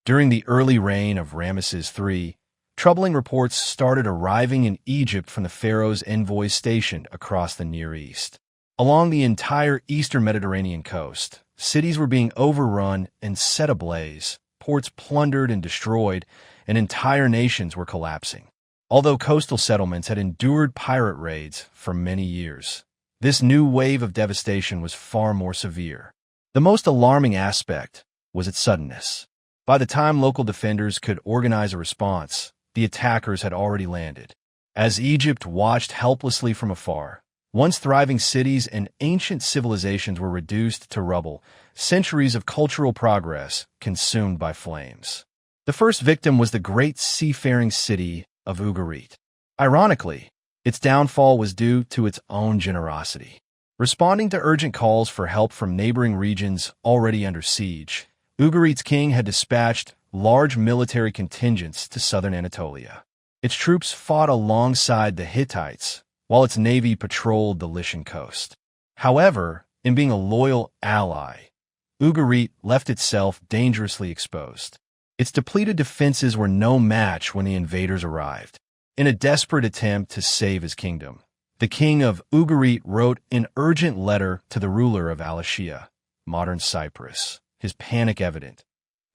During the early reign of Ramesses III, troubling reports started arriving in Egypt from the pharaoh's envoys stationed across the Near East. Along the entire eastern Mediterranean coast, cities were being overrun and set ablaze, ports plundered and destroyed, and entire nations were collapsing. Although coastal settlements had endured pirate raids for many years, this new wave of devastation was far more severe. The most alarming aspect was its suddenness. By the time local defenders could organize a response, the attackers had already landed. As Egypt watched helplessly from afar, once thriving cities and ancient civilizations were reduced to rubble, centuries of cultural progress consumed by flames. The first victim was the great seafaring city of Ugarit. Ironically, its downfall was due to its own generosity. Responding to urgent calls for help from neighboring regions already under siege, Ugarit's king had dispatched large military contingents to southern Anatolia. Its troops fought alongside the Hittites, while its navy patrolled the Lycian coast. However, in being a loyal ally, Ugarit left itself dangerously exposed. Its depleted defenses were no match when the invaders arrived. In a desperate attempt to save his kingdom, the king of Ugarit wrote an urgent letter to the ruler of Alashiya, modern Cyprus, his panic evident.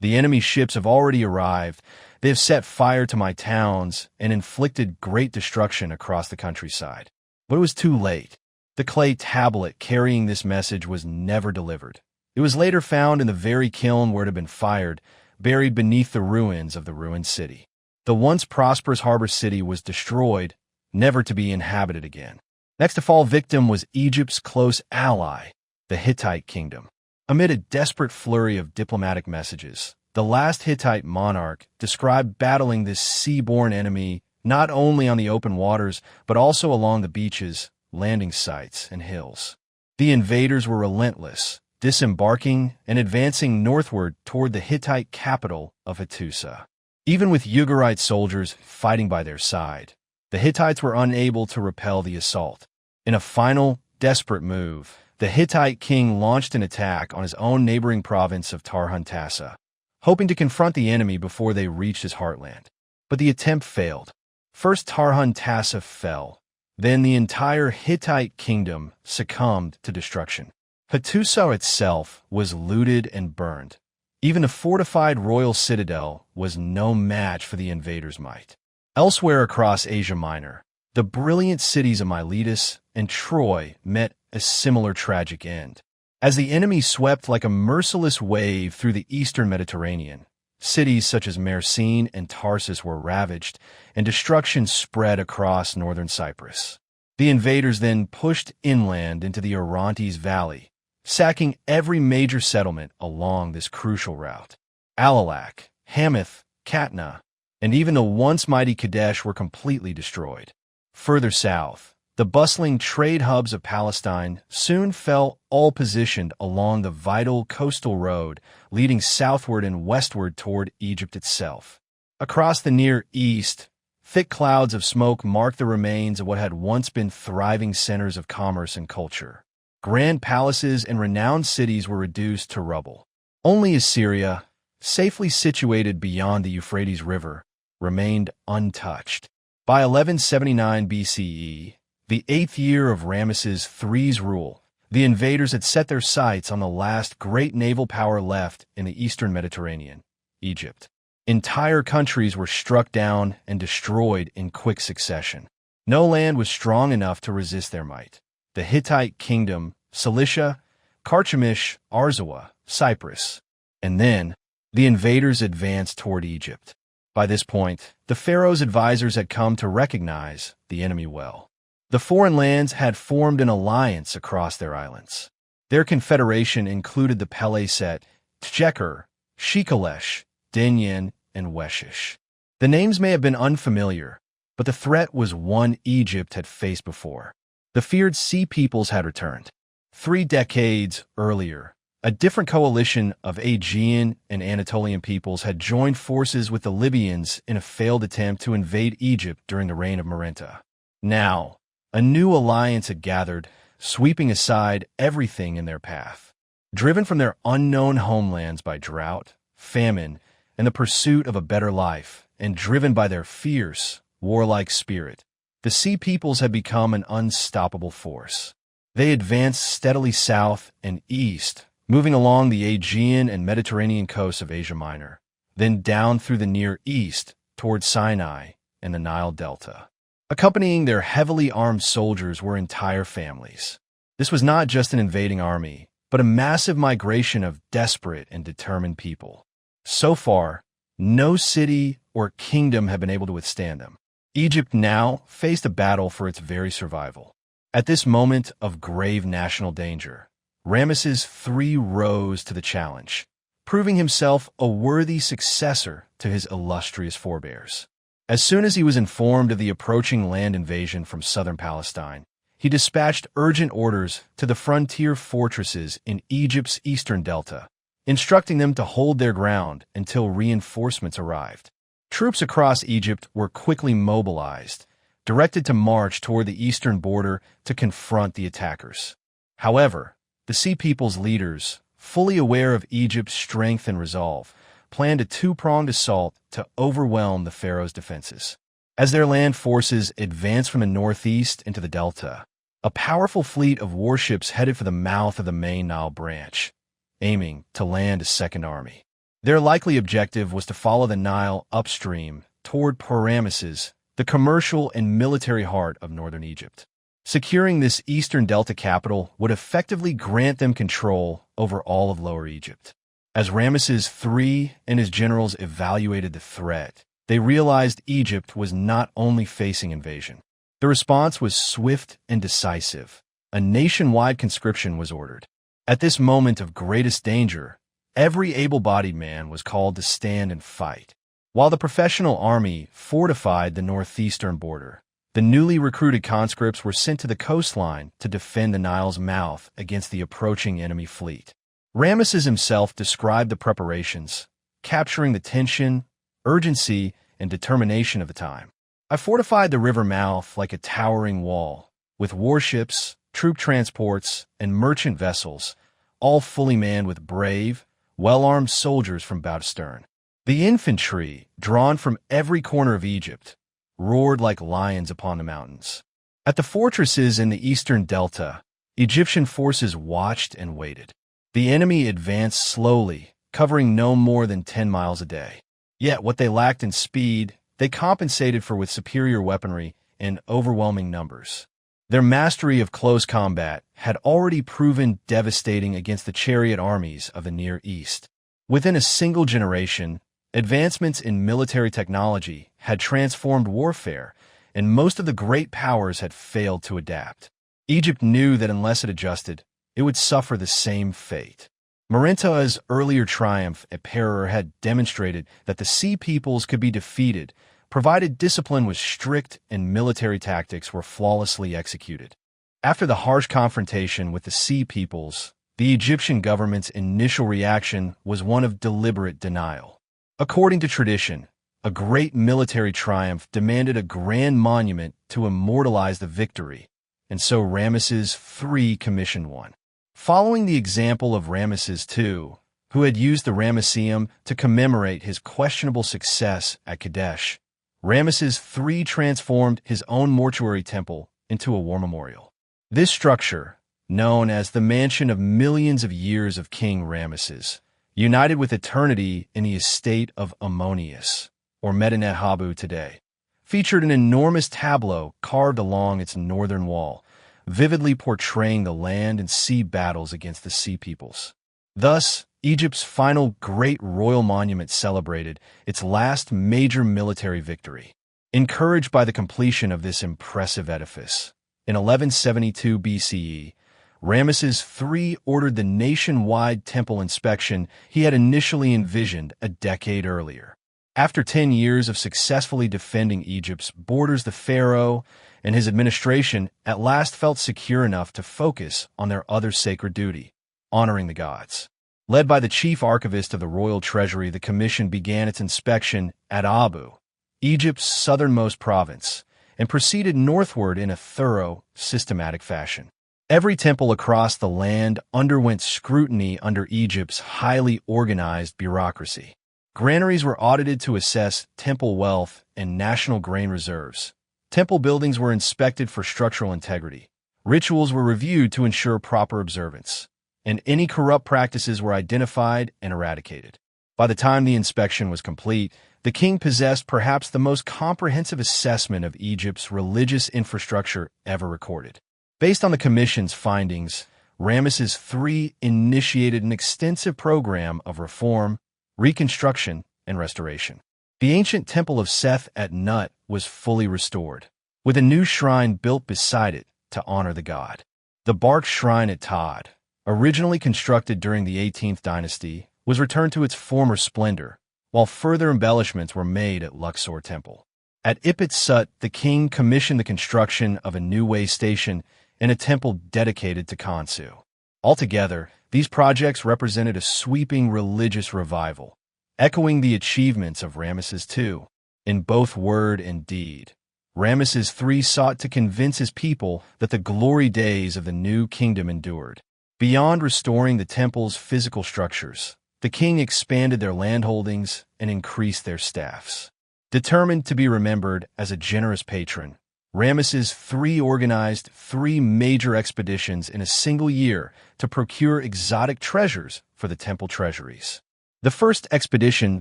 The enemy ships have already arrived. They have set fire to my towns and inflicted great destruction across the countryside. But it was too late. The clay tablet carrying this message was never delivered. It was later found in the very kiln where it had been fired, buried beneath the ruins of the ruined city. The once prosperous harbor city was destroyed, never to be inhabited again. Next to fall victim was Egypt's close ally, the Hittite kingdom. Amid a desperate flurry of diplomatic messages, the last Hittite monarch described battling this sea-borne enemy not only on the open waters, but also along the beaches, landing sites, and hills. The invaders were relentless, disembarking and advancing northward toward the Hittite capital of Hattusa. Even with Ugarit soldiers fighting by their side, the Hittites were unable to repel the assault. In a final, desperate move, the Hittite king launched an attack on his own neighboring province of Tarhuntassa, hoping to confront the enemy before they reached his heartland. But the attempt failed. First Tarhuntassa fell, then the entire Hittite kingdom succumbed to destruction. Hattusa itself was looted and burned. Even the fortified royal citadel was no match for the invaders' might. Elsewhere across Asia Minor, the brilliant cities of Miletus and Troy met a similar tragic end. As the enemy swept like a merciless wave through the eastern Mediterranean, cities such as Mersine and Tarsus were ravaged, and destruction spread across northern Cyprus. The invaders then pushed inland into the Orontes Valley, sacking every major settlement along this crucial route. Alalak, Hamath, Katna, and even the once mighty Kadesh were completely destroyed. Further south, the bustling trade hubs of Palestine soon fell, all positioned along the vital coastal road leading southward and westward toward Egypt itself. Across the Near East, thick clouds of smoke marked the remains of what had once been thriving centers of commerce and culture. Grand palaces and renowned cities were reduced to rubble. Only Assyria, safely situated beyond the Euphrates River, remained untouched. By 1179 BCE, the 8th year of Ramesses III's rule, the invaders had set their sights on the last great naval power left in the eastern Mediterranean, Egypt. Entire countries were struck down and destroyed in quick succession. No land was strong enough to resist their might. The Hittite kingdom, Cilicia, Carchemish, Arzawa, Cyprus, and then the invaders advanced toward Egypt. By this point, the pharaoh's advisors had come to recognize the enemy well. The foreign lands had formed an alliance across their islands. Their confederation included the Peleset, Tjeker, Shikalesh, Denyen, and Weshish. The names may have been unfamiliar, but the threat was one Egypt had faced before. The feared sea peoples had returned. 3 decades earlier, a different coalition of Aegean and Anatolian peoples had joined forces with the Libyans in a failed attempt to invade Egypt during the reign of Marenta. Now, a new alliance had gathered, sweeping aside everything in their path. Driven from their unknown homelands by drought, famine, in the pursuit of a better life, and driven by their fierce, warlike spirit, the Sea Peoples had become an unstoppable force. They advanced steadily south and east, moving along the Aegean and Mediterranean coasts of Asia Minor, then down through the Near East toward Sinai and the Nile Delta. Accompanying their heavily armed soldiers were entire families. This was not just an invading army, but a massive migration of desperate and determined people. So far, no city or kingdom had been able to withstand them. Egypt now faced a battle for its very survival. At this moment of grave national danger, Ramesses III rose to the challenge, proving himself a worthy successor to his illustrious forebears. As soon as he was informed of the approaching land invasion from southern Palestine, he dispatched urgent orders to the frontier fortresses in Egypt's eastern delta, instructing them to hold their ground until reinforcements arrived. Troops across Egypt were quickly mobilized, directed to march toward the eastern border to confront the attackers. However, the Sea People's leaders, fully aware of Egypt's strength and resolve, planned a two-pronged assault to overwhelm the pharaoh's defenses. As their land forces advanced from the northeast into the delta, a powerful fleet of warships headed for the mouth of the main Nile branch, aiming to land a second army. Their likely objective was to follow the Nile upstream toward Ramesses, the commercial and military heart of northern Egypt. Securing this eastern delta capital would effectively grant them control over all of Lower Egypt. As Ramesses III and his generals evaluated the threat, they realized Egypt was not only facing invasion. The response was swift and decisive. A nationwide conscription was ordered. At this moment of greatest danger, every able-bodied man was called to stand and fight. While the professional army fortified the northeastern border, the newly recruited conscripts were sent to the coastline to defend the Nile's mouth against the approaching enemy fleet. Ramesses himself described the preparations, capturing the tension, urgency, and determination of the time. "I fortified the river mouth like a towering wall, with warships, troop transports, and merchant vessels, all fully manned with brave, well-armed soldiers from bow to stern. The infantry, drawn from every corner of Egypt, roared like lions upon the mountains. At the fortresses in the eastern delta, Egyptian forces watched and waited. The enemy advanced slowly, covering no more than 10 miles a day. Yet what they lacked in speed, they compensated for with superior weaponry and overwhelming numbers. Their mastery of close combat had already proven devastating against the chariot armies of the Near East. Within a single generation, advancements in military technology had transformed warfare, and most of the great powers had failed to adapt. Egypt knew that unless it adjusted, it would suffer the same fate. Marenta's earlier triumph at Perer had demonstrated that the Sea Peoples could be defeated, provided discipline was strict and military tactics were flawlessly executed. After the harsh confrontation with the Sea Peoples, the Egyptian government's initial reaction was one of deliberate denial. According to tradition, a great military triumph demanded a grand monument to immortalize the victory, and so Ramesses III commissioned one. Following the example of Ramesses II, who had used the Ramesseum to commemorate his questionable success at Kadesh, Ramesses III transformed his own mortuary temple into a war memorial. This structure, known as the Mansion of Millions of Years of King Ramesses, united with eternity in the estate of Ammonius, or Medinet Habu today, featured an enormous tableau carved along its northern wall, vividly portraying the land and sea battles against the Sea Peoples. Thus, Egypt's final great royal monument celebrated its last major military victory. Encouraged by the completion of this impressive edifice, in 1172 BCE, Ramesses III ordered the nationwide temple inspection he had initially envisioned a decade earlier. After 10 years of successfully defending Egypt's borders, the pharaoh and his administration at last felt secure enough to focus on their other sacred duty, honoring the gods. Led by the chief archivist of the royal treasury, the commission began its inspection at Abu, Egypt's southernmost province, and proceeded northward in a thorough, systematic fashion. Every temple across the land underwent scrutiny under Egypt's highly organized bureaucracy. Granaries were audited to assess temple wealth and national grain reserves. Temple buildings were inspected for structural integrity. Rituals were reviewed to ensure proper observance, and any corrupt practices were identified and eradicated. By the time the inspection was complete, the king possessed perhaps the most comprehensive assessment of Egypt's religious infrastructure ever recorded. Based on the commission's findings, Ramesses III initiated an extensive program of reform, reconstruction, and restoration. The ancient temple of Seth at Nut was fully restored, with a new shrine built beside it to honor the god. The bark shrine at Todd, originally constructed during the 18th dynasty, was returned to its former splendor, while further embellishments were made at Luxor Temple. At Ipit Sut, the king commissioned the construction of a new way station and a temple dedicated to Khonsu. Altogether, these projects represented a sweeping religious revival, echoing the achievements of Ramesses II in both word and deed. Ramesses III sought to convince his people that the glory days of the new kingdom endured. Beyond restoring the temple's physical structures, the king expanded their landholdings and increased their staffs. Determined to be remembered as a generous patron, Ramesses III organized 3 major expeditions in a single year to procure exotic treasures for the temple treasuries. The first expedition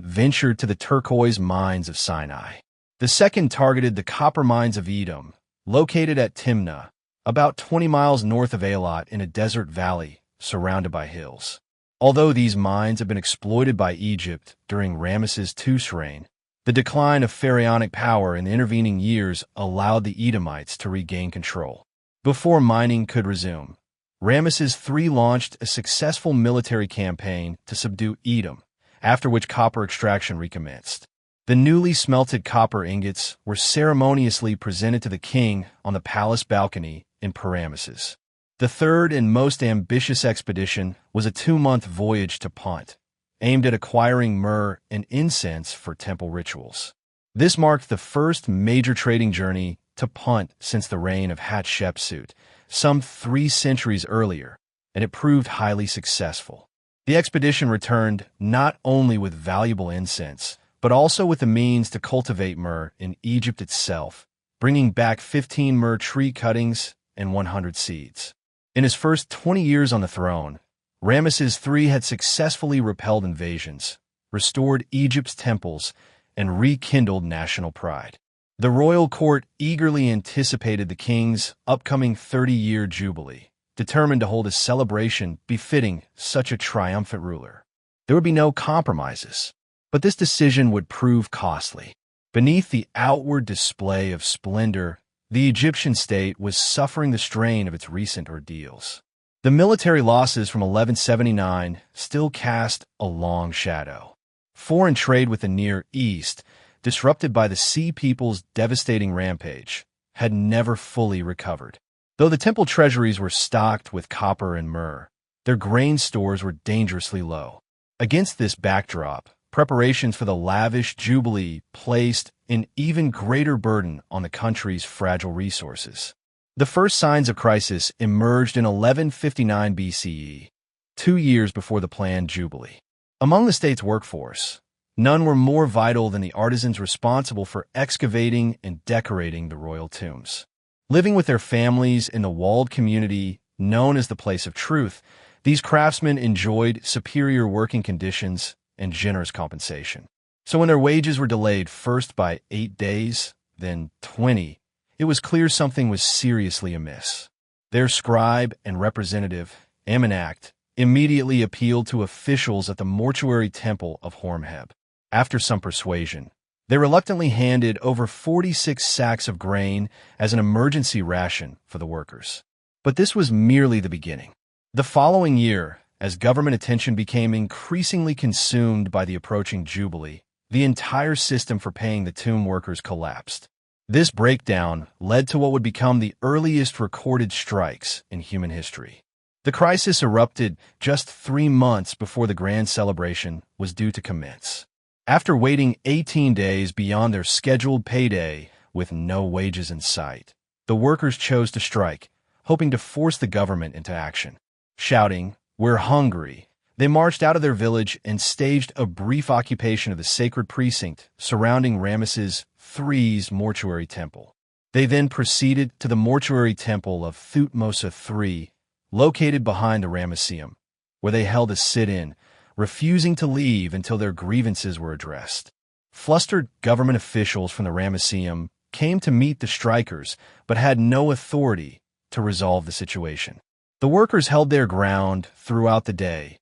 ventured to the turquoise mines of Sinai. The second targeted the copper mines of Edom, located at Timnah, about 20 miles north of Eilat in a desert valley surrounded by hills. Although these mines had been exploited by Egypt during Ramesses II's reign, the decline of pharaonic power in the intervening years allowed the Edomites to regain control. Before mining could resume, Ramesses III launched a successful military campaign to subdue Edom, after which copper extraction recommenced. The newly smelted copper ingots were ceremoniously presented to the king on the palace balcony in Panehsy. The third and most ambitious expedition was a 2-month voyage to Punt, aimed at acquiring myrrh and incense for temple rituals. This marked the first major trading journey to Punt since the reign of Hatshepsut, some 3 centuries earlier, and it proved highly successful. The expedition returned not only with valuable incense, but also with the means to cultivate myrrh in Egypt itself, bringing back 15 myrrh tree cuttings and 100 seeds. In his first 20 years on the throne, Ramesses III had successfully repelled invasions, restored Egypt's temples, and rekindled national pride. The royal court eagerly anticipated the king's upcoming 30-year jubilee, determined to hold a celebration befitting such a triumphant ruler. There would be no compromises, but this decision would prove costly. Beneath the outward display of splendor, the Egyptian state was suffering the strain of its recent ordeals. The military losses from 1179 still cast a long shadow. Foreign trade with the Near East, disrupted by the Sea People's devastating rampage, had never fully recovered. Though the temple treasuries were stocked with copper and myrrh, their grain stores were dangerously low. Against this backdrop, preparations for the lavish jubilee placed an even greater burden on the country's fragile resources. The first signs of crisis emerged in 1159 BCE, 2 years before the planned jubilee. Among the state's workforce, none were more vital than the artisans responsible for excavating and decorating the royal tombs. Living with their families in the walled community known as the Place of Truth, these craftsmen enjoyed superior working conditions and generous compensation. So when their wages were delayed first by 8 days, then 20, it was clear something was seriously amiss. Their scribe and representative, Amun, immediately appealed to officials at the mortuary temple of Horemheb. After some persuasion, they reluctantly handed over 46 sacks of grain as an emergency ration for the workers. But this was merely the beginning. The following year, as government attention became increasingly consumed by the approaching jubilee, the entire system for paying the tomb workers collapsed. This breakdown led to what would become the earliest recorded strikes in human history. The crisis erupted just 3 months before the grand celebration was due to commence. After waiting 18 days beyond their scheduled payday with no wages in sight, the workers chose to strike, hoping to force the government into action. Shouting, "We're hungry," They marched out of their village and staged a brief occupation of the sacred precinct surrounding Ramesses III's mortuary temple. They then proceeded to the mortuary temple of Thutmose III, located behind the Ramesseum, where they held a sit-in, refusing to leave until their grievances were addressed. Flustered government officials from the Ramesseum came to meet the strikers, but had no authority to resolve the situation. The workers held their ground throughout the day,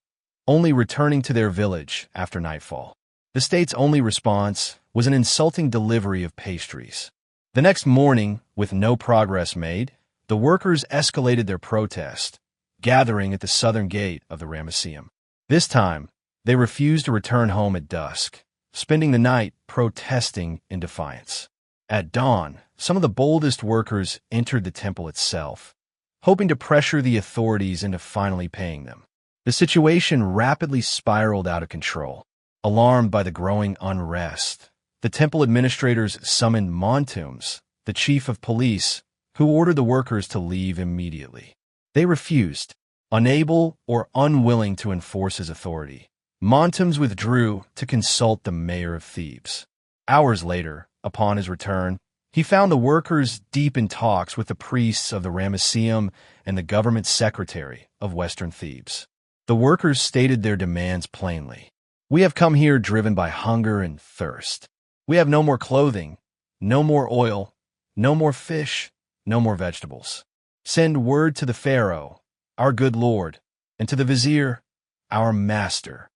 only returning to their village after nightfall. The state's only response was an insulting delivery of pastries. The next morning, with no progress made, the workers escalated their protest, gathering at the southern gate of the Ramesseum. This time, they refused to return home at dusk, spending the night protesting in defiance. At dawn, some of the boldest workers entered the temple itself, hoping to pressure the authorities into finally paying them. The situation rapidly spiraled out of control. Alarmed by the growing unrest, the temple administrators summoned Montums, the chief of police, who ordered the workers to leave immediately. They refused, unable or unwilling to enforce his authority. Montums withdrew to consult the mayor of Thebes. Hours later, upon his return, he found the workers deep in talks with the priests of the Ramesseum and the government secretary of Western Thebes. The workers stated their demands plainly. "We have come here driven by hunger and thirst. We have no more clothing, no more oil, no more fish, no more vegetables. Send word to the Pharaoh, our good lord, and to the vizier, our master."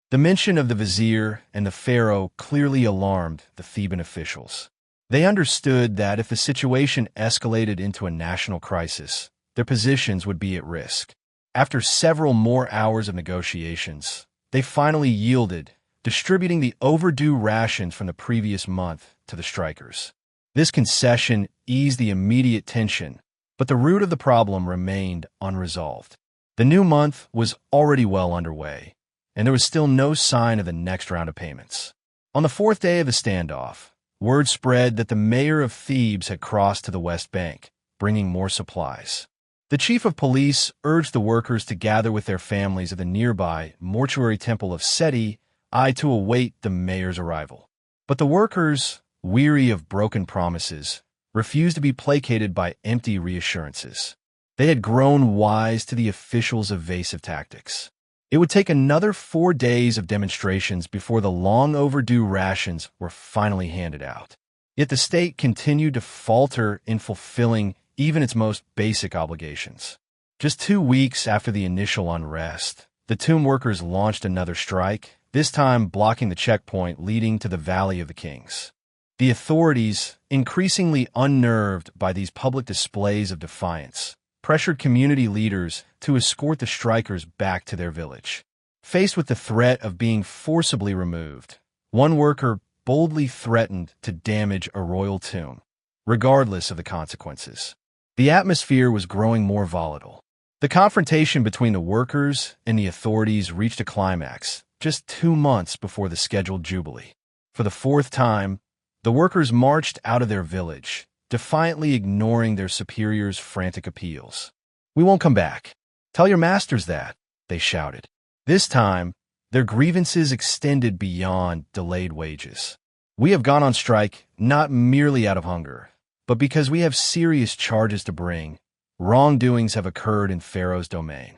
The mention of the vizier and the Pharaoh clearly alarmed the Theban officials. They understood that if the situation escalated into a national crisis, their positions would be at risk. After several more hours of negotiations, they finally yielded, distributing the overdue rations from the previous month to the strikers. This concession eased the immediate tension, but the root of the problem remained unresolved. The new month was already well underway, and there was still no sign of the next round of payments. On the fourth day of the standoff, word spread that the mayor of Thebes had crossed to the West Bank, bringing more supplies. The chief of police urged the workers to gather with their families at the nearby mortuary temple of Seti I to await the mayor's arrival. But the workers, weary of broken promises, refused to be placated by empty reassurances. They had grown wise to the officials' evasive tactics. It would take another 4 days of demonstrations before the long-overdue rations were finally handed out. Yet the state continued to falter in fulfilling even its most basic obligations. Just 2 weeks after the initial unrest, the tomb workers launched another strike, this time blocking the checkpoint leading to the Valley of the Kings. The authorities, increasingly unnerved by these public displays of defiance, pressured community leaders to escort the strikers back to their village. Faced with the threat of being forcibly removed, one worker boldly threatened to damage a royal tomb, regardless of the consequences. The atmosphere was growing more volatile. The confrontation between the workers and the authorities reached a climax just 2 months before the scheduled jubilee. For the 4th time, the workers marched out of their village, defiantly ignoring their superiors' frantic appeals. "We won't come back. Tell your masters that," they shouted. This time, their grievances extended beyond delayed wages. "We have gone on strike not merely out of hunger, but because we have serious charges to bring. Wrongdoings have occurred in Pharaoh's domain."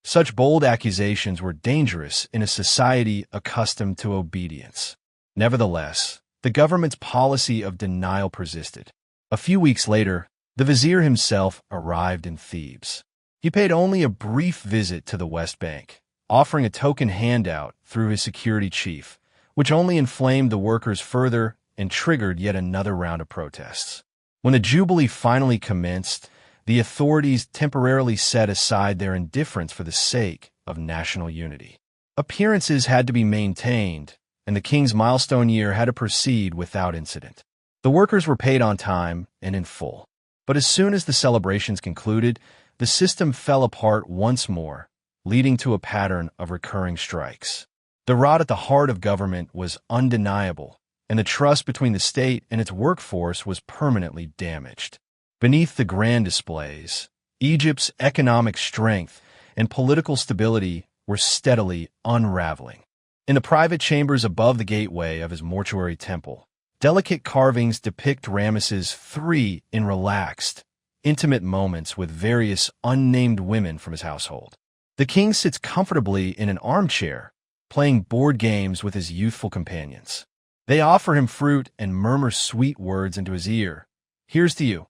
Such bold accusations were dangerous in a society accustomed to obedience. Nevertheless, the government's policy of denial persisted. A few weeks later, the vizier himself arrived in Thebes. He paid only a brief visit to the West Bank, offering a token handout through his security chief, which only inflamed the workers further and triggered yet another round of protests. When the jubilee finally commenced, the authorities temporarily set aside their indifference for the sake of national unity. Appearances had to be maintained, and the king's milestone year had to proceed without incident. The workers were paid on time and in full. But as soon as the celebrations concluded, the system fell apart once more, leading to a pattern of recurring strikes. The rot at the heart of government was undeniable, and the trust between the state and its workforce was permanently damaged. Beneath the grand displays, Egypt's economic strength and political stability were steadily unraveling. In the private chambers above the gateway of his mortuary temple, delicate carvings depict Ramesses III in relaxed, intimate moments with various unnamed women from his household. The king sits comfortably in an armchair, playing board games with his youthful companions. They offer him fruit and murmur sweet words into his ear. "Here's to you,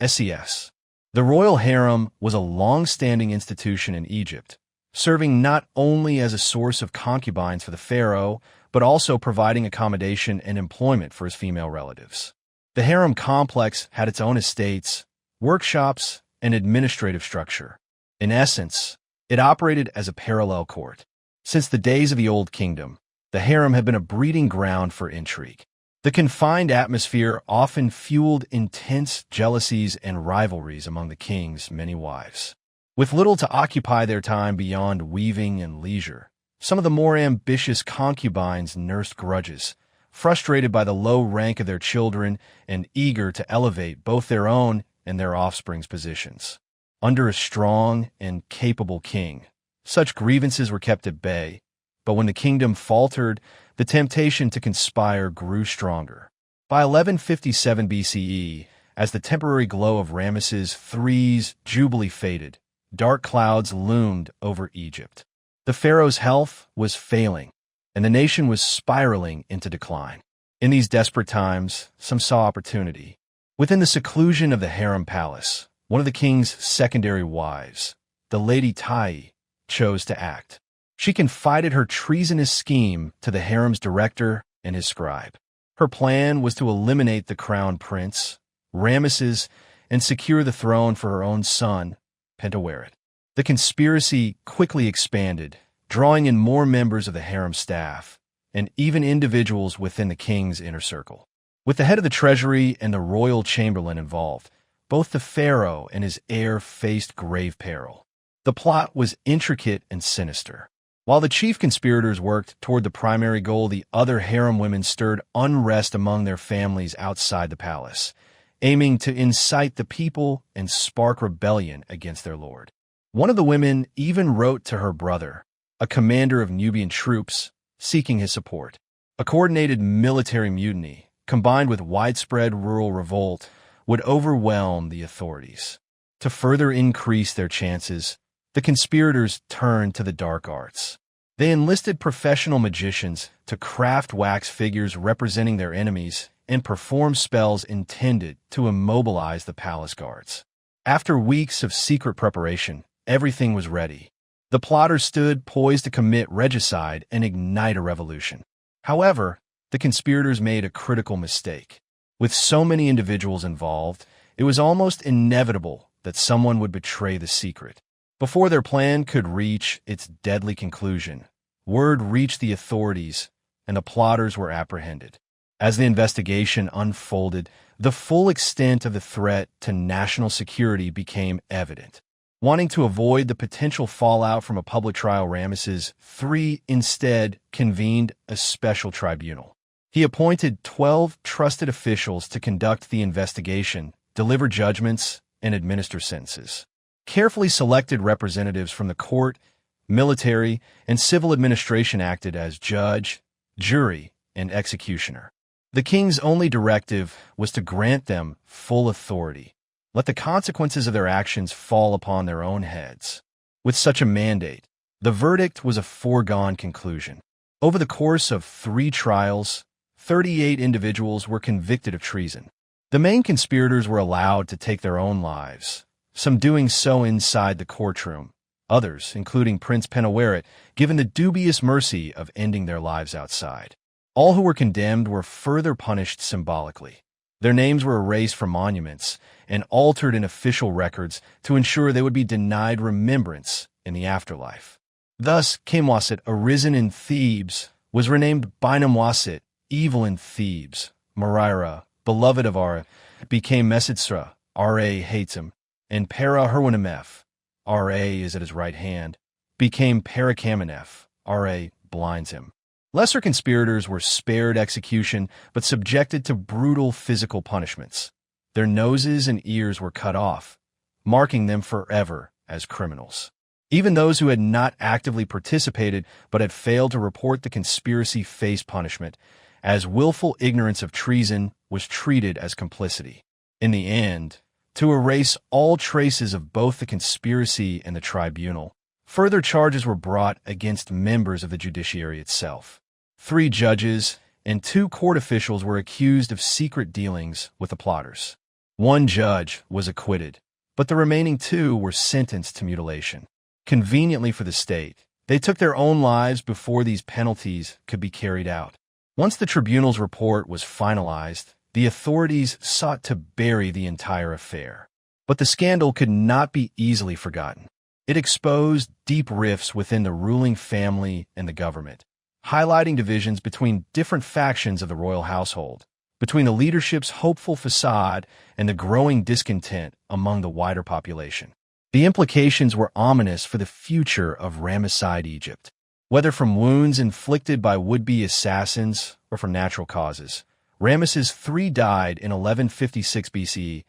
SES." The royal harem was a long-standing institution in Egypt, serving not only as a source of concubines for the pharaoh, but also providing accommodation and employment for his female relatives. The harem complex had its own estates, workshops, and administrative structure. In essence, it operated as a parallel court. Since the days of the Old Kingdom, the harem had been a breeding ground for intrigue. The confined atmosphere often fueled intense jealousies and rivalries among the king's many wives. With little to occupy their time beyond weaving and leisure, some of the more ambitious concubines nursed grudges, frustrated by the low rank of their children and eager to elevate both their own and their offspring's positions. Under a strong and capable king, such grievances were kept at bay, but when the kingdom faltered, the temptation to conspire grew stronger. By 1157 BCE, as the temporary glow of Ramesses III's jubilee faded, dark clouds loomed over Egypt. The pharaoh's health was failing, and the nation was spiraling into decline. In these desperate times, some saw opportunity. Within the seclusion of the harem palace, one of the king's secondary wives, the Lady Tai, chose to act. She confided her treasonous scheme to the harem's director and his scribe. Her plan was to eliminate the crown prince, Ramesses, and secure the throne for her own son, Panehsy. The conspiracy quickly expanded, drawing in more members of the harem staff, and even individuals within the king's inner circle. With the head of the treasury and the royal chamberlain involved, both the pharaoh and his heir faced grave peril. The plot was intricate and sinister. While the chief conspirators worked toward the primary goal, the other harem women stirred unrest among their families outside the palace, aiming to incite the people and spark rebellion against their lord. One of the women even wrote to her brother, a commander of Nubian troops, seeking his support. A coordinated military mutiny, combined with widespread rural revolt, would overwhelm the authorities. To further increase their chances, the conspirators turned to the dark arts. They enlisted professional magicians to craft wax figures representing their enemies and perform spells intended to immobilize the palace guards. After weeks of secret preparation, everything was ready. The plotters stood poised to commit regicide and ignite a revolution. However, the conspirators made a critical mistake. With so many individuals involved, it was almost inevitable that someone would betray the secret. Before their plan could reach its deadly conclusion, word reached the authorities, and the plotters were apprehended. As the investigation unfolded, the full extent of the threat to national security became evident. Wanting to avoid the potential fallout from a public trial, Ramesses III instead convened a special tribunal. He appointed 12 trusted officials to conduct the investigation, deliver judgments, and administer sentences. Carefully selected representatives from the court, military, and civil administration acted as judge, jury, and executioner. The king's only directive was to grant them full authority. Let the consequences of their actions fall upon their own heads. With such a mandate, the verdict was a foregone conclusion. Over the course of 3 trials, 38 individuals were convicted of treason. The main conspirators were allowed to take their own lives, some doing so inside the courtroom, others, including Prince Panehsy, given the dubious mercy of ending their lives outside. All who were condemned were further punished symbolically. Their names were erased from monuments and altered in official records to ensure they would be denied remembrance in the afterlife. Thus, Kamwasit, arisen in Thebes, was renamed Binamwasit, evil in Thebes. Marira, beloved of Ra, became Mesetsra, Ra hates him, and Para-Herwanamef, Ra is at his right hand, became Parakamenef, Ra blinds him. Lesser conspirators were spared execution but subjected to brutal physical punishments. Their noses and ears were cut off, marking them forever as criminals. Even those who had not actively participated but had failed to report the conspiracy faced punishment, as willful ignorance of treason was treated as complicity. In the end, to erase all traces of both the conspiracy and the tribunal, further charges were brought against members of the judiciary itself. 3 judges and 2 court officials were accused of secret dealings with the plotters. 1 judge was acquitted, but the remaining 2 were sentenced to mutilation. Conveniently for the state, they took their own lives before these penalties could be carried out. Once the tribunal's report was finalized, the authorities sought to bury the entire affair. But the scandal could not be easily forgotten. It exposed deep rifts within the ruling family and the government, highlighting divisions between different factions of the royal household, between the leadership's hopeful facade and the growing discontent among the wider population. The implications were ominous for the future of Ramesside Egypt. Whether from wounds inflicted by would-be assassins or from natural causes, Ramesses III died in 1156 BCE,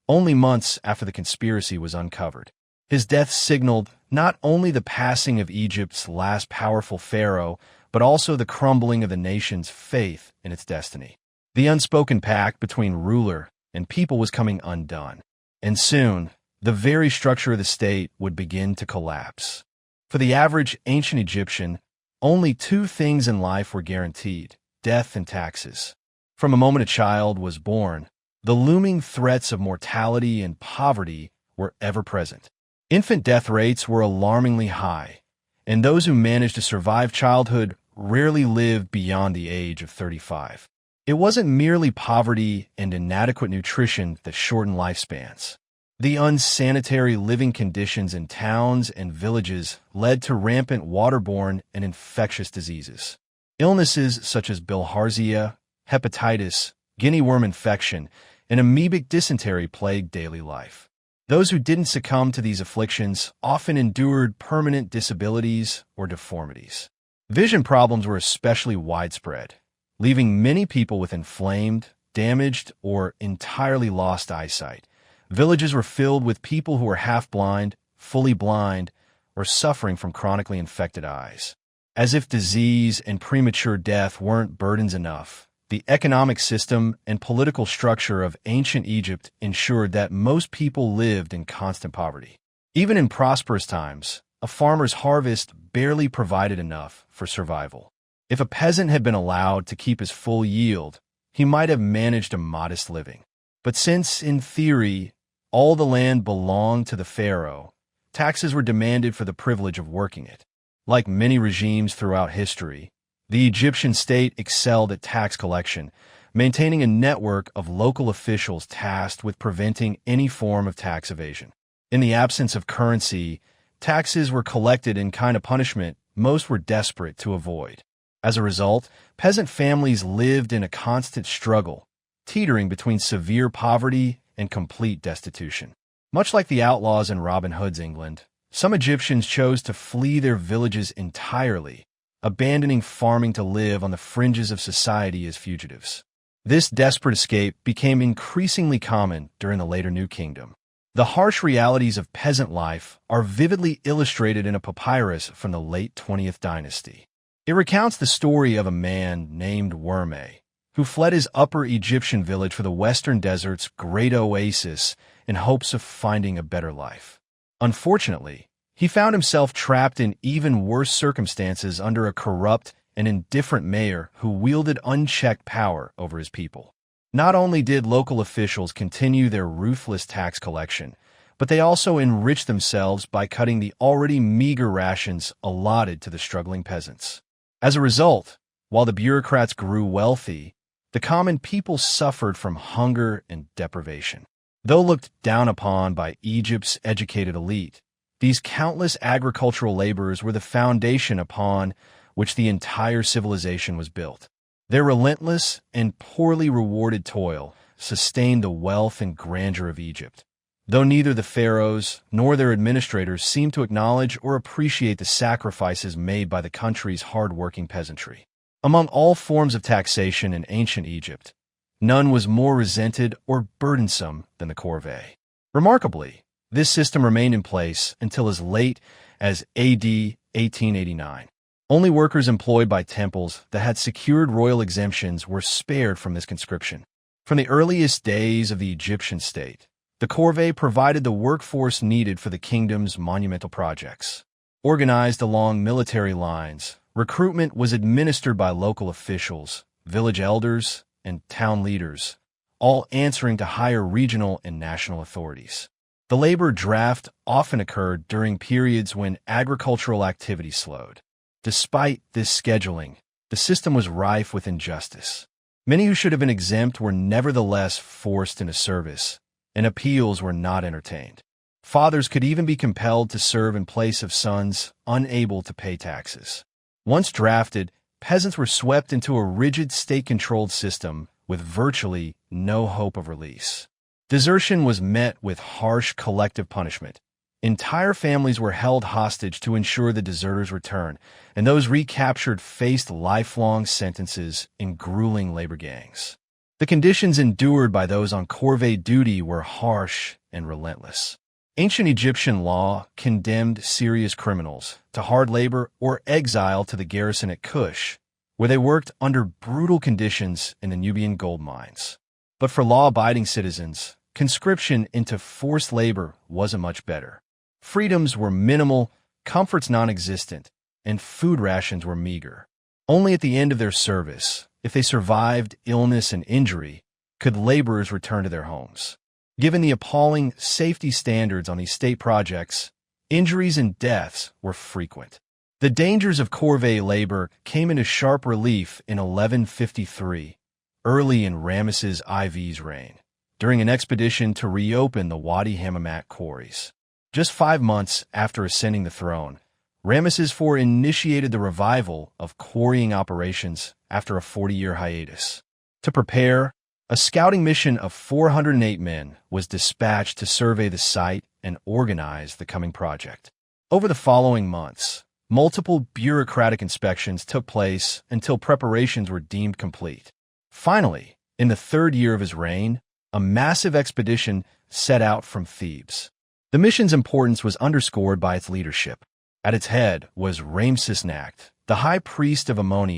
only months after the conspiracy was uncovered. His death signaled not only the passing of Egypt's last powerful pharaoh, but also the crumbling of the nation's faith in its destiny. The unspoken pact between ruler and people was coming undone, and soon, the very structure of the state would begin to collapse. For the average ancient Egyptian, only 2 things in life were guaranteed: death and taxes. From the moment a child was born, the looming threats of mortality and poverty were ever present. Infant death rates were alarmingly high, and those who managed to survive childhood rarely lived beyond the age of 35. It wasn't merely poverty and inadequate nutrition that shortened lifespans. The unsanitary living conditions in towns and villages led to rampant waterborne and infectious diseases. Illnesses such as bilharzia, hepatitis, guinea worm infection, and amoebic dysentery plagued daily life. Those who didn't succumb to these afflictions often endured permanent disabilities or deformities. Vision problems were especially widespread, leaving many people with inflamed, damaged, or entirely lost eyesight. Villages were filled with people who were half-blind, fully blind, or suffering from chronically infected eyes. As if disease and premature death weren't burdens enough, the economic system and political structure of ancient Egypt ensured that most people lived in constant poverty. Even in prosperous times, a farmer's harvest barely provided enough for survival. If a peasant had been allowed to keep his full yield, he might have managed a modest living. But since, in theory, all the land belonged to the pharaoh, taxes were demanded for the privilege of working it. Like many regimes throughout history, the Egyptian state excelled at tax collection, maintaining a network of local officials tasked with preventing any form of tax evasion. In the absence of currency, taxes were collected in kind of punishment most were desperate to avoid. As a result, peasant families lived in a constant struggle, teetering between severe poverty and complete destitution. Much like the outlaws in Robin Hood's England, some Egyptians chose to flee their villages entirely, abandoning farming to live on the fringes of society as fugitives. This desperate escape became increasingly common during the later New Kingdom. The harsh realities of peasant life are vividly illustrated in a papyrus from the late 20th dynasty. It recounts the story of a man named Worme, who fled his upper Egyptian village for the western desert's great oasis in hopes of finding a better life. Unfortunately, he found himself trapped in even worse circumstances under a corrupt and indifferent mayor who wielded unchecked power over his people. Not only did local officials continue their ruthless tax collection, but they also enriched themselves by cutting the already meager rations allotted to the struggling peasants. As a result, while the bureaucrats grew wealthy, the common people suffered from hunger and deprivation. Though looked down upon by Egypt's educated elite, these countless agricultural laborers were the foundation upon which the entire civilization was built. Their relentless and poorly rewarded toil sustained the wealth and grandeur of Egypt, though neither the pharaohs nor their administrators seemed to acknowledge or appreciate the sacrifices made by the country's hard-working peasantry. Among all forms of taxation in ancient Egypt, none was more resented or burdensome than the corvée. Remarkably, this system remained in place until as late as AD 1889. Only workers employed by temples that had secured royal exemptions were spared from this conscription. From the earliest days of the Egyptian state, the corvée provided the workforce needed for the kingdom's monumental projects. Organized along military lines, recruitment was administered by local officials, village elders, and town leaders, all answering to higher regional and national authorities. The labor draft often occurred during periods when agricultural activity slowed. Despite this scheduling, the system was rife with injustice. Many who should have been exempt were nevertheless forced into service, and appeals were not entertained. Fathers could even be compelled to serve in place of sons unable to pay taxes. Once drafted, peasants were swept into a rigid state-controlled system with virtually no hope of release. Desertion was met with harsh collective punishment. Entire families were held hostage to ensure the deserters' return, and those recaptured faced lifelong sentences in grueling labor gangs. The conditions endured by those on corvée duty were harsh and relentless. Ancient Egyptian law condemned serious criminals to hard labor or exile to the garrison at Kush, where they worked under brutal conditions in the Nubian gold mines. But for law-abiding citizens, conscription into forced labor wasn't much better. Freedoms were minimal, comforts non-existent, and food rations were meager. Only at the end of their service, if they survived illness and injury, could laborers return to their homes. Given the appalling safety standards on these state projects, injuries and deaths were frequent. The dangers of corvée labor came into sharp relief in 1153, early in Ramesses IV's reign, during an expedition to reopen the Wadi Hammamat quarries. Just 5 months after ascending the throne, Ramesses IV initiated the revival of quarrying operations after a 40-year hiatus. To prepare, a scouting mission of 408 men was dispatched to survey the site and organize the coming project. Over the following months, multiple bureaucratic inspections took place until preparations were deemed complete. Finally, in the 3rd year of his reign, a massive expedition set out from Thebes. The mission's importance was underscored by its leadership. At its head was Ramesses XI, the high priest of Amun,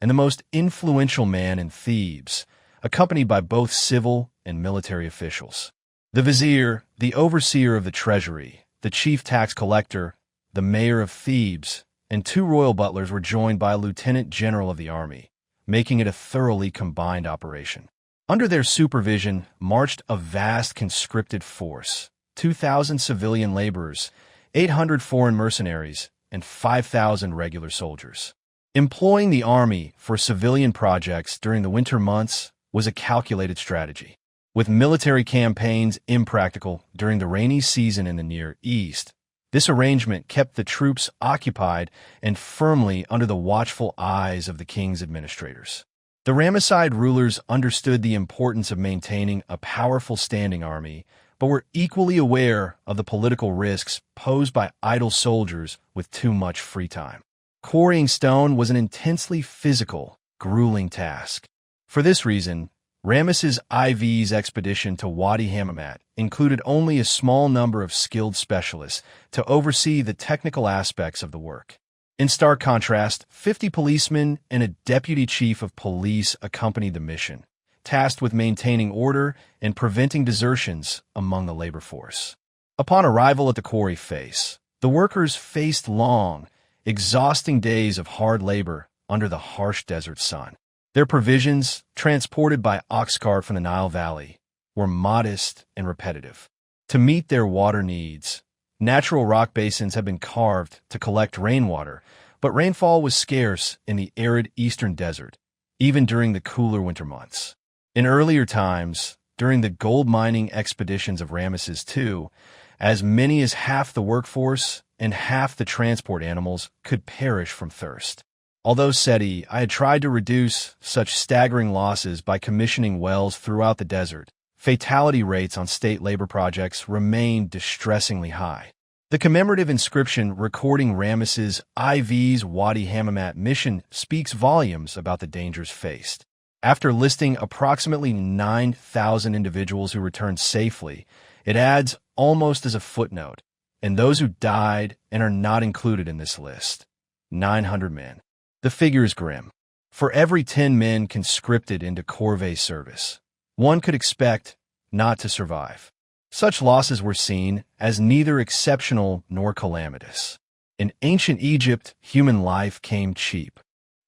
and the most influential man in Thebes, accompanied by both civil and military officials. The vizier, the overseer of the treasury, the chief tax collector, the mayor of Thebes, and 2 royal butlers were joined by a lieutenant general of the army, making it a thoroughly combined operation. Under their supervision marched a vast conscripted force, 2,000 civilian laborers, 800 foreign mercenaries, and 5,000 regular soldiers. Employing the army for civilian projects during the winter months was a calculated strategy. With military campaigns impractical during the rainy season in the Near East, this arrangement kept the troops occupied and firmly under the watchful eyes of the king's administrators. The Ramesside rulers understood the importance of maintaining a powerful standing army, but were equally aware of the political risks posed by idle soldiers with too much free time. Quarrying stone was an intensely physical, grueling task. For this reason, Ramesses IV's expedition to Wadi Hammamat included only a small number of skilled specialists to oversee the technical aspects of the work. In stark contrast, 50 policemen and a deputy chief of police accompanied the mission, tasked with maintaining order and preventing desertions among the labor force. Upon arrival at the quarry face, the workers faced long, exhausting days of hard labor under the harsh desert sun. Their provisions, transported by ox cart from the Nile Valley, were modest and repetitive. To meet their water needs, natural rock basins had been carved to collect rainwater, but rainfall was scarce in the arid eastern desert, even during the cooler winter months. In earlier times, during the gold mining expeditions of Ramesses II, as many as half the workforce and half the transport animals could perish from thirst. Although Seti, I had tried to reduce such staggering losses by commissioning wells throughout the desert, fatality rates on state labor projects remained distressingly high. The commemorative inscription recording Ramesses IV's Wadi Hammamat mission speaks volumes about the dangers faced. After listing approximately 9,000 individuals who returned safely, it adds, almost as a footnote, and those who died and are not included in this list, 900 men. The figure is grim. For every 10 men conscripted into corvée service, one could expect not to survive. Such losses were seen as neither exceptional nor calamitous. In ancient Egypt, human life came cheap.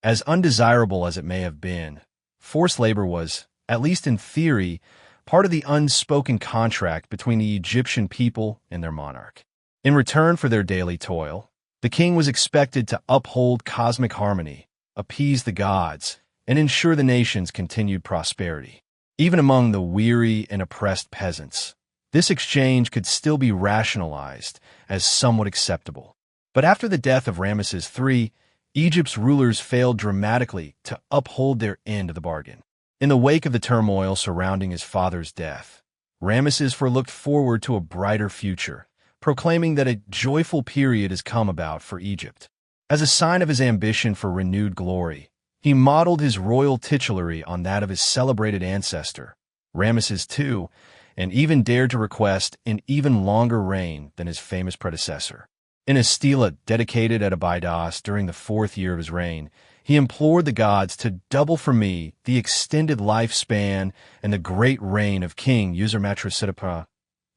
As undesirable as it may have been, forced labor was, at least in theory, part of the unspoken contract between the Egyptian people and their monarch. In return for their daily toil, the king was expected to uphold cosmic harmony, appease the gods, and ensure the nation's continued prosperity. Even among the weary and oppressed peasants, this exchange could still be rationalized as somewhat acceptable. But after the death of Ramesses III, Egypt's rulers failed dramatically to uphold their end of the bargain. In the wake of the turmoil surrounding his father's death, Ramesses IV looked forward to a brighter future, proclaiming that a joyful period has come about for Egypt. As a sign of his ambition for renewed glory, he modeled his royal titulary on that of his celebrated ancestor, Ramesses II, and even dared to request an even longer reign than his famous predecessor. In a stela dedicated at Abydos during the 4th year of his reign, he implored the gods to double for me the extended lifespan and the great reign of King Usermatrusidipa,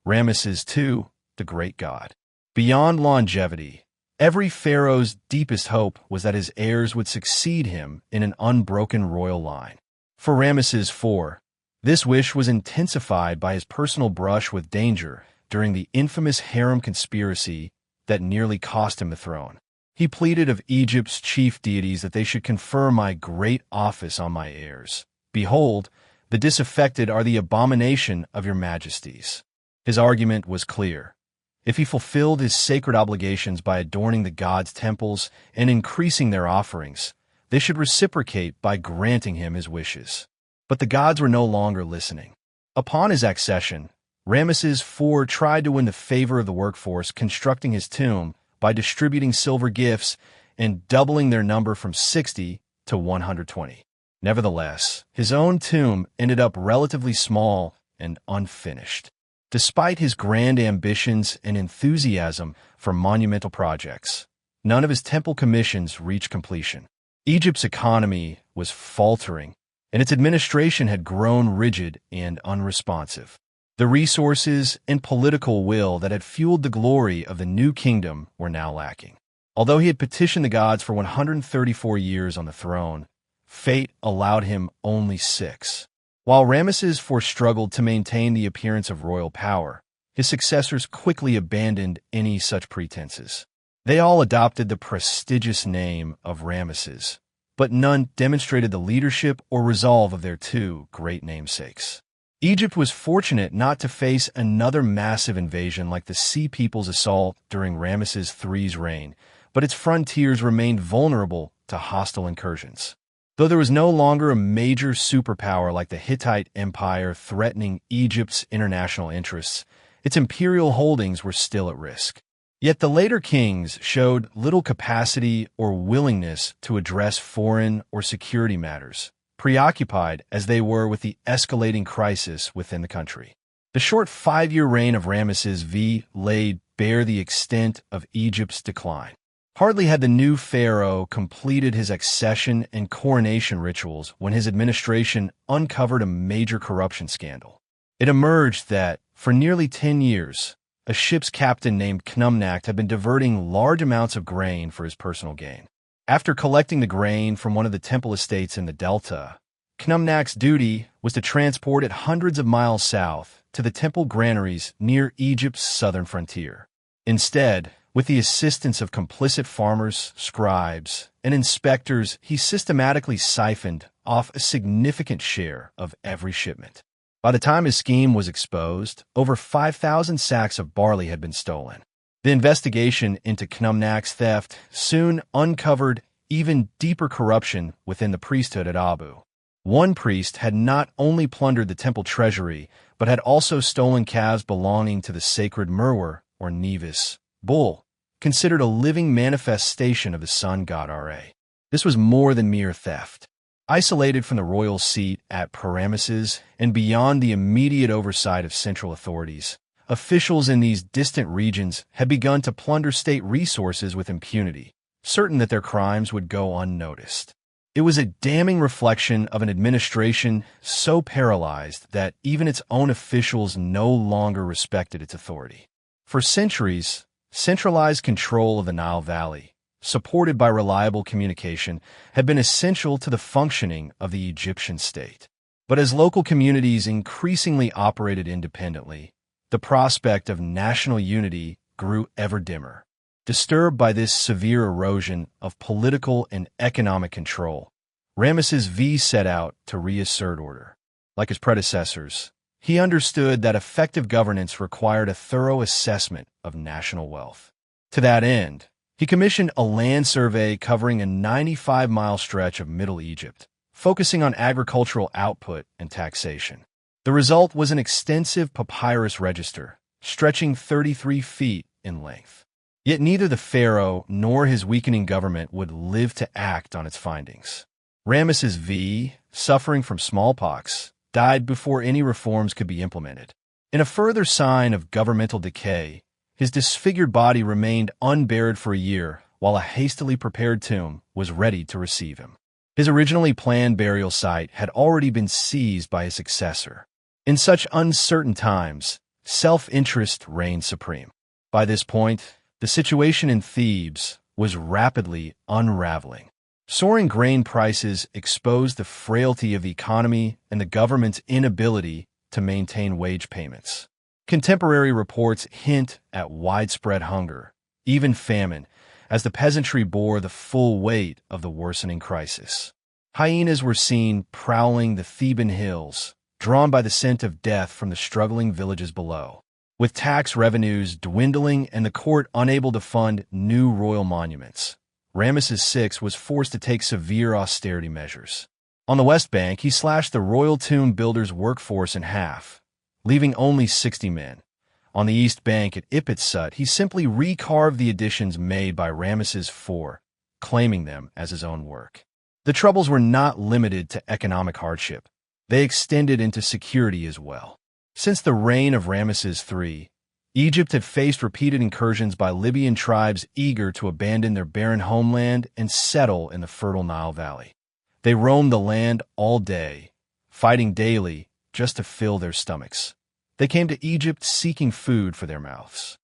Ramesses II, the great god. Beyond longevity, every pharaoh's deepest hope was that his heirs would succeed him in an unbroken royal line. For Ramesses IV, this wish was intensified by his personal brush with danger during the infamous harem conspiracy that nearly cost him the throne. He pleaded of Egypt's chief deities that they should confer my great office on my heirs. Behold, the disaffected are the abomination of your majesties. His argument was clear. If he fulfilled his sacred obligations by adorning the gods' temples and increasing their offerings, they should reciprocate by granting him his wishes. But the gods were no longer listening. Upon his accession, Ramesses IV tried to win the favor of the workforce, constructing his tomb by distributing silver gifts and doubling their number from 60 to 120. Nevertheless, his own tomb ended up relatively small and unfinished. Despite his grand ambitions and enthusiasm for monumental projects, none of his temple commissions reached completion. Egypt's economy was faltering, and its administration had grown rigid and unresponsive. The resources and political will that had fueled the glory of the new kingdom were now lacking. Although he had petitioned the gods for 134 years on the throne, fate allowed him only 6. While Ramesses IV struggled to maintain the appearance of royal power, his successors quickly abandoned any such pretenses. They all adopted the prestigious name of Ramesses, but none demonstrated the leadership or resolve of their 2 great namesakes. Egypt was fortunate not to face another massive invasion like the Sea People's assault during Ramesses III's reign, but its frontiers remained vulnerable to hostile incursions. Though there was no longer a major superpower like the Hittite Empire threatening Egypt's international interests, its imperial holdings were still at risk. Yet the later kings showed little capacity or willingness to address foreign or security matters, preoccupied as they were with the escalating crisis within the country. The short 5-year reign of Ramesses V laid bare the extent of Egypt's decline. Hardly had the new pharaoh completed his accession and coronation rituals when his administration uncovered a major corruption scandal. It emerged that, for nearly 10 years, a ship's captain named Knumnak had been diverting large amounts of grain for his personal gain. After collecting the grain from one of the temple estates in the Delta, Knumnak's duty was to transport it hundreds of miles south to the temple granaries near Egypt's southern frontier. Instead, with the assistance of complicit farmers, scribes, and inspectors, he systematically siphoned off a significant share of every shipment. By the time his scheme was exposed, over 5,000 sacks of barley had been stolen. The investigation into Knumnak's theft soon uncovered even deeper corruption within the priesthood at Abu. One priest had not only plundered the temple treasury, but had also stolen calves belonging to the sacred Merwer, or Nevis, bull, considered a living manifestation of the sun god Ra. This was more than mere theft. Isolated from the royal seat at Panehsy and beyond the immediate oversight of central authorities, officials in these distant regions had begun to plunder state resources with impunity, certain that their crimes would go unnoticed. It was a damning reflection of an administration so paralyzed that even its own officials no longer respected its authority. For centuries, centralized control of the Nile Valley, supported by reliable communication, had been essential to the functioning of the Egyptian state. But as local communities increasingly operated independently, the prospect of national unity grew ever dimmer. Disturbed by this severe erosion of political and economic control, Ramesses V set out to reassert order. Like his predecessors, he understood that effective governance required a thorough assessment of national wealth. To that end, he commissioned a land survey covering a 95-mile stretch of Middle Egypt, focusing on agricultural output and taxation. The result was an extensive papyrus register, stretching 33 feet in length. Yet neither the pharaoh nor his weakening government would live to act on its findings. Ramesses V, suffering from smallpox, died before any reforms could be implemented. In a further sign of governmental decay, his disfigured body remained unburied for a year while a hastily prepared tomb was ready to receive him. His originally planned burial site had already been seized by his successor. In such uncertain times, self-interest reigned supreme. By this point, the situation in Thebes was rapidly unraveling. Soaring grain prices exposed the frailty of the economy and the government's inability to maintain wage payments. Contemporary reports hint at widespread hunger, even famine, as the peasantry bore the full weight of the worsening crisis. Hyenas were seen prowling the Theban hills, drawn by the scent of death from the struggling villages below. With tax revenues dwindling and the court unable to fund new royal monuments, Ramesses VI was forced to take severe austerity measures. On the West Bank, he slashed the royal tomb builders' workforce in half, leaving only 60 men. On the East Bank at Ipitsut, he simply recarved the additions made by Ramesses IV, claiming them as his own work. The troubles were not limited to economic hardship. They extended into security as well. Since the reign of Ramesses III, Egypt had faced repeated incursions by Libyan tribes eager to abandon their barren homeland and settle in the fertile Nile Valley. They roamed the land all day, fighting daily just to fill their stomachs. They came to Egypt seeking food for their mouths.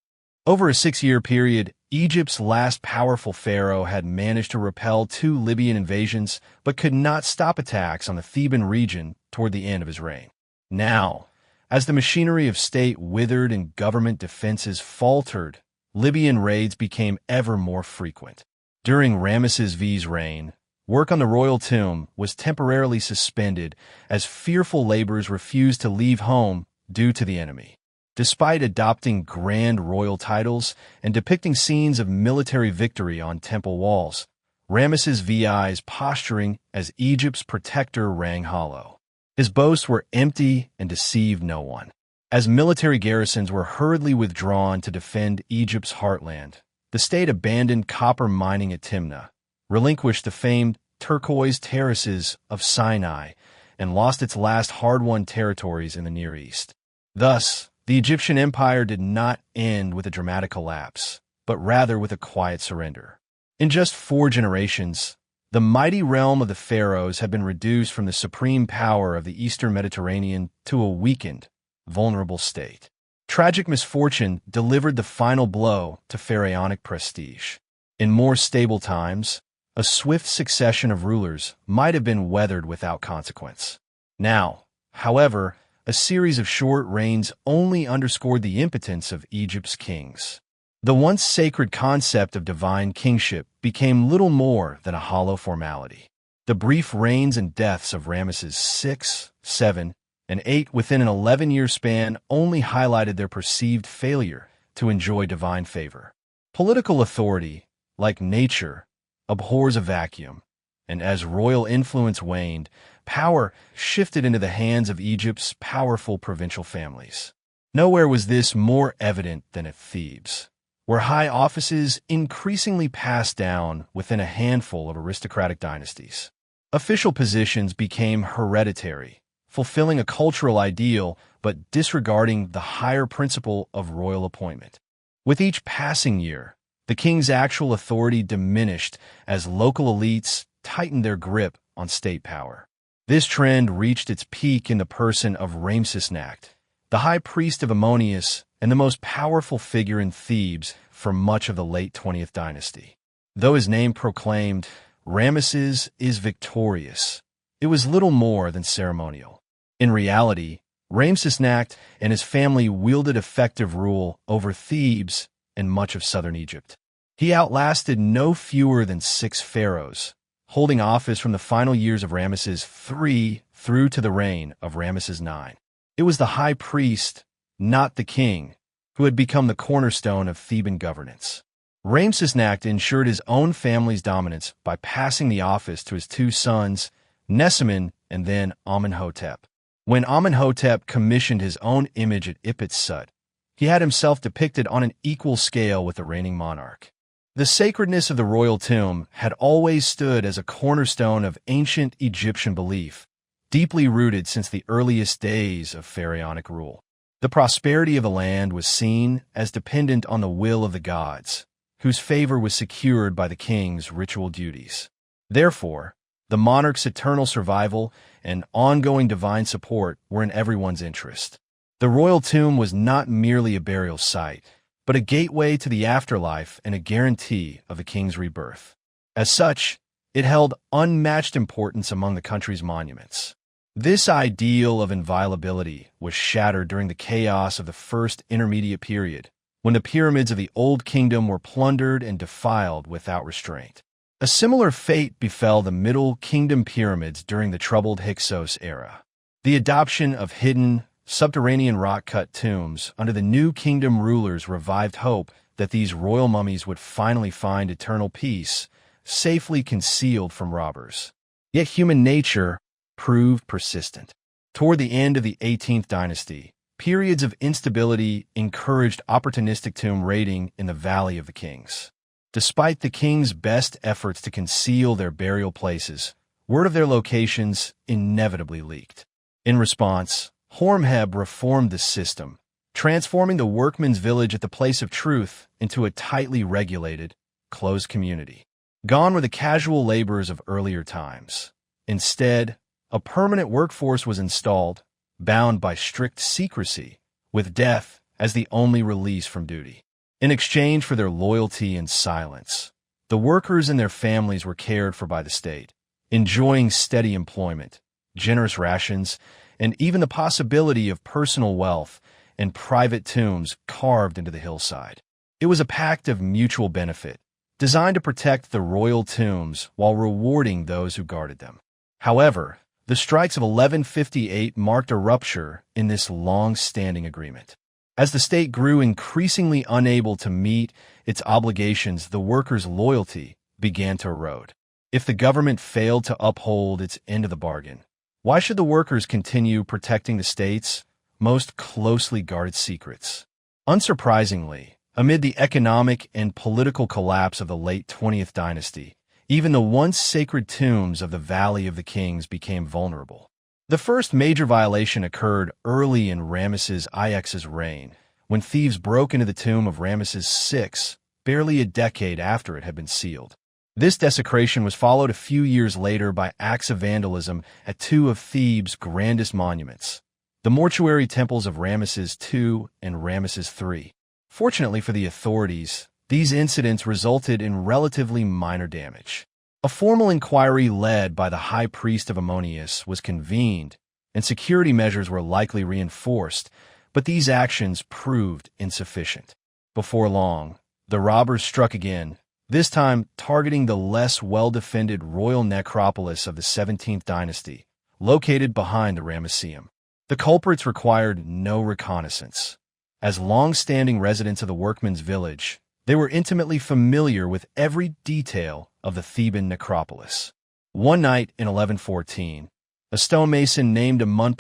Over a 6-year period, Egypt's last powerful pharaoh had managed to repel 2 Libyan invasions but could not stop attacks on the Theban region toward the end of his reign. Now, as the machinery of state withered and government defenses faltered, Libyan raids became ever more frequent. During Ramesses V's reign, work on the royal tomb was temporarily suspended as fearful laborers refused to leave home due to the enemy. Despite adopting grand royal titles and depicting scenes of military victory on temple walls, Ramesses VI's posturing as Egypt's protector rang hollow. His boasts were empty and deceived no one. As military garrisons were hurriedly withdrawn to defend Egypt's heartland, the state abandoned copper mining at Timna, relinquished the famed turquoise terraces of Sinai, and lost its last hard-won territories in the Near East. Thus, the Egyptian empire did not end with a dramatic collapse, but rather with a quiet surrender. In just 4 generations, the mighty realm of the pharaohs had been reduced from the supreme power of the Eastern Mediterranean to a weakened, vulnerable state. Tragic misfortune delivered the final blow to pharaonic prestige. In more stable times, a swift succession of rulers might have been weathered without consequence. Now, however, a series of short reigns only underscored the impotence of Egypt's kings. The once sacred concept of divine kingship became little more than a hollow formality. The brief reigns and deaths of Ramesses VI, VII, and VIII within an 11-year span only highlighted their perceived failure to enjoy divine favor. Political authority, like nature, abhors a vacuum, and as royal influence waned, power shifted into the hands of Egypt's powerful provincial families. Nowhere was this more evident than at Thebes, where high offices increasingly passed down within a handful of aristocratic dynasties. Official positions became hereditary, fulfilling a cultural ideal but disregarding the higher principle of royal appointment. With each passing year, the king's actual authority diminished as local elites tightened their grip on state power. This trend reached its peak in the person of Ramesses II, the high priest of Ammonius and the most powerful figure in Thebes for much of the late 20th dynasty. Though his name proclaimed, Ramesses is victorious, it was little more than ceremonial. In reality, Ramesses II and his family wielded effective rule over Thebes and much of southern Egypt. He outlasted no fewer than 6 pharaohs, holding office from the final years of Ramesses III through to the reign of Ramesses IX. It was the high priest, not the king, who had become the cornerstone of Theban governance. Ramesses II ensured his own family's dominance by passing the office to his 2 sons, Nesemen and then Amenhotep. When Amenhotep commissioned his own image at Ipit-Sut, he had himself depicted on an equal scale with the reigning monarch. The sacredness of the royal tomb had always stood as a cornerstone of ancient Egyptian belief, deeply rooted since the earliest days of pharaonic rule. The prosperity of the land was seen as dependent on the will of the gods, whose favor was secured by the king's ritual duties. Therefore, the monarch's eternal survival and ongoing divine support were in everyone's interest. The royal tomb was not merely a burial site, but a gateway to the afterlife and a guarantee of the king's rebirth. As such, it held unmatched importance among the country's monuments. This ideal of inviolability was shattered during the chaos of the First Intermediate Period, when the pyramids of the Old Kingdom were plundered and defiled without restraint. A similar fate befell the Middle Kingdom pyramids during the troubled Hyksos era. The adoption of hidden, subterranean rock-cut tombs under the New Kingdom rulers revived hope that these royal mummies would finally find eternal peace, safely concealed from robbers. Yet human nature proved persistent. Toward the end of the 18th dynasty, periods of instability encouraged opportunistic tomb raiding in the Valley of the Kings. Despite the king's best efforts to conceal their burial places, word of their locations inevitably leaked. In response, Horemheb reformed the system, transforming the workman's village at the place of truth into a tightly regulated, closed community. Gone were the casual laborers of earlier times. Instead, a permanent workforce was installed, bound by strict secrecy, with death as the only release from duty. In exchange for their loyalty and silence, the workers and their families were cared for by the state, enjoying steady employment, generous rations, and even the possibility of personal wealth and private tombs carved into the hillside. It was a pact of mutual benefit, designed to protect the royal tombs while rewarding those who guarded them. However, the strikes of 1158 marked a rupture in this long-standing agreement. As the state grew increasingly unable to meet its obligations, the workers' loyalty began to erode. If the government failed to uphold its end of the bargain, why should the workers continue protecting the state's most closely guarded secrets? Unsurprisingly, amid the economic and political collapse of the late 20th dynasty, even the once sacred tombs of the Valley of the Kings became vulnerable. The first major violation occurred early in Ramesses IX's reign, when thieves broke into the tomb of Ramesses VI, barely a decade after it had been sealed. This desecration was followed a few years later by acts of vandalism at 2 of Thebes' grandest monuments, the mortuary temples of Ramesses II and Ramesses III. Fortunately for the authorities, these incidents resulted in relatively minor damage. A formal inquiry led by the high priest of Ammonius was convened, and security measures were likely reinforced, but these actions proved insufficient. Before long, the robbers struck again, this time targeting the less well-defended royal necropolis of the 17th dynasty, located behind the Ramesseum. The culprits required no reconnaissance. As long-standing residents of the workmen's village, they were intimately familiar with every detail of the Theban necropolis. One night in 1114, a stonemason named Amun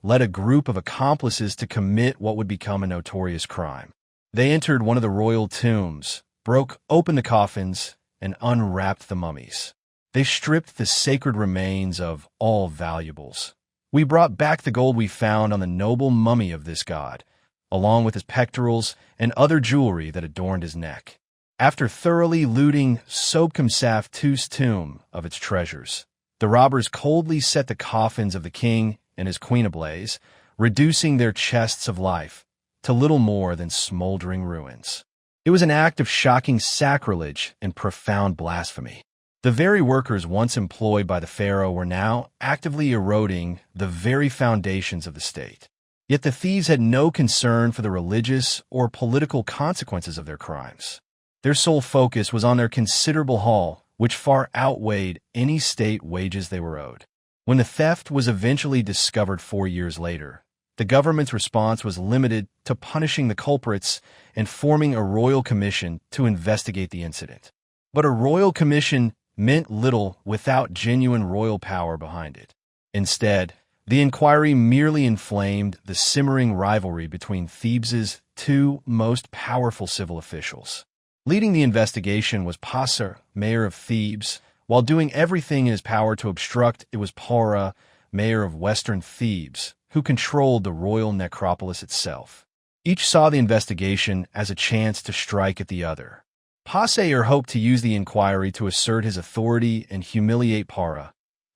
led a group of accomplices to commit what would become a notorious crime. They entered one of the royal tombs, broke open the coffins, and unwrapped the mummies. They stripped the sacred remains of all valuables, We brought back the gold we found on the noble mummy of this god, along with his pectorals and other jewelry that adorned his neck. After thoroughly looting Ramesses II's tomb of its treasures, the robbers coldly set the coffins of the king and his queen ablaze, reducing their chests of life to little more than smoldering ruins. It was an act of shocking sacrilege and profound blasphemy. The very workers once employed by the pharaoh were now actively eroding the very foundations of the state. Yet the thieves had no concern for the religious or political consequences of their crimes. Their sole focus was on their considerable haul, which far outweighed any state wages they were owed. When the theft was eventually discovered 4 years later, the government's response was limited to punishing the culprits and forming a royal commission to investigate the incident. But a royal commission meant little without genuine royal power behind it. Instead, the inquiry merely inflamed the simmering rivalry between Thebes's two most powerful civil officials. Leading the investigation was Panehsy, mayor of Thebes, while doing everything in his power to obstruct it was Para, mayor of western Thebes, who controlled the royal necropolis itself. Each saw the investigation as a chance to strike at the other. Panehsy hoped to use the inquiry to assert his authority and humiliate Para,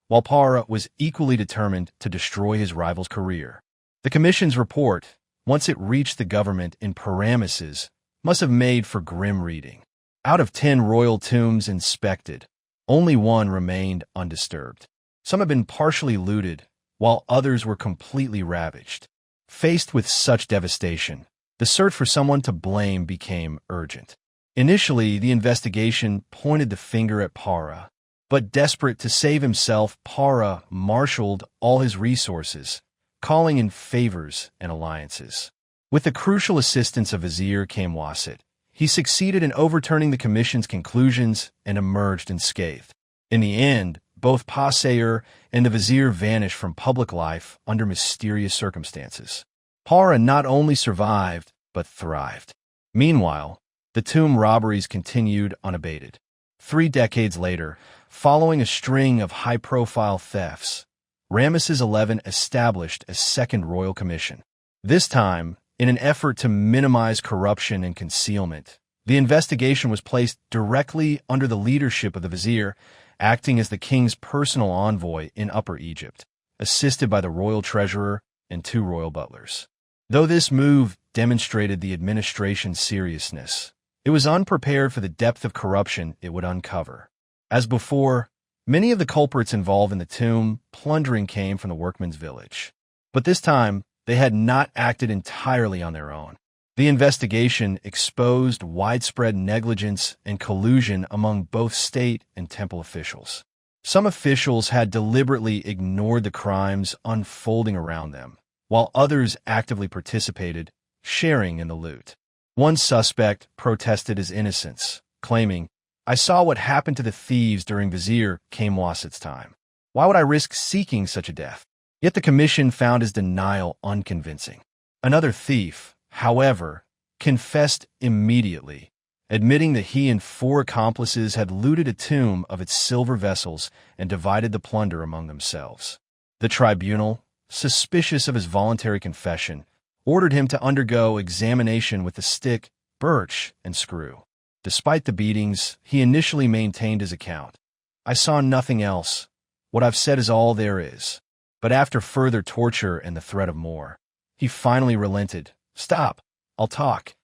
while Para was equally determined to destroy his rival's career. The commission's report, once it reached the government in Ramesses, must have made for grim reading. Out of 10 royal tombs inspected, only one remained undisturbed. Some had been partially looted, while others were completely ravaged. Faced with such devastation, the search for someone to blame became urgent. Initially, the investigation pointed the finger at Para, but desperate to save himself, Para marshaled all his resources, calling in favors and alliances. With the crucial assistance of Vizier Kamwasit, he succeeded in overturning the commission's conclusions and emerged unscathed. In the end, both Panehsy and the vizier vanished from public life under mysterious circumstances. Para not only survived, but thrived. Meanwhile, the tomb robberies continued unabated. 3 decades later, following a string of high-profile thefts, Ramesses XI established a second royal commission. This time, in an effort to minimize corruption and concealment, the investigation was placed directly under the leadership of the vizier, acting as the king's personal envoy in Upper Egypt, assisted by the royal treasurer and 2 royal butlers. Though this move demonstrated the administration's seriousness, it was unprepared for the depth of corruption it would uncover. As before, many of the culprits involved in the tomb plundering came from the workmen's village. But this time, they had not acted entirely on their own. The investigation exposed widespread negligence and collusion among both state and temple officials. Some officials had deliberately ignored the crimes unfolding around them, while others actively participated, sharing in the loot. One suspect protested his innocence, claiming, "I saw what happened to the thieves during Vizier Kamwasit's time. Why would I risk seeking such a death?" Yet the commission found his denial unconvincing. Another thief, however, confessed immediately, admitting that he and 4 accomplices had looted a tomb of its silver vessels and divided the plunder among themselves. The tribunal, suspicious of his voluntary confession, ordered him to undergo examination with a stick, birch, and screw. Despite the beatings, he initially maintained his account. "I saw nothing else. What I've said is all there is." But after further torture and the threat of more, he finally relented. "Stop, I'll talk."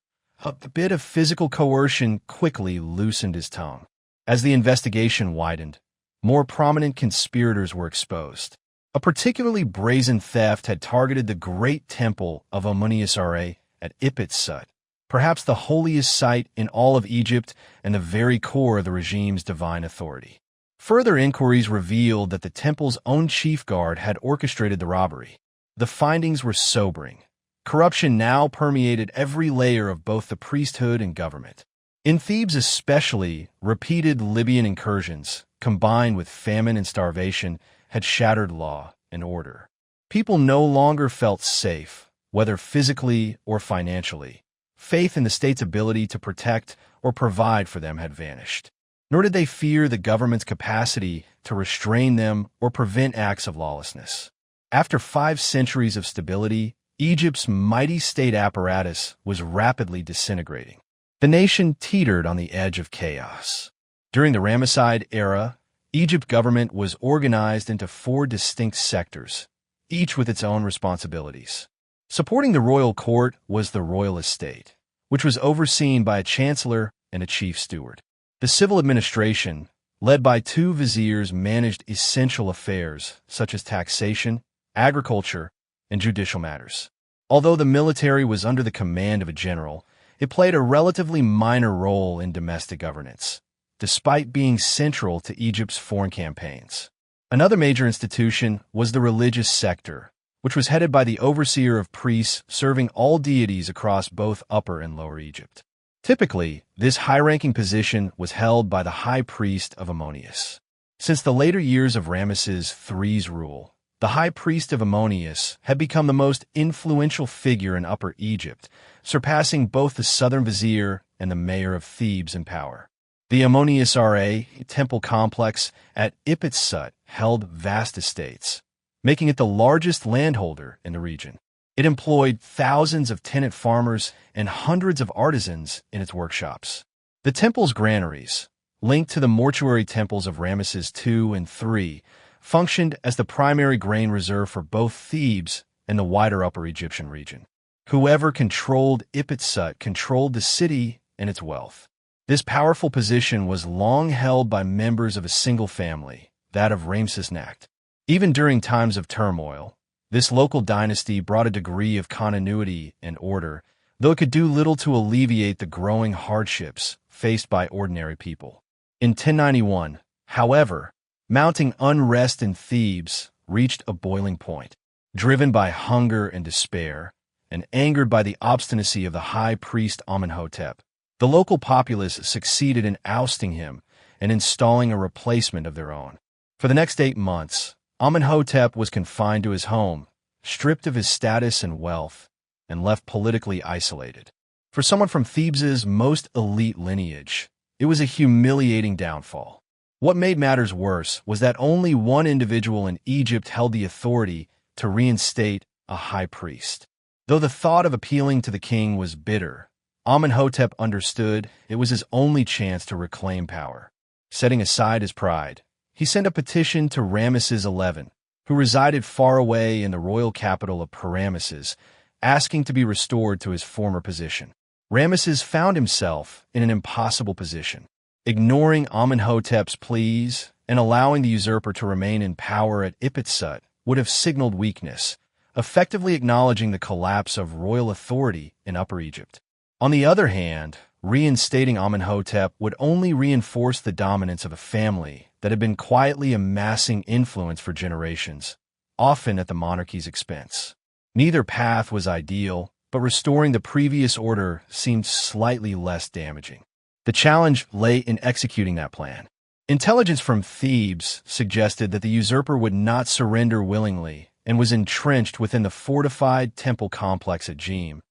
A bit of physical coercion quickly loosened his tongue. As the investigation widened, more prominent conspirators were exposed. A particularly brazen theft had targeted the great temple of Amun at Ipit-Sut, perhaps the holiest site in all of Egypt and the very core of the regime's divine authority. Further inquiries revealed that the temple's own chief guard had orchestrated the robbery. The findings were sobering. Corruption now permeated every layer of both the priesthood and government. In Thebes especially, repeated Libyan incursions, combined with famine and starvation, had shattered law and order. People no longer felt safe, whether physically or financially. Faith in the state's ability to protect or provide for them had vanished. Nor did they fear the government's capacity to restrain them or prevent acts of lawlessness. After 5 centuries of stability, Egypt's mighty state apparatus was rapidly disintegrating. The nation teetered on the edge of chaos. During the Ramesside era, Egypt's government was organized into 4 distinct sectors, each with its own responsibilities. Supporting the royal court was the royal estate, which was overseen by a chancellor and a chief steward. The civil administration, led by 2 viziers, managed essential affairs such as taxation, agriculture, and judicial matters. Although the military was under the command of a general, it played a relatively minor role in domestic governance, despite being central to Egypt's foreign campaigns. Another major institution was the religious sector, which was headed by the overseer of priests serving all deities across both Upper and Lower Egypt. Typically, this high-ranking position was held by the high priest of Ammonius. Since the later years of Ramesses III's rule, the high priest of Ammonius had become the most influential figure in Upper Egypt, surpassing both the southern vizier and the mayor of Thebes in power. The Ammonius Ra temple complex at Ipit-Sut held vast estates, making it the largest landholder in the region. It employed thousands of tenant farmers and hundreds of artisans in its workshops. The temple's granaries, linked to the mortuary temples of Ramesses II and III, functioned as the primary grain reserve for both Thebes and the wider Upper Egyptian region. Whoever controlled Ipit-Sut controlled the city and its wealth. This powerful position was long held by members of a single family, that of Ramesses XI. Even during times of turmoil, this local dynasty brought a degree of continuity and order, though it could do little to alleviate the growing hardships faced by ordinary people. In 1091, however, mounting unrest in Thebes reached a boiling point. Driven by hunger and despair, and angered by the obstinacy of the high priest Amenhotep, the local populace succeeded in ousting him and installing a replacement of their own. For the next 8 months, Amenhotep was confined to his home, stripped of his status and wealth, and left politically isolated. For someone from Thebes's most elite lineage, it was a humiliating downfall. What made matters worse was that only one individual in Egypt held the authority to reinstate a high priest. Though the thought of appealing to the king was bitter, Amenhotep understood it was his only chance to reclaim power. Setting aside his pride, he sent a petition to Ramesses XI, who resided far away in the royal capital of Ramesses, asking to be restored to his former position. Ramesses found himself in an impossible position. Ignoring Amenhotep's pleas and allowing the usurper to remain in power at Ipit-Sut would have signaled weakness, effectively acknowledging the collapse of royal authority in Upper Egypt. On the other hand, reinstating Amenhotep would only reinforce the dominance of a family that had been quietly amassing influence for generations, often at the monarchy's expense. Neither path was ideal, but restoring the previous order seemed slightly less damaging. The challenge lay in executing that plan. Intelligence from Thebes suggested that the usurper would not surrender willingly and was entrenched within the fortified temple complex at Jim,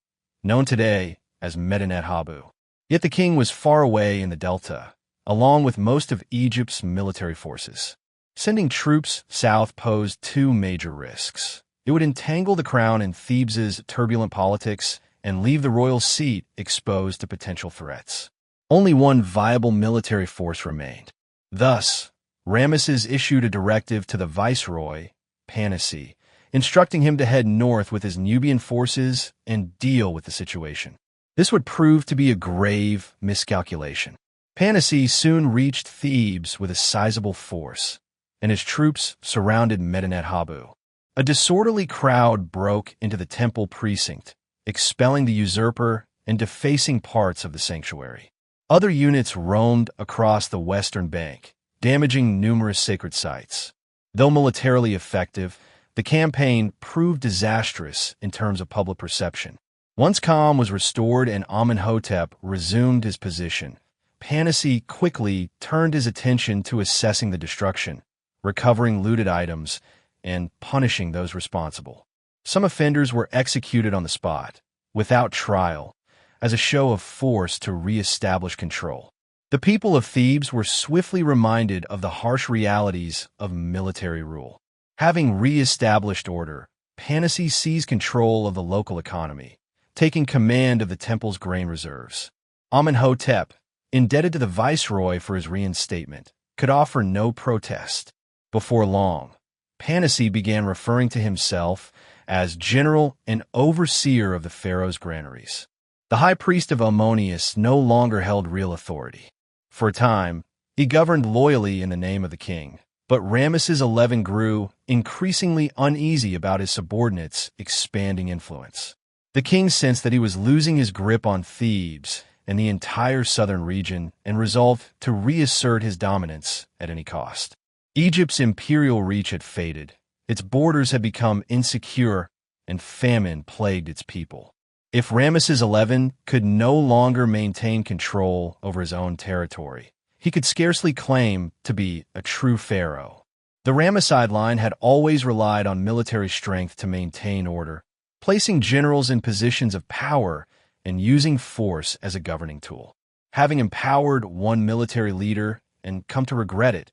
known today as Medinet Habu. Yet the king was far away in the delta, along with most of Egypt's military forces. Sending troops south posed 2 major risks. It would entangle the crown in Thebes's turbulent politics and leave the royal seat exposed to potential threats. Only one viable military force remained. Thus, Ramesses issued a directive to the viceroy, Panehsy, instructing him to head north with his Nubian forces and deal with the situation. This would prove to be a grave miscalculation. Panehsy soon reached Thebes with a sizable force, and his troops surrounded Medinet Habu. A disorderly crowd broke into the temple precinct, expelling the usurper and defacing parts of the sanctuary. Other units roamed across the western bank, damaging numerous sacred sites. Though militarily effective, the campaign proved disastrous in terms of public perception. Once calm was restored and Amenhotep resumed his position, Panehsy quickly turned his attention to assessing the destruction, recovering looted items, and punishing those responsible. Some offenders were executed on the spot, without trial, as a show of force to re-establish control. The people of Thebes were swiftly reminded of the harsh realities of military rule. Having re-established order, Panehsy seized control of the local economy, taking command of the temple's grain reserves. Amenhotep, indebted to the viceroy for his reinstatement, could offer no protest. Before long, Panehsy began referring to himself as general and overseer of the pharaoh's granaries. The high priest of Ammonius no longer held real authority. For a time, he governed loyally in the name of the king, but Ramesses XI grew increasingly uneasy about his subordinates' expanding influence. The king sensed that he was losing his grip on Thebes and the entire southern region and resolved to reassert his dominance at any cost. Egypt's imperial reach had faded, its borders had become insecure, and famine plagued its people. If Ramesses XI could no longer maintain control over his own territory, he could scarcely claim to be a true pharaoh. The Ramesside line had always relied on military strength to maintain order, placing generals in positions of power and using force as a governing tool. Having empowered one military leader and come to regret it,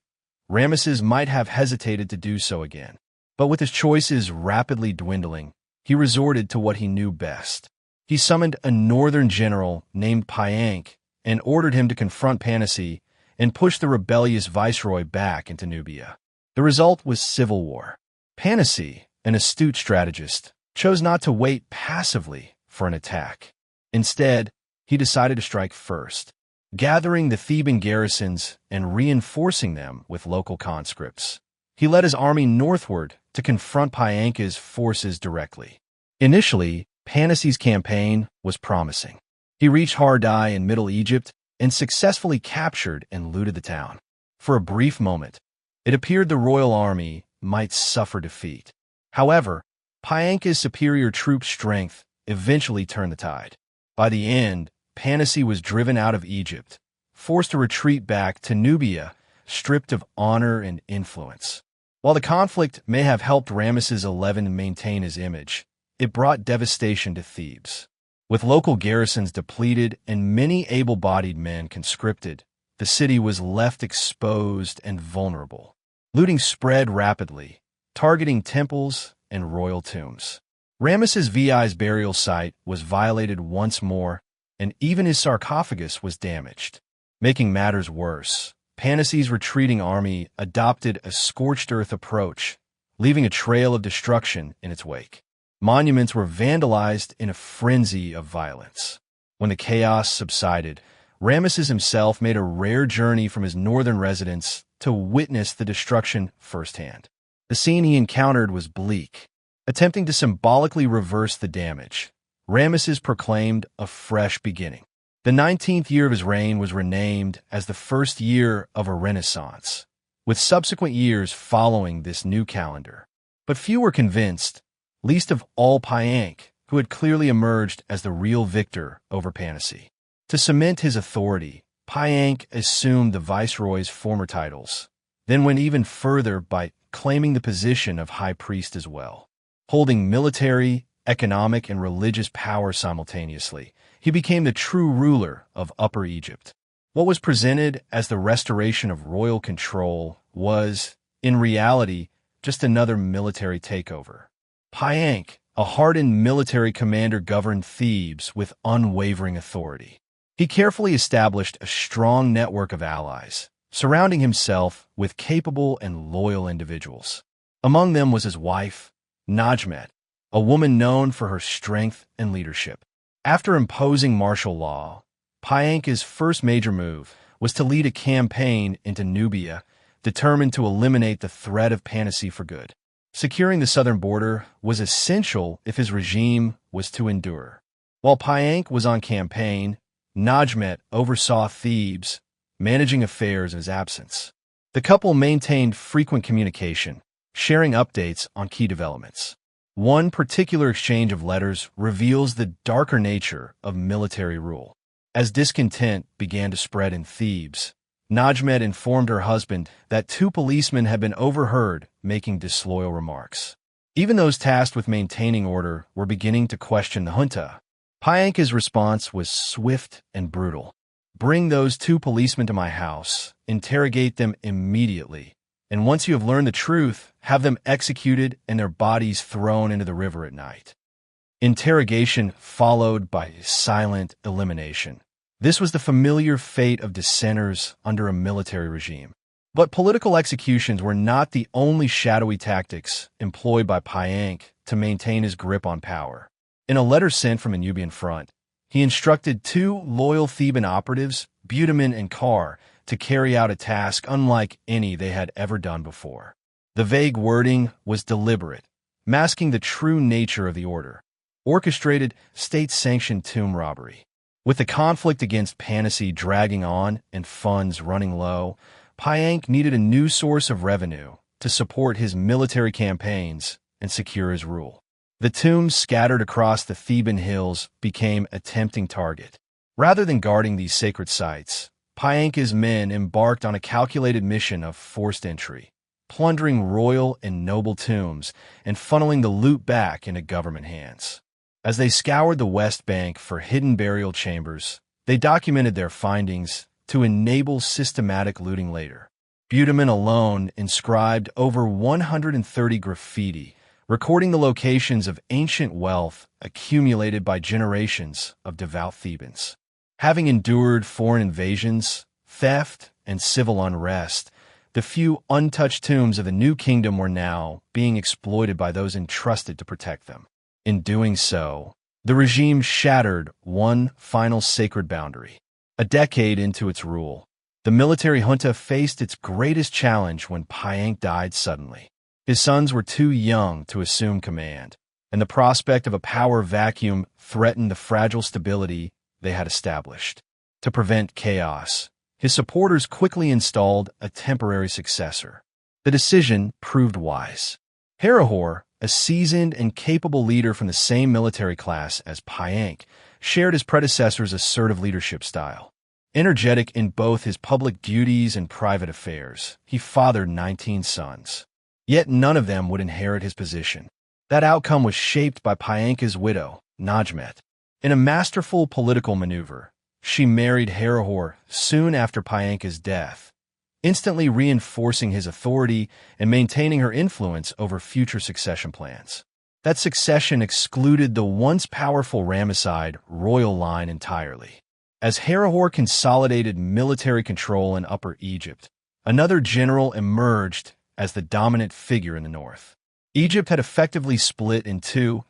Ramesses might have hesitated to do so again. But with his choices rapidly dwindling, he resorted to what he knew best. He summoned a northern general named Panehsy and ordered him to confront Panehsy and push the rebellious viceroy back into Nubia. The result was civil war. Panehsy, an astute strategist, chose not to wait passively for an attack. Instead, he decided to strike first, gathering the Theban garrisons and reinforcing them with local conscripts. He led his army northward to confront Panehsy's forces directly. Initially, Panehsy's campaign was promising. He reached Hardai in Middle Egypt and successfully captured and looted the town. For a brief moment, it appeared the royal army might suffer defeat. However, Panehsy's superior troop strength eventually turned the tide. By the end, Panehsy was driven out of Egypt, forced to retreat back to Nubia, stripped of honor and influence. While the conflict may have helped Ramesses XI maintain his image, it brought devastation to Thebes. With local garrisons depleted and many able-bodied men conscripted, the city was left exposed and vulnerable. Looting spread rapidly, targeting temples and royal tombs. Ramesses VI's burial site was violated once more, and even his sarcophagus was damaged. Making matters worse, Panehsy's retreating army adopted a scorched earth approach, leaving a trail of destruction in its wake. Monuments were vandalized in a frenzy of violence. When the chaos subsided, Ramesses himself made a rare journey from his northern residence to witness the destruction firsthand. The scene he encountered was bleak. Attempting to symbolically reverse the damage, Ramesses proclaimed a fresh beginning. The 19th year of his reign was renamed as the first year of a renaissance, with subsequent years following this new calendar. But few were convinced, least of all Panehsy, who had clearly emerged as the real victor over Panehsy. To cement his authority, Panehsy assumed the viceroy's former titles, then went even further by claiming the position of high priest as well. Holding military, economic, and religious power simultaneously, he became the true ruler of Upper Egypt. What was presented as the restoration of royal control was, in reality, just another military takeover. Panehsy, a hardened military commander, governed Thebes with unwavering authority. He carefully established a strong network of allies, surrounding himself with capable and loyal individuals. Among them was his wife, Najmet, a woman known for her strength and leadership. After imposing martial law, Panehsy's first major move was to lead a campaign into Nubia, determined to eliminate the threat of Panehsy for good. Securing the southern border was essential if his regime was to endure. While Panehsy was on campaign, Najmet oversaw Thebes, managing affairs in his absence. The couple maintained frequent communication, sharing updates on key developments. One particular exchange of letters reveals the darker nature of military rule. As discontent began to spread in Thebes, Najmet informed her husband that 2 policemen had been overheard making disloyal remarks. Even those tasked with maintaining order were beginning to question the junta. Panehsy's response was swift and brutal. "Bring those 2 policemen to my house, interrogate them immediately, and once you have learned the truth, have them executed and their bodies thrown into the river at night. Interrogation followed by silent elimination. This was the familiar fate of dissenters under a military regime. But political executions were not the only shadowy tactics employed by Panehsy to maintain his grip on power. In a letter sent from a Nubian front, he instructed two loyal Theban operatives, Budaman and Kar, to carry out a task unlike any they had ever done before. The vague wording was deliberate, masking the true nature of the order: orchestrated, state-sanctioned tomb robbery. With the conflict against Panehsy dragging on and funds running low, Panehsy needed a new source of revenue to support his military campaigns and secure his rule. The tombs scattered across the Theban hills became a tempting target. Rather than guarding these sacred sites, Panehsy's men embarked on a calculated mission of forced entry, plundering royal and noble tombs and funneling the loot back into government hands. As they scoured the West Bank for hidden burial chambers, they documented their findings to enable systematic looting later. Budaman alone inscribed over 130 graffiti, recording the locations of ancient wealth accumulated by generations of devout Thebans. Having endured foreign invasions, theft, and civil unrest, the few untouched tombs of the new kingdom were now being exploited by those entrusted to protect them. In doing so, the regime shattered one final sacred boundary. A decade into its rule, the military junta faced its greatest challenge when Panehsy died suddenly. His sons were too young to assume command, and the prospect of a power vacuum threatened the fragile stability they had established. To prevent chaos, his supporters quickly installed a temporary successor. The decision proved wise. Herihor, a seasoned and capable leader from the same military class as Panehsy, shared his predecessor's assertive leadership style. Energetic in both his public duties and private affairs, he fathered 19 sons. Yet none of them would inherit his position. That outcome was shaped by Panehsy's widow, Najmet. In a masterful political maneuver, she married Herihor soon after Panehsy's death, instantly reinforcing his authority and maintaining her influence over future succession plans. That succession excluded the once powerful Ramesside royal line entirely. As Herihor consolidated military control in Upper Egypt, another general emerged as the dominant figure in the north. Egypt had effectively split in two,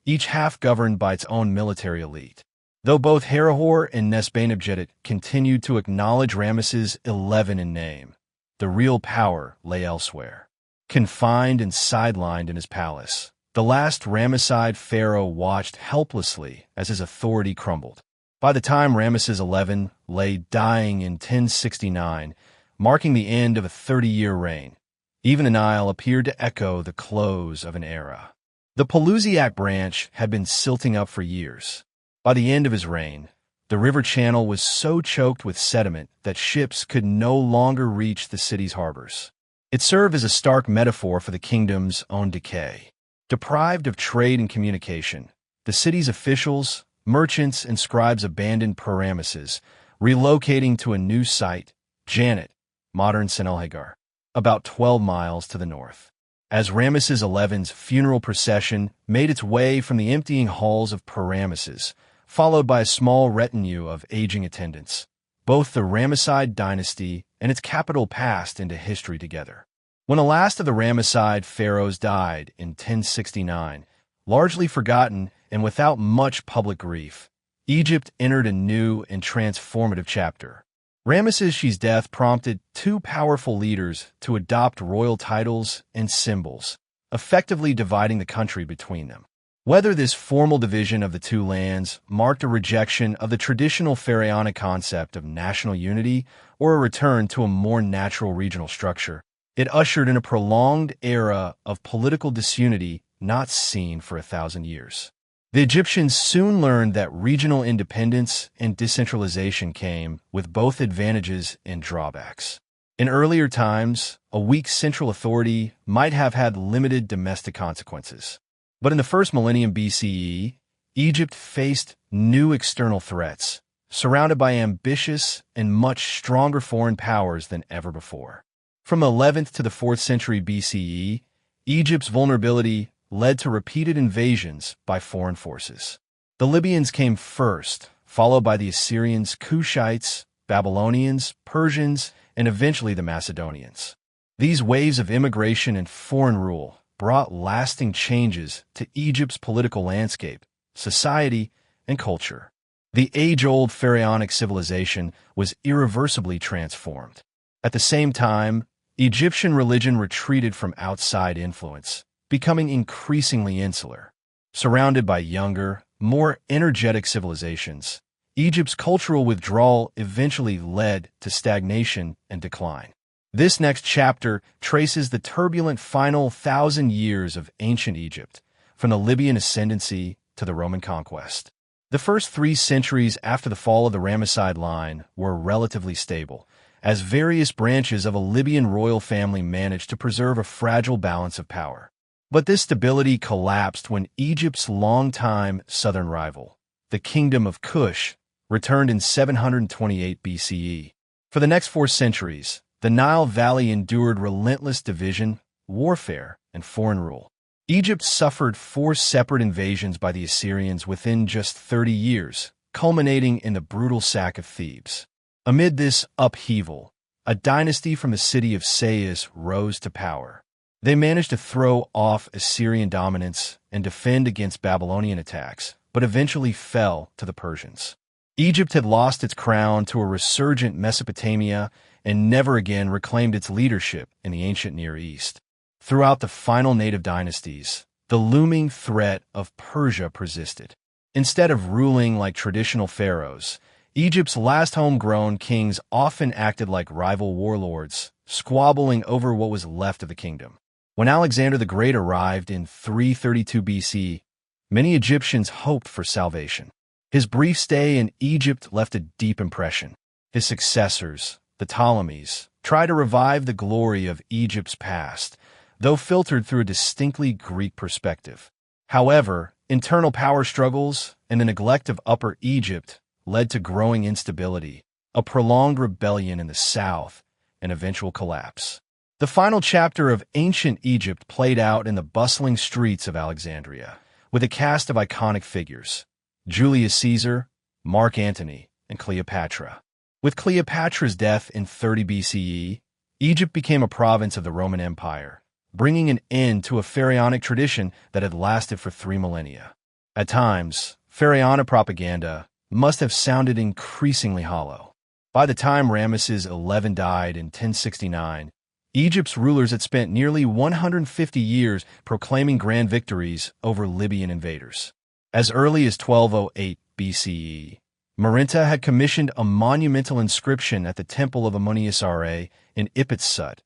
each half governed by its own military elite. Though both Herihor and Nesbænebjedet continued to acknowledge Ramesses XI in name, the real power lay elsewhere. Confined and sidelined in his palace, the last Ramesside pharaoh watched helplessly as his authority crumbled. By the time Ramesses XI lay dying in 1069, marking the end of a 30-year reign, even the Nile appeared to echo the close of an era. The Pelusiac branch had been silting up for years. By the end of his reign, the river channel was so choked with sediment that ships could no longer reach the city's harbors. It served as a stark metaphor for the kingdom's own decay. Deprived of trade and communication, the city's officials, merchants, and scribes abandoned Ramesses, relocating to a new site, Janet, modern Senelhagar, about 12 miles to the north. As Ramesses XI's funeral procession made its way from the emptying halls of Ramesses, followed by a small retinue of aging attendants, both the Ramesside dynasty and its capital passed into history together. When the last of the Ramesside pharaohs died in 1069, largely forgotten and without much public grief, Egypt entered a new and transformative chapter. Ramesses II's death prompted two powerful leaders to adopt royal titles and symbols, effectively dividing the country between them. Whether this formal division of the two lands marked a rejection of the traditional pharaonic concept of national unity or a return to a more natural regional structure, it ushered in a prolonged era of political disunity not seen for 1,000 years. The Egyptians soon learned that regional independence and decentralization came with both advantages and drawbacks. In earlier times, a weak central authority might have had limited domestic consequences. But in the first millennium BCE, Egypt faced new external threats, surrounded by ambitious and much stronger foreign powers than ever before. From the 11th to the 4th century BCE, Egypt's vulnerability led to repeated invasions by foreign forces. The Libyans came first, followed by the Assyrians, Cushites, Babylonians, Persians, and eventually the Macedonians. These waves of immigration and foreign rule brought lasting changes to Egypt's political landscape, society, and culture. The age-old pharaonic civilization was irreversibly transformed. At the same time, Egyptian religion retreated from outside influence, becoming increasingly insular. Surrounded by younger, more energetic civilizations, Egypt's cultural withdrawal eventually led to stagnation and decline. This next chapter traces the turbulent final 1,000 years of ancient Egypt, from the Libyan ascendancy to the Roman conquest. The first 3 centuries after the fall of the Ramesside line were relatively stable, as various branches of a Libyan royal family managed to preserve a fragile balance of power. But this stability collapsed when Egypt's longtime southern rival, the Kingdom of Kush, returned in 728 BCE. For the next 4 centuries, the Nile Valley endured relentless division, warfare, and foreign rule. Egypt suffered 4 separate invasions by the Assyrians within just 30 years, culminating in the brutal sack of Thebes. Amid this upheaval, a dynasty from the city of Sais rose to power. They managed to throw off Assyrian dominance and defend against Babylonian attacks, but eventually fell to the Persians. Egypt had lost its crown to a resurgent Mesopotamia and never again reclaimed its leadership in the ancient Near East. Throughout the final native dynasties, the looming threat of Persia persisted. Instead of ruling like traditional pharaohs, Egypt's last homegrown kings often acted like rival warlords, squabbling over what was left of the kingdom. When Alexander the Great arrived in 332 BC, many Egyptians hoped for salvation. His brief stay in Egypt left a deep impression. His successors, the Ptolemies, tried to revive the glory of Egypt's past, though filtered through a distinctly Greek perspective. However, internal power struggles and the neglect of Upper Egypt led to growing instability, a prolonged rebellion in the south, and eventual collapse. The final chapter of ancient Egypt played out in the bustling streets of Alexandria, with a cast of iconic figures: Julius Caesar, Mark Antony, and Cleopatra. With Cleopatra's death in 30 BCE, Egypt became a province of the Roman Empire, bringing an end to a pharaonic tradition that had lasted for 3 millennia. At times, pharaonic propaganda must have sounded increasingly hollow. By the time Ramesses XI died in 1069, Egypt's rulers had spent nearly 150 years proclaiming grand victories over Libyan invaders. As early as 1208 BCE, Marinta had commissioned a monumental inscription at the temple of Amun in Ipitsut,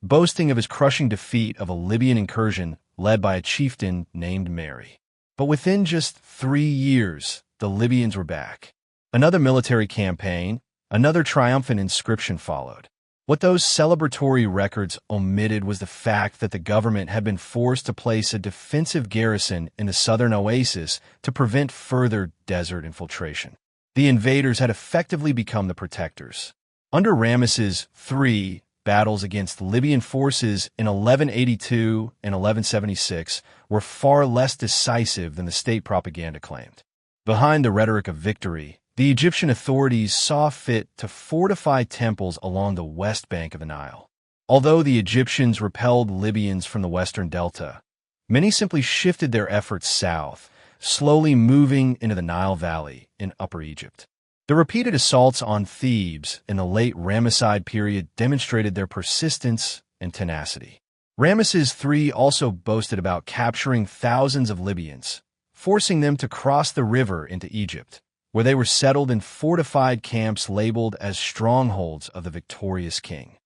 boasting of his crushing defeat of a Libyan incursion led by a chieftain named Mary. But within just 3 years, the Libyans were back. Another military campaign, another triumphant inscription followed. What those celebratory records omitted was the fact that the government had been forced to place a defensive garrison in the southern oasis to prevent further desert infiltration. The invaders had effectively become the protectors. Under Ramesses III, battles against Libyan forces in 1182 and 1176 were far less decisive than the state propaganda claimed. Behind the rhetoric of victory, the Egyptian authorities saw fit to fortify temples along the west bank of the Nile. Although the Egyptians repelled Libyans from the western delta, many simply shifted their efforts south, slowly moving into the Nile Valley in Upper Egypt. The repeated assaults on Thebes in the late Ramesside period demonstrated their persistence and tenacity. Ramesses III also boasted about capturing thousands of Libyans, forcing them to cross the river into Egypt, where they were settled in fortified camps labeled as strongholds of the victorious king.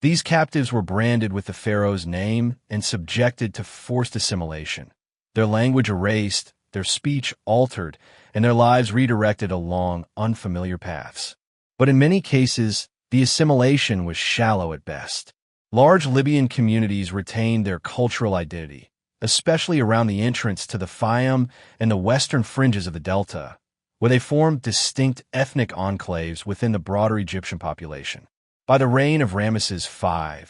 These captives were branded with the pharaoh's name and subjected to forced assimilation, their language erased, their speech altered, and their lives redirected along unfamiliar paths. But in many cases, the assimilation was shallow at best. Large Libyan communities retained their cultural identity, especially around the entrance to the Fayum and the western fringes of the Delta, where they formed distinct ethnic enclaves within the broader Egyptian population. By the reign of Ramesses V,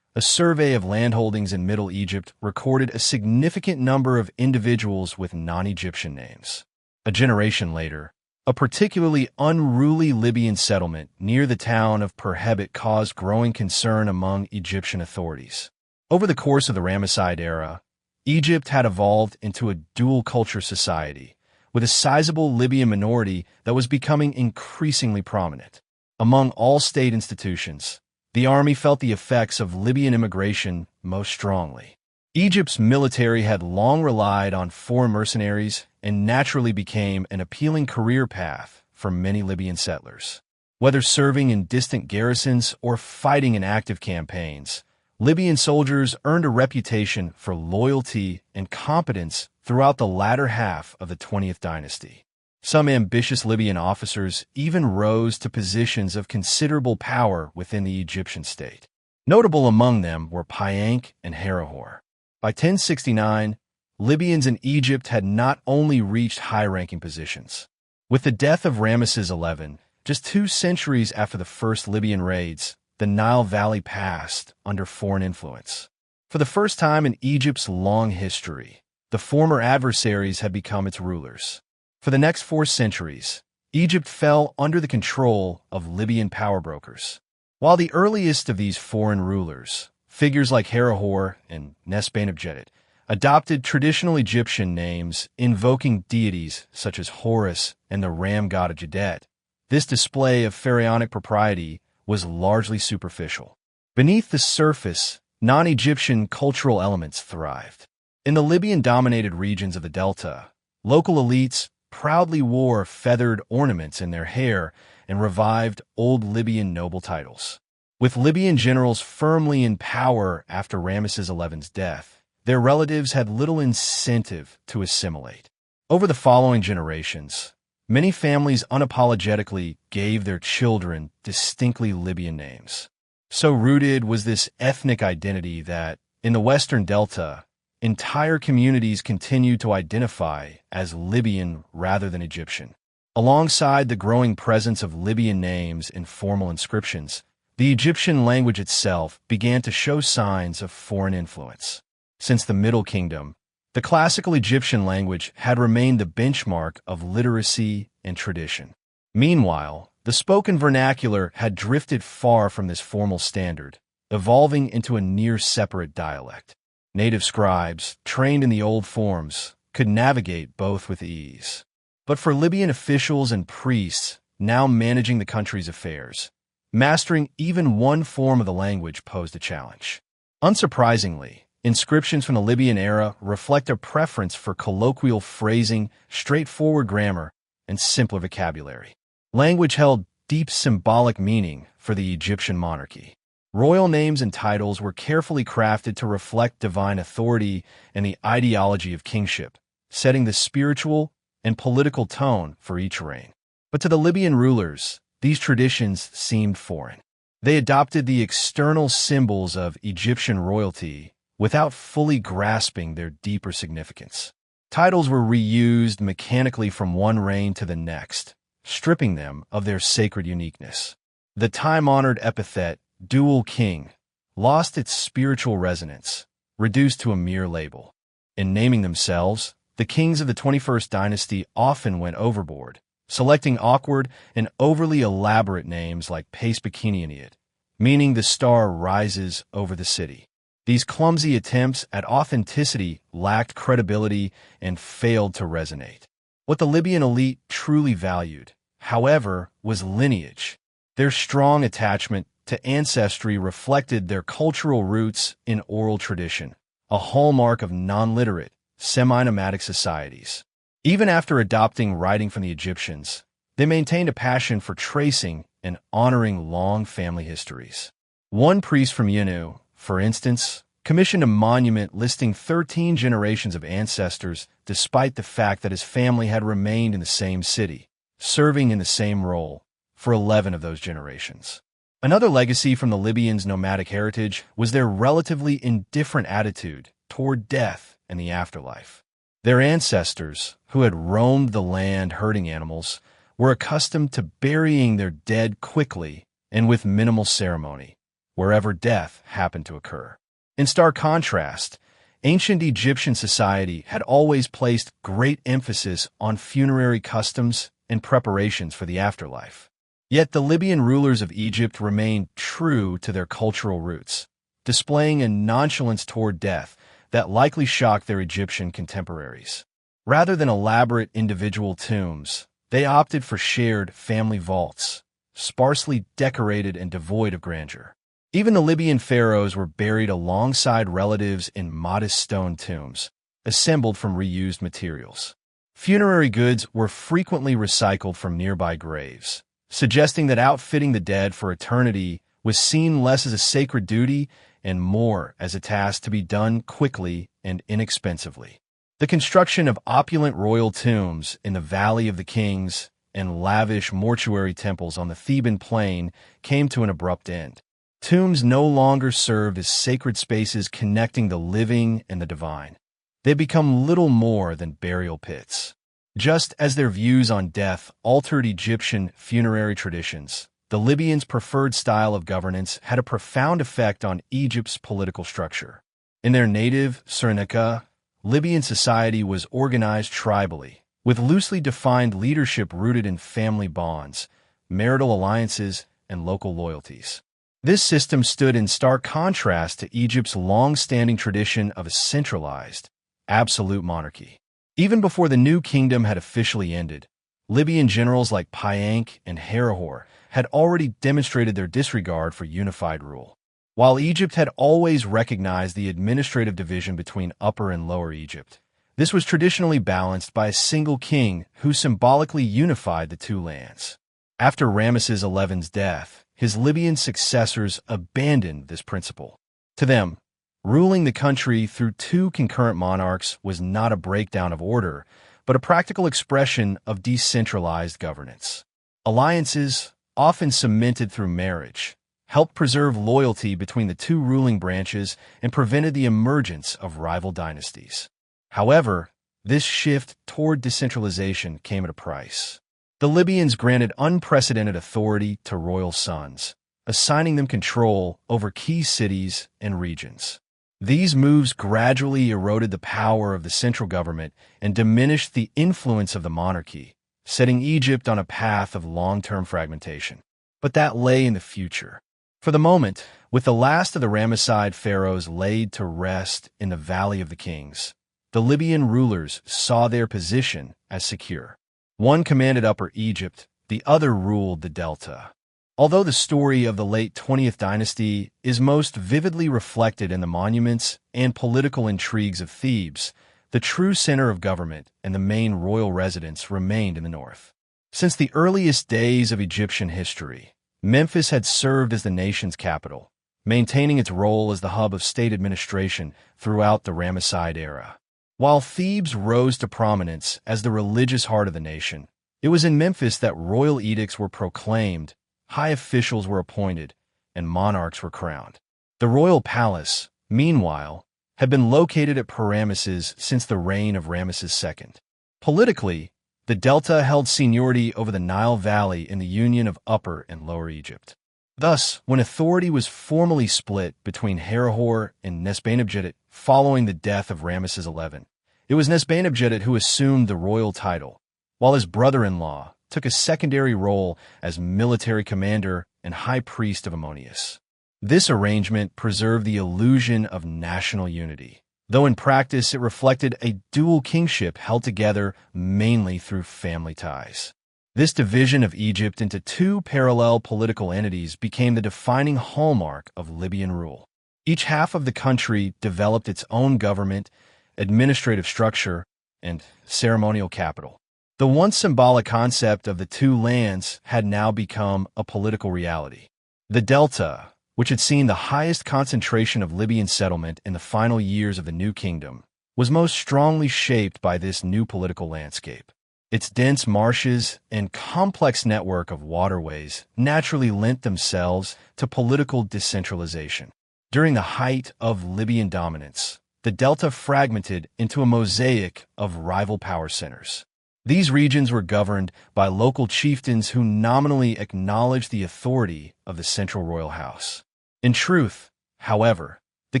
A survey of landholdings in Middle Egypt recorded a significant number of individuals with non-Egyptian names. A generation later, a particularly unruly Libyan settlement near the town of Perhebit caused growing concern among Egyptian authorities. Over the course of the Ramesside era, Egypt had evolved into a dual-culture society, with a sizable Libyan minority that was becoming increasingly prominent. Among all state institutions, the army felt the effects of Libyan immigration most strongly. Egypt's military had long relied on foreign mercenaries and naturally became an appealing career path for many Libyan settlers. Whether serving in distant garrisons or fighting in active campaigns, Libyan soldiers earned a reputation for loyalty and competence throughout the latter half of the 20th dynasty. Some ambitious Libyan officers even rose to positions of considerable power within the Egyptian state. Notable among them were Panehsy and Herihor. By 1069, Libyans in Egypt had not only reached high-ranking positions. With the death of Ramesses XI, just 2 centuries after the first Libyan raids, the Nile Valley passed under foreign influence. For the first time in Egypt's long history, the former adversaries had become its rulers. For the next 4 centuries, Egypt fell under the control of Libyan power brokers. While the earliest of these foreign rulers, figures like Herihor and Nesbane adopted traditional Egyptian names invoking deities such as Horus and the ram god of Jadet, this display of pharaonic propriety was largely superficial. Beneath the surface, non-Egyptian cultural elements thrived. In the Libyan-dominated regions of the Delta, local elites proudly wore feathered ornaments in their hair and revived old Libyan noble titles. With Libyan generals firmly in power after Ramesses XI's death, their relatives had little incentive to assimilate. Over the following generations, many families unapologetically gave their children distinctly Libyan names. So rooted was this ethnic identity that, in the Western Delta, entire communities continued to identify as Libyan rather than Egyptian. Alongside the growing presence of Libyan names in formal inscriptions, the Egyptian language itself began to show signs of foreign influence. Since the Middle Kingdom, the classical Egyptian language had remained the benchmark of literacy and tradition. Meanwhile, the spoken vernacular had drifted far from this formal standard, evolving into a near-separate dialect. Native scribes, trained in the old forms, could navigate both with ease. But for Libyan officials and priests now managing the country's affairs, mastering even one form of the language posed a challenge. Unsurprisingly, inscriptions from the Libyan era reflect a preference for colloquial phrasing, straightforward grammar, and simpler vocabulary. Language held deep symbolic meaning for the Egyptian monarchy. Royal names and titles were carefully crafted to reflect divine authority and the ideology of kingship, setting the spiritual and political tone for each reign. But to the Libyan rulers, these traditions seemed foreign. They adopted the external symbols of Egyptian royalty without fully grasping their deeper significance. Titles were reused mechanically from one reign to the next, stripping them of their sacred uniqueness. The time-honored epithet, dual king, lost its spiritual resonance, reduced to a mere label. In naming themselves, the kings of the 21st dynasty often went overboard, selecting awkward and overly elaborate names like Pace-Bikinianiad, meaning the star rises over the city. These clumsy attempts at authenticity lacked credibility and failed to resonate. What the Libyan elite truly valued, however, was lineage. Their strong attachment to ancestry reflected their cultural roots in oral tradition, a hallmark of non-literate, semi-nomadic societies. Even after adopting writing from the Egyptians, they maintained a passion for tracing and honoring long family histories. One priest from Yenu, for instance, commissioned a monument listing 13 generations of ancestors despite the fact that his family had remained in the same city, serving in the same role for 11 of those generations. Another legacy from the Libyans' nomadic heritage was their relatively indifferent attitude toward death and the afterlife. Their ancestors, who had roamed the land herding animals, were accustomed to burying their dead quickly and with minimal ceremony, wherever death happened to occur. In stark contrast, ancient Egyptian society had always placed great emphasis on funerary customs and preparations for the afterlife. Yet the Libyan rulers of Egypt remained true to their cultural roots, displaying a nonchalance toward death that likely shocked their Egyptian contemporaries. Rather than elaborate individual tombs, they opted for shared family vaults, sparsely decorated and devoid of grandeur. Even the Libyan pharaohs were buried alongside relatives in modest stone tombs, assembled from reused materials. Funerary goods were frequently recycled from nearby graves, suggesting that outfitting the dead for eternity was seen less as a sacred duty and more as a task to be done quickly and inexpensively. The construction of opulent royal tombs in the Valley of the Kings and lavish mortuary temples on the Theban plain came to an abrupt end. Tombs no longer served as sacred spaces connecting the living and the divine. They become little more than burial pits. Just as their views on death altered Egyptian funerary traditions, the Libyans' preferred style of governance had a profound effect on Egypt's political structure. In their native Cyrenaica, Libyan society was organized tribally, with loosely defined leadership rooted in family bonds, marital alliances, and local loyalties. This system stood in stark contrast to Egypt's long-standing tradition of a centralized, absolute monarchy. Even before the new kingdom had officially ended, Libyan generals like Panehsy and Herihor had already demonstrated their disregard for unified rule. While Egypt had always recognized the administrative division between Upper and Lower Egypt, this was traditionally balanced by a single king who symbolically unified the two lands. After Ramesses XI's death, his Libyan successors abandoned this principle. To them, ruling the country through two concurrent monarchs was not a breakdown of order, but a practical expression of decentralized governance. Alliances, often cemented through marriage, helped preserve loyalty between the two ruling branches and prevented the emergence of rival dynasties. However, this shift toward decentralization came at a price. The Libyans granted unprecedented authority to royal sons, assigning them control over key cities and regions. These moves gradually eroded the power of the central government and diminished the influence of the monarchy, setting Egypt on a path of long-term fragmentation. But that lay in the future. For the moment, with the last of the Ramesside pharaohs laid to rest in the Valley of the Kings, the Libyan rulers saw their position as secure. One commanded Upper Egypt, the other ruled the Delta. Although the story of the late 20th dynasty is most vividly reflected in the monuments and political intrigues of Thebes, the true center of government and the main royal residence remained in the north. Since the earliest days of Egyptian history, Memphis had served as the nation's capital, maintaining its role as the hub of state administration throughout the Ramesside era. While Thebes rose to prominence as the religious heart of the nation, it was in Memphis that royal edicts were proclaimed, high officials were appointed, and monarchs were crowned. The royal palace, meanwhile, had been located at Ramesses since the reign of Ramesses II. Politically, the Delta held seniority over the Nile Valley in the union of Upper and Lower Egypt. Thus, when authority was formally split between Herihor and Nesbænebjedet following the death of Ramesses XI, it was Nesbænebjedet who assumed the royal title, while his brother-in-law took a secondary role as military commander and high priest of Ammonius. This arrangement preserved the illusion of national unity, though in practice it reflected a dual kingship held together mainly through family ties. This division of Egypt into two parallel political entities became the defining hallmark of Libyan rule. Each half of the country developed its own government, administrative structure, and ceremonial capital. The once symbolic concept of the two lands had now become a political reality. The Delta, which had seen the highest concentration of Libyan settlement in the final years of the new kingdom, was most strongly shaped by this new political landscape. Its dense marshes and complex network of waterways naturally lent themselves to political decentralization. During the height of Libyan dominance, the Delta fragmented into a mosaic of rival power centers. These regions were governed by local chieftains who nominally acknowledged the authority of the central royal house. In truth, however, the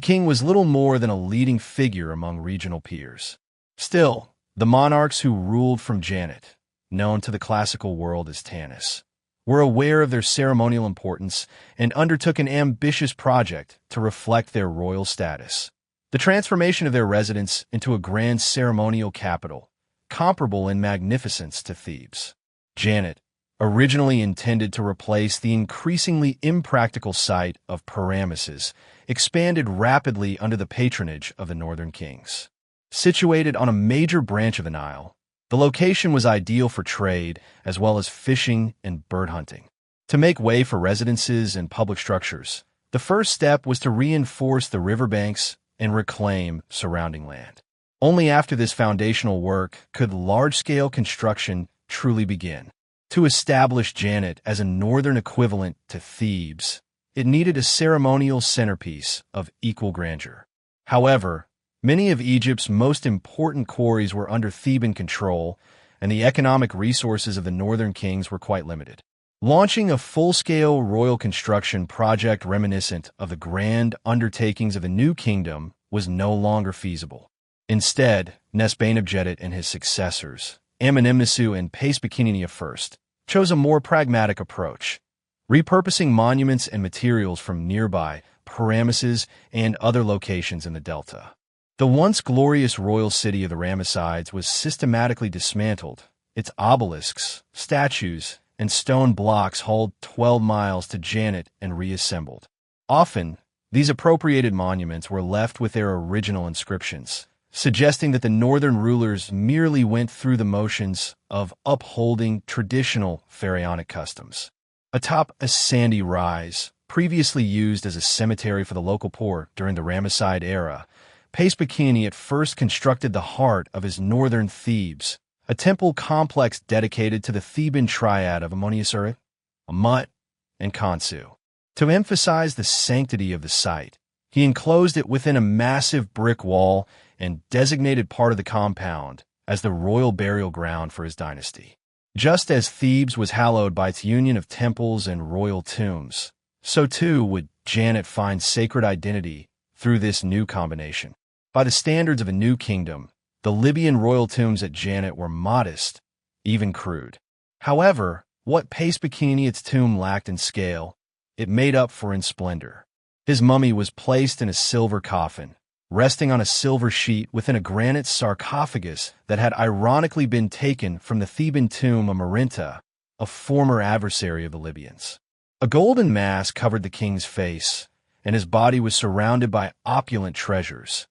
king was little more than a leading figure among regional peers. Still, the monarchs who ruled from Janet, known to the classical world as Tanis, were aware of their ceremonial importance and undertook an ambitious project to reflect their royal status. The transformation of their residence into a grand ceremonial capital, comparable in magnificence to Thebes. Janet, originally intended to replace the increasingly impractical site of Ramesses, expanded rapidly under the patronage of the northern kings. Situated on a major branch of the Nile, the location was ideal for trade as well as fishing and bird hunting. To make way for residences and public structures, the first step was to reinforce the riverbanks and reclaim surrounding land. Only after this foundational work could large-scale construction truly begin. To establish Janet as a northern equivalent to Thebes, it needed a ceremonial centerpiece of equal grandeur. However, many of Egypt's most important quarries were under Theban control, and the economic resources of the northern kings were quite limited. Launching a full-scale royal construction project reminiscent of the grand undertakings of the new kingdom was no longer feasible. Instead, Nesbane and his successors, Amun and Panehsy I, chose a more pragmatic approach, repurposing monuments and materials from nearby Ramesses and other locations in the delta. The once glorious royal city of the Ramessides was systematically dismantled, its obelisks, statues, and stone blocks hauled 12 miles to Janet and reassembled. Often, these appropriated monuments were left with their original inscriptions, suggesting that the northern rulers merely went through the motions of upholding traditional pharaonic customs. Atop a sandy rise, previously used as a cemetery for the local poor during the Ramesside era, Panehsy at first constructed the heart of his northern Thebes, a temple complex dedicated to the Theban triad of Amun, and Khonsu. To emphasize the sanctity of the site, he enclosed it within a massive brick wall and designated part of the compound as the royal burial ground for his dynasty. Just as Thebes was hallowed by its union of temples and royal tombs, so too would Janet find sacred identity through this new combination. By the standards of a new kingdom, the Libyan royal tombs at Janet were modest, even crude. However, what Panehsy's tomb lacked in scale, it made up for in splendor. His mummy was placed in a silver coffin, resting on a silver sheet within a granite sarcophagus that had ironically been taken from the Theban tomb of Marinta, a former adversary of the Libyans. A golden mask covered the king's face, and his body was surrounded by opulent treasures,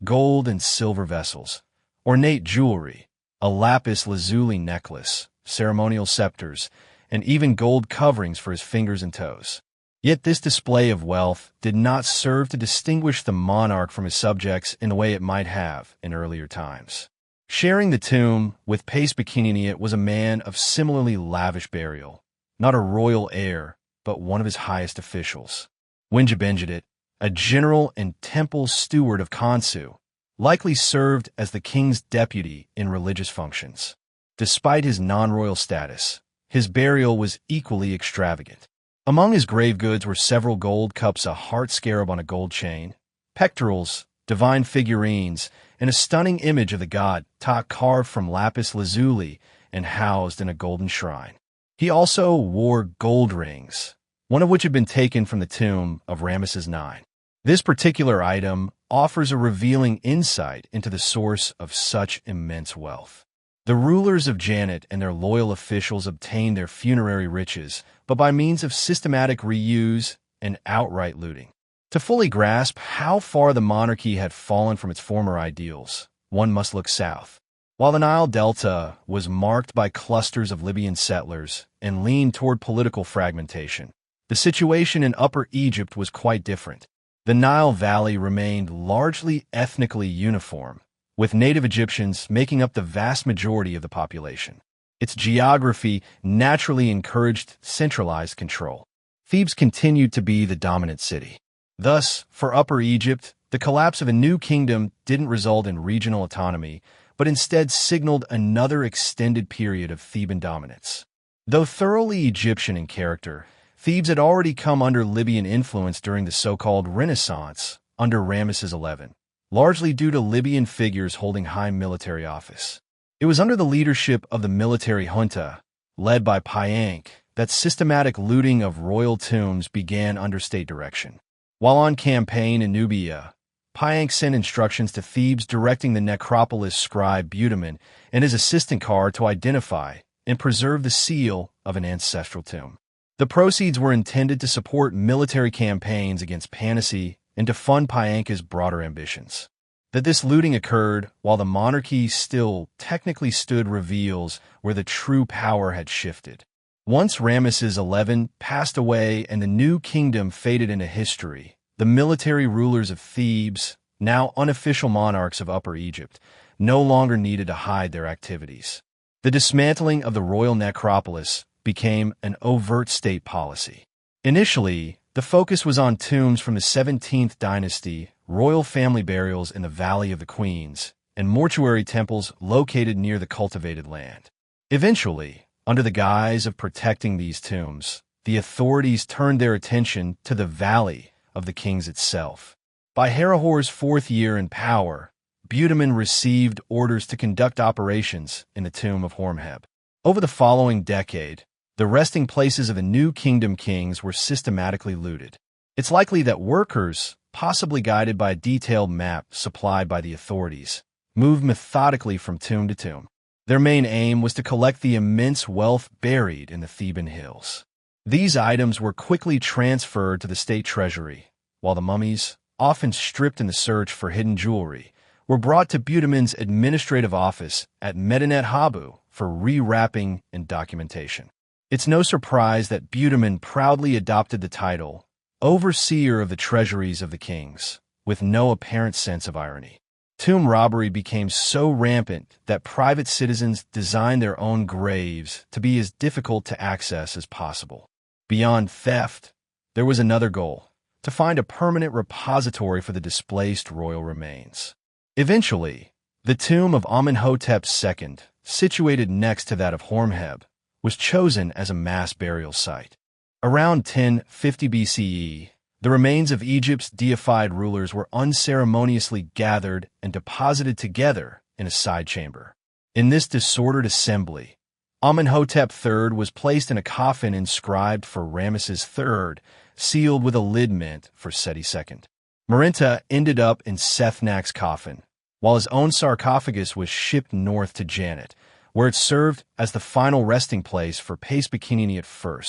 gold and silver vessels, ornate jewelry, a lapis lazuli necklace, ceremonial scepters, and even gold coverings for his fingers and toes. Yet this display of wealth did not serve to distinguish the monarch from his subjects in the way it might have in earlier times. Sharing the tomb with Panehsy was a man of similarly lavish burial, not a royal heir, but one of his highest officials. Winjibenjedit, a general and temple steward of Khonsu, likely served as the king's deputy in religious functions. Despite his non-royal status, his burial was equally extravagant. Among his grave goods were several gold cups, a heart scarab on a gold chain, pectorals, divine figurines, and a stunning image of the god Ta carved from lapis lazuli and housed in a golden shrine. He also wore gold rings, one of which had been taken from the tomb of Ramesses IX. This particular item offers a revealing insight into the source of such immense wealth. The rulers of Janet and their loyal officials obtained their funerary riches, but by means of systematic reuse and outright looting. To fully grasp how far the monarchy had fallen from its former ideals, one must look south. While the Nile Delta was marked by clusters of Libyan settlers and leaned toward political fragmentation, the situation in Upper Egypt was quite different. The Nile Valley remained largely ethnically uniform, with native Egyptians making up the vast majority of the population. Its geography naturally encouraged centralized control. Thebes continued to be the dominant city. Thus, for Upper Egypt, the collapse of a new kingdom didn't result in regional autonomy, but instead signaled another extended period of Theban dominance. Though thoroughly Egyptian in character, Thebes had already come under Libyan influence during the so-called Renaissance under Ramesses XI, largely due to Libyan figures holding high military office. It was under the leadership of the military junta, led by Panehsy, that systematic looting of royal tombs began under state direction. While on campaign in Nubia, Panehsy sent instructions to Thebes directing the necropolis scribe Amun and his assistant Kar to identify and preserve the seal of an ancestral tomb. The proceeds were intended to support military campaigns against Panehsy and to fund Panehsy's broader ambitions. That this looting occurred while the monarchy still technically stood reveals where the true power had shifted. Once Ramesses XI passed away and the new kingdom faded into history, the military rulers of Thebes, now unofficial monarchs of Upper Egypt, no longer needed to hide their activities. The dismantling of the royal necropolis became an overt state policy. Initially, the focus was on tombs from the 17th dynasty, royal family burials in the Valley of the Queens, and mortuary temples located near the cultivated land. Eventually, under the guise of protecting these tombs, the authorities turned their attention to the Valley of the Kings itself. By Herihor's fourth year in power, Amun received orders to conduct operations in the tomb of Horemheb. Over the following decade, the resting places of the new kingdom kings were systematically looted. It's likely that workers, possibly guided by a detailed map supplied by the authorities, moved methodically from tomb to tomb. Their main aim was to collect the immense wealth buried in the Theban hills. These items were quickly transferred to the state treasury, while the mummies, often stripped in the search for hidden jewelry, were brought to Amun's administrative office at Medinet Habu for rewrapping and documentation. It's no surprise that Amun proudly adopted the title, overseer of the treasuries of the kings, with no apparent sense of irony. Tomb robbery became so rampant that private citizens designed their own graves to be as difficult to access as possible. Beyond theft, there was another goal: to find a permanent repository for the displaced royal remains. Eventually, the tomb of Amenhotep II, situated next to that of Horemheb, was chosen as a mass burial site. Around 1050 BCE, the remains of Egypt's deified rulers were unceremoniously gathered and deposited together in a side chamber. In this disordered assembly, Amenhotep III was placed in a coffin inscribed for Ramesses III, sealed with a lid meant for Seti II. Merinta ended up in Sethnak's coffin, while his own sarcophagus was shipped north to Janet, where it served as the final resting place for Pace-Bikini I,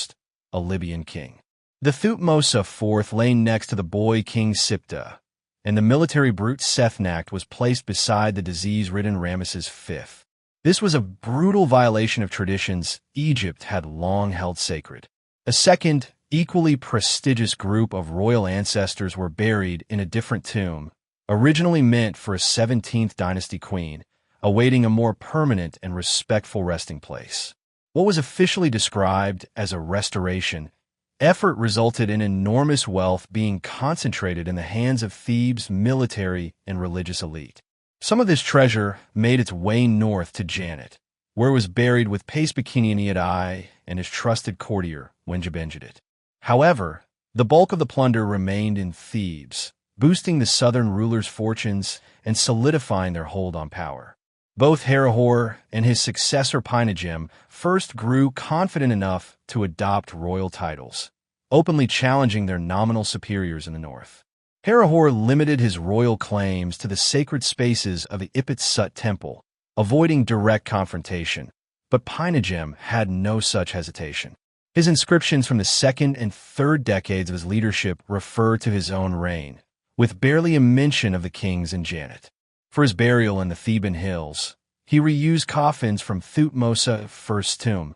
a Libyan king. The Thutmose IV lay next to the boy king Siptah, and the military brute Sethnak was placed beside the disease-ridden Ramesses V. This was a brutal violation of traditions Egypt had long held sacred. A second, equally prestigious group of royal ancestors were buried in a different tomb, originally meant for a 17th dynasty queen, awaiting a more permanent and respectful resting place. What was officially described as a restoration effort resulted in enormous wealth being concentrated in the hands of Thebes' military and religious elite. Some of this treasure made its way north to Janet, where it was buried with Pace-Bikini I and his trusted courtier, Wenjabenjedit. However, the bulk of the plunder remained in Thebes, boosting the southern rulers' fortunes and solidifying their hold on power. Both Herihor and his successor Panehsy first grew confident enough to adopt royal titles, openly challenging their nominal superiors in the north. Herihor limited his royal claims to the sacred spaces of the Ipit Sut temple, avoiding direct confrontation, but Panehsy had no such hesitation. His inscriptions from the second and third decades of his leadership refer to his own reign, with barely a mention of the kings in Janet. For his burial in the Theban hills, he reused coffins from Thutmose I's tomb,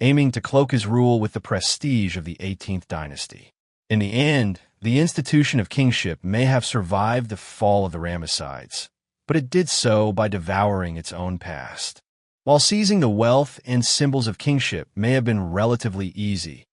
aiming to cloak his rule with the prestige of the 18th dynasty. In the end, the institution of kingship may have survived the fall of the Ramessides, but it did so by devouring its own past. While seizing the wealth and symbols of kingship may have been relatively easy,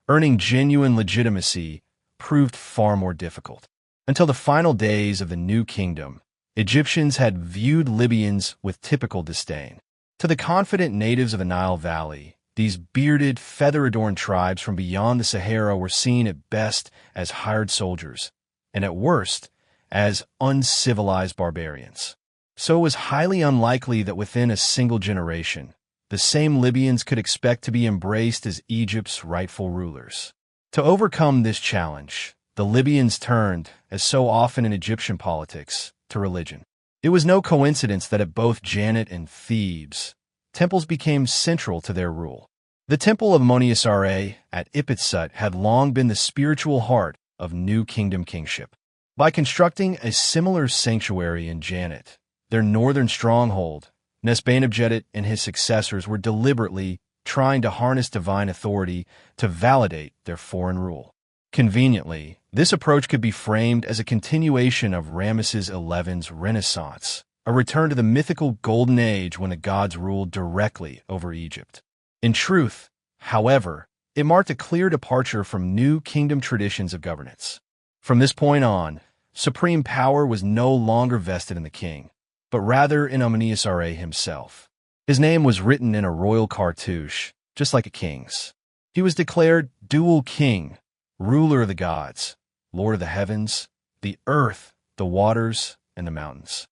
earning genuine legitimacy proved far more difficult. Until the final days of the new kingdom, Egyptians had viewed Libyans with typical disdain. To the confident natives of the Nile Valley, These bearded, feather-adorned tribes from beyond the Sahara were seen at best as hired soldiers, and at worst, as uncivilized barbarians. So it was highly unlikely that within a single generation, the same Libyans could expect to be embraced as Egypt's rightful rulers. To overcome this challenge, the Libyans turned, as so often in Egyptian politics, to religion. It was no coincidence that at both Janet and Thebes, temples became central to their rule. The temple of Ramesses III at Ipitsut had long been the spiritual heart of New Kingdom kingship. By constructing a similar sanctuary in Janet, their northern stronghold, Nesbane and his successors were deliberately trying to harness divine authority to validate their foreign rule. Conveniently, this approach could be framed as a continuation of Ramesses XI's Renaissance, a return to the mythical Golden Age when the gods ruled directly over Egypt. In truth, however, it marked a clear departure from New Kingdom traditions of governance. From this point on, supreme power was no longer vested in the king, but rather in Ramesses III himself. His name was written in a royal cartouche, just like a king's. He was declared dual king, ruler of the gods, lord of the heavens, the earth, the waters, and the mountains.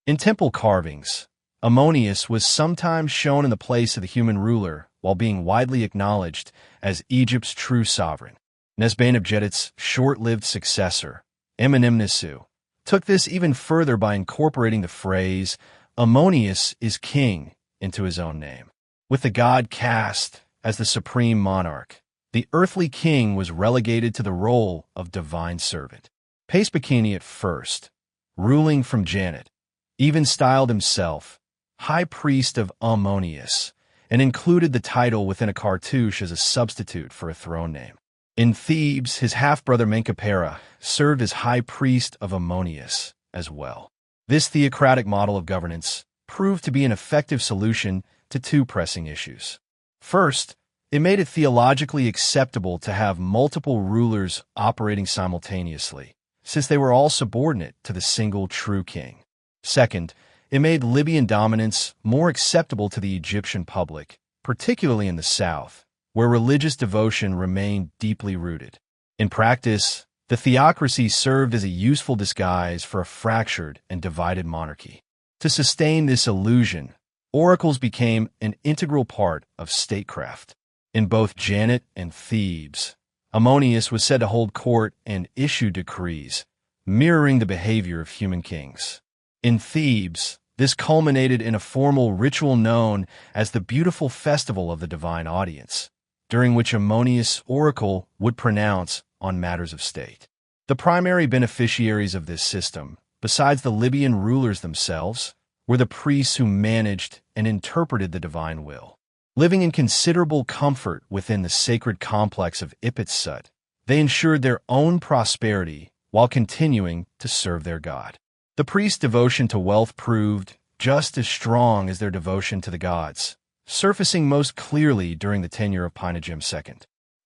In temple carvings, Ammonius was sometimes shown in the place of the human ruler while being widely acknowledged as Egypt's true sovereign. Nesbane short-lived successor, Amenemnesu, took this even further by incorporating the phrase, Ammonius is king, into his own name. With the god cast as the supreme monarch, the earthly king was relegated to the role of divine servant. Panehsy at first, ruling from Janet, even styled himself high priest of Ammonius, and included the title within a cartouche as a substitute for a throne name. In Thebes, his half-brother Menkaperra served as high priest of Ammonius as well. This theocratic model of governance proved to be an effective solution to two pressing issues. First, it made it theologically acceptable to have multiple rulers operating simultaneously, since they were all subordinate to the single true king. Second, it made Libyan dominance more acceptable to the Egyptian public, particularly in the south, where religious devotion remained deeply rooted. In practice, the theocracy served as a useful disguise for a fractured and divided monarchy. To sustain this illusion, oracles became an integral part of statecraft. In both Janet and Thebes, Ammonius was said to hold court and issue decrees, mirroring the behavior of human kings. In Thebes, this culminated in a formal ritual known as the Beautiful Festival of the Divine Audience, during which Ammonius' oracle would pronounce on matters of state. The primary beneficiaries of this system, besides the Libyan rulers themselves, were the priests who managed and interpreted the divine will. Living in considerable comfort within the sacred complex of Ipitsut, they ensured their own prosperity while continuing to serve their god. The priests' devotion to wealth proved just as strong as their devotion to the gods, surfacing most clearly during the tenure of Panehsy II.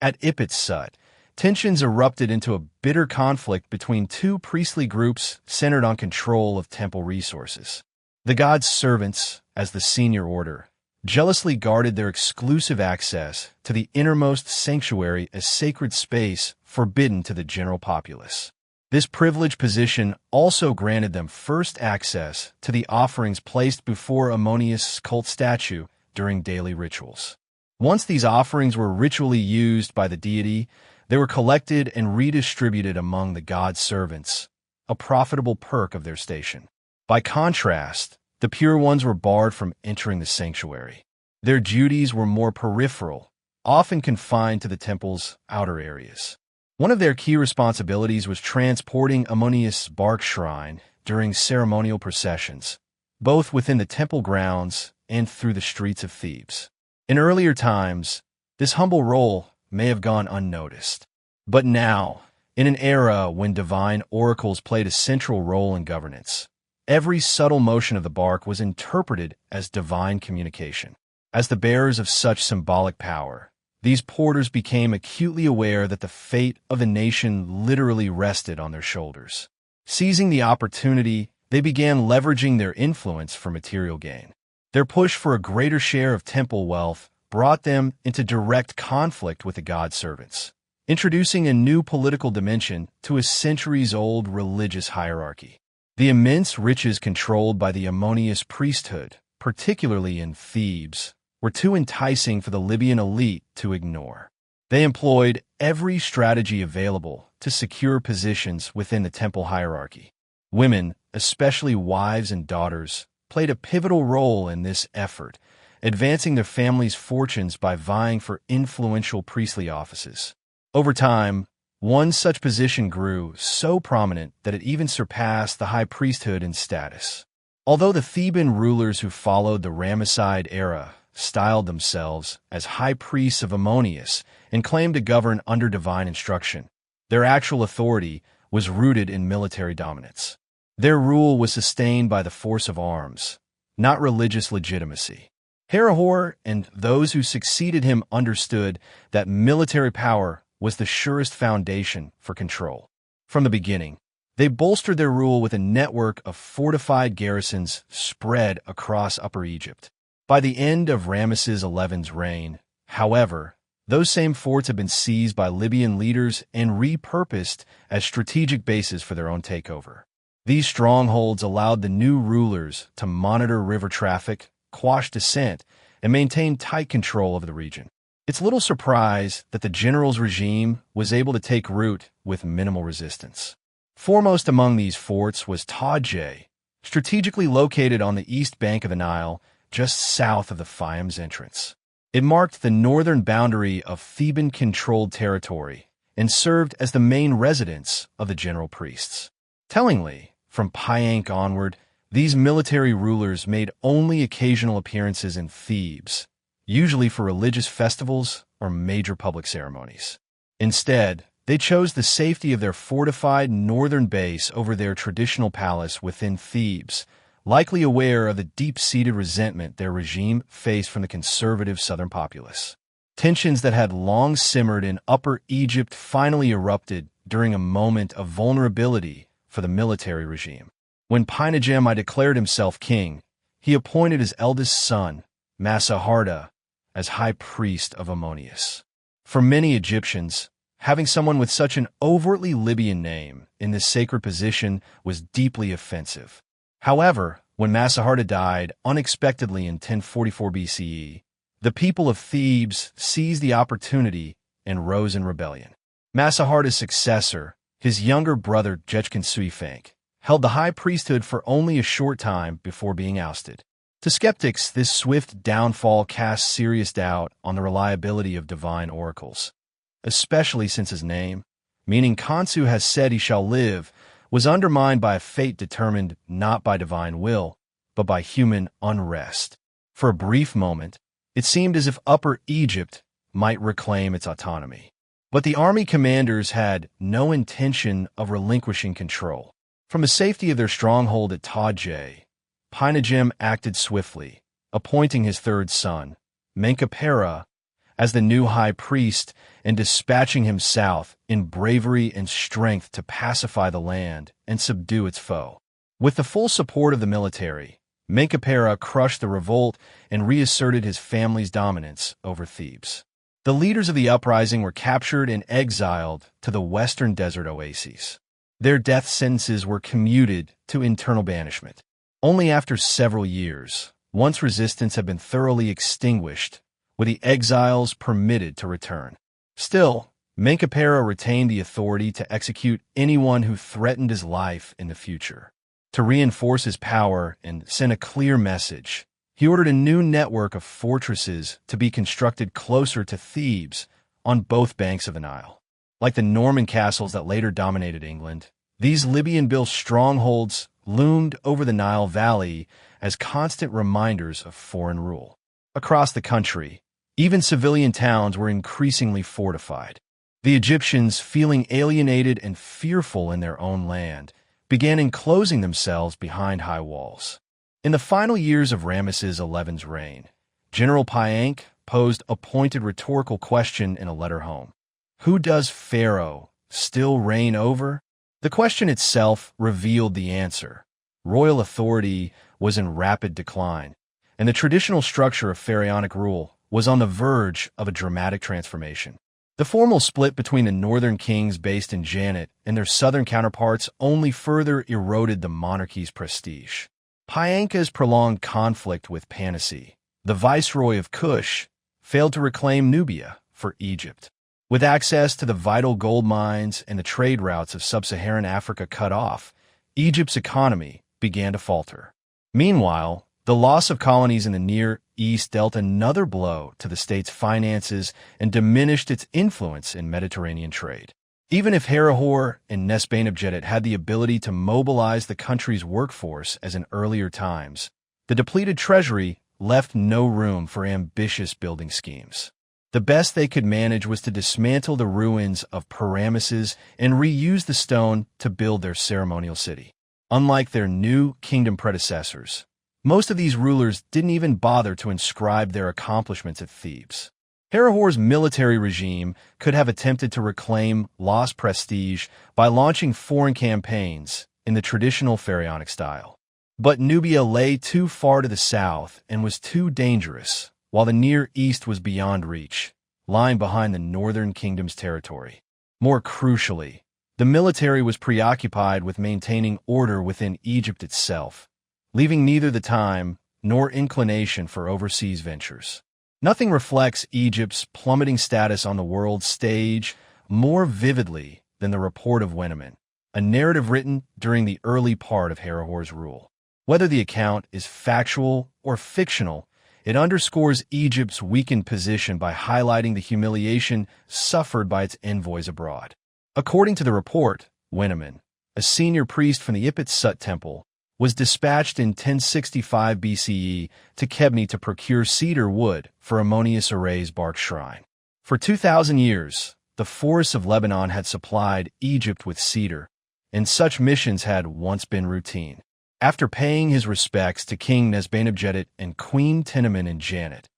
At Ipitsut, tensions erupted into a bitter conflict between two priestly groups centered on control of temple resources. The gods' servants, as the senior order, jealously guarded their exclusive access to the innermost sanctuary as sacred space forbidden to the general populace. This privileged position also granted them first access to the offerings placed before Ammonius' cult statue during daily rituals. Once these offerings were ritually used by the deity, they were collected and redistributed among the god's servants, a profitable perk of their station. By contrast, the pure ones were barred from entering the sanctuary. Their duties were more peripheral, often confined to the temple's outer areas. One of their key responsibilities was transporting Ammonius' bark shrine during ceremonial processions, both within the temple grounds and through the streets of Thebes. In earlier times, this humble role may have gone unnoticed. But now, in an era when divine oracles played a central role in governance, every subtle motion of the bark was interpreted as divine communication. As the bearers of such symbolic power, these porters became acutely aware that the fate of a nation literally rested on their shoulders. Seizing the opportunity, they began leveraging their influence for material gain. Their push for a greater share of temple wealth brought them into direct conflict with the god-servants, introducing a new political dimension to a centuries-old religious hierarchy. The immense riches controlled by the Ammonian priesthood, particularly in Thebes, were too enticing for the Libyan elite to ignore. They employed every strategy available to secure positions within the temple hierarchy. Women, especially wives and daughters, played a pivotal role in this effort, advancing their family's fortunes by vying for influential priestly offices. Over time, one such position grew so prominent that it even surpassed the high priesthood in status. Although the Theban rulers who followed the Ramesside era styled themselves as high priests of Ammonius and claimed to govern under divine instruction, their actual authority was rooted in military dominance. Their rule was sustained by the force of arms, not religious legitimacy. Herihor and those who succeeded him understood that military power was the surest foundation for control. From the beginning, they bolstered their rule with a network of fortified garrisons spread across Upper Egypt. By the end of Ramesses XI's reign, however, those same forts had been seized by Libyan leaders and repurposed as strategic bases for their own takeover. These strongholds allowed the new rulers to monitor river traffic, quash dissent, and maintain tight control over the region. It's little surprise that the general's regime was able to take root with minimal resistance. Foremost among these forts was Taadje, strategically located on the east bank of the Nile, just south of the Fayum's entrance. It marked the northern boundary of Theban-controlled territory and served as the main residence of the general priests. Tellingly, from Panehsy onward, these military rulers made only occasional appearances in Thebes, usually for religious festivals or major public ceremonies. Instead, they chose the safety of their fortified northern base over their traditional palace within Thebes, likely aware of the deep-seated resentment their regime faced from the conservative southern populace. Tensions that had long simmered in Upper Egypt finally erupted during a moment of vulnerability for the military regime. When Panehsy declared himself king, he appointed his eldest son, Ramesses, as high priest of Ammonius. For many Egyptians, having someone with such an overtly Libyan name in this sacred position was deeply offensive. However, when Ramesses died unexpectedly in 1044 BCE, the people of Thebes seized the opportunity and rose in rebellion. Ramesses' successor, his younger brother Jechkensui, held the high priesthood for only a short time before being ousted. To skeptics, this swift downfall casts serious doubt on the reliability of divine oracles, especially since his name, meaning Khonsu has said he shall live, was undermined by a fate determined not by divine will, but by human unrest. For a brief moment, it seemed as if Upper Egypt might reclaim its autonomy. But the army commanders had no intention of relinquishing control. From the safety of their stronghold at Taadje, Panehsy acted swiftly, appointing his third son, Menkaperra, as the new high priest and dispatching him south in bravery and strength to pacify the land and subdue its foe. With the full support of the military, Menkaperra crushed the revolt and reasserted his family's dominance over Thebes. The leaders of the uprising were captured and exiled to the western desert oases. Their death sentences were commuted to internal banishment. Only after several years, once resistance had been thoroughly extinguished, were the exiles permitted to return. Still, Menkaperra retained the authority to execute anyone who threatened his life in the future. To reinforce his power and send a clear message, he ordered a new network of fortresses to be constructed closer to Thebes on both banks of the Nile. Like the Norman castles that later dominated England, these Libyan-built strongholds loomed over the Nile Valley as constant reminders of foreign rule. Across the country, even civilian towns were increasingly fortified. The Egyptians, feeling alienated and fearful in their own land, began enclosing themselves behind high walls. In the final years of Ramesses XI's reign, General Panehsy posed a pointed rhetorical question in a letter home. Who does Pharaoh still reign over? The question itself revealed the answer. Royal authority was in rapid decline, and the traditional structure of pharaonic rule was on the verge of a dramatic transformation. The formal split between the northern kings based in Janet and their southern counterparts only further eroded the monarchy's prestige. Panehsy's prolonged conflict with Panehsy, the viceroy of Kush, failed to reclaim Nubia for Egypt. With access to the vital gold mines and the trade routes of sub-Saharan Africa cut off, Egypt's economy began to falter. Meanwhile, the loss of colonies in the Near East dealt another blow to the state's finances and diminished its influence in Mediterranean trade. Even if Herihor and Nesbane had the ability to mobilize the country's workforce as in earlier times, the depleted treasury left no room for ambitious building schemes. The best they could manage was to dismantle the ruins of Ramesses and reuse the stone to build their ceremonial city. Unlike their new kingdom predecessors, most of these rulers didn't even bother to inscribe their accomplishments at Thebes. Herihor's military regime could have attempted to reclaim lost prestige by launching foreign campaigns in the traditional pharaonic style. But Nubia lay too far to the south and was too dangerous, while the Near East was beyond reach, lying behind the northern kingdom's territory. More crucially, the military was preoccupied with maintaining order within Egypt itself, leaving neither the time nor inclination for overseas ventures. Nothing reflects Egypt's plummeting status on the world stage more vividly than the report of Amun, a narrative written during the early part of Herihor's rule. Whether the account is factual or fictional, it underscores Egypt's weakened position by highlighting the humiliation suffered by its envoys abroad. According to the report, Amun, a senior priest from the Ipit Sut temple, was dispatched in 1065 BCE to Kebni to procure cedar wood for Ammonius Array's bark shrine. For 2,000 years, the forests of Lebanon had supplied Egypt with cedar, and such missions had once been routine. After paying his respects to King Nesbane and Queen Tinemen in Janet,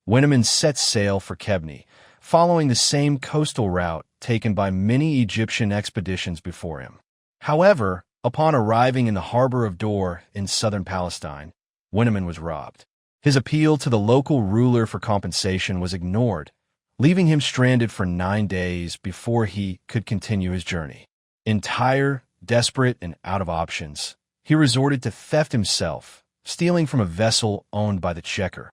Amun set sail for Kebni, following the same coastal route taken by many Egyptian expeditions before him. However, upon arriving in the harbor of Dor in southern Palestine, Amun was robbed. His appeal to the local ruler for compensation was ignored, leaving him stranded for 9 days before he could continue his journey. Entire, desperate, and out of options, he resorted to theft himself, stealing from a vessel owned by the Checker.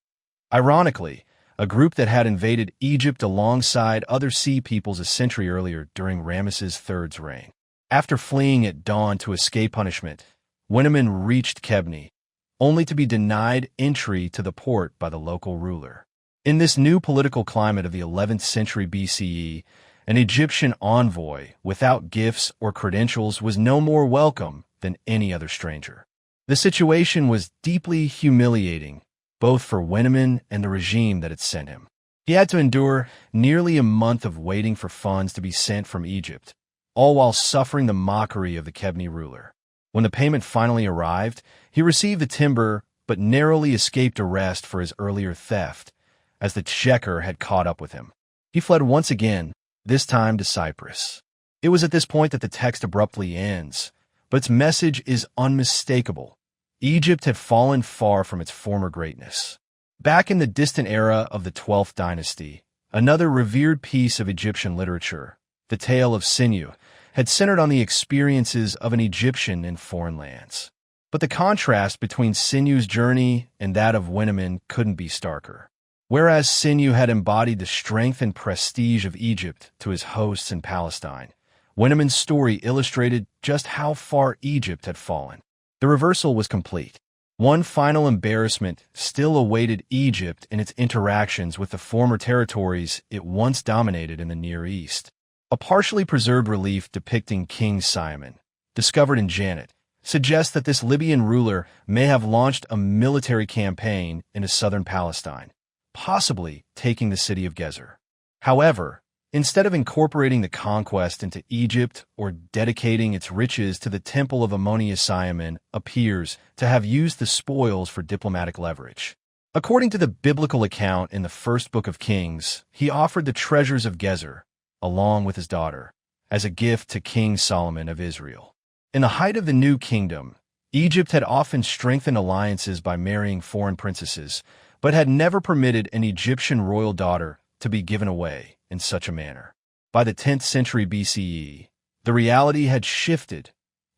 Ironically, a group that had invaded Egypt alongside other sea peoples a century earlier during Ramesses III's reign. After fleeing at dawn to escape punishment, Amun reached Kebni, only to be denied entry to the port by the local ruler. In this new political climate of the 11th century BCE, an Egyptian envoy without gifts or credentials was no more welcome than any other stranger. The situation was deeply humiliating, both for Amun and the regime that had sent him. He had to endure nearly a month of waiting for funds to be sent from Egypt, all while suffering the mockery of the Kebni ruler. When the payment finally arrived, he received the timber but narrowly escaped arrest for his earlier theft, as the Checker had caught up with him. He fled once again, this time to Cyprus. It was at this point that the text abruptly ends, but its message is unmistakable. Egypt had fallen far from its former greatness. Back in the distant era of the 12th dynasty, another revered piece of Egyptian literature, the tale of Sinew, had centered on the experiences of an Egyptian in foreign lands. But the contrast between Sinew's journey and that of Amun couldn't be starker. Whereas Sinew had embodied the strength and prestige of Egypt to his hosts in Palestine, Amun's story illustrated just how far Egypt had fallen. The reversal was complete. One final embarrassment still awaited Egypt in its interactions with the former territories it once dominated in the Near East. A partially preserved relief depicting King Simon, discovered in Janet, suggests that this Libyan ruler may have launched a military campaign into southern Palestine, possibly taking the city of Gezer. However, instead of incorporating the conquest into Egypt or dedicating its riches to the temple of Ammonius Amun, appears to have used the spoils for diplomatic leverage. According to the biblical account in the first book of Kings, he offered the treasures of Gezer, along with his daughter, as a gift to King Solomon of Israel. In the height of the new kingdom, Egypt had often strengthened alliances by marrying foreign princesses, but had never permitted an Egyptian royal daughter to be given away in such a manner. By the 10th century BCE, the reality had shifted.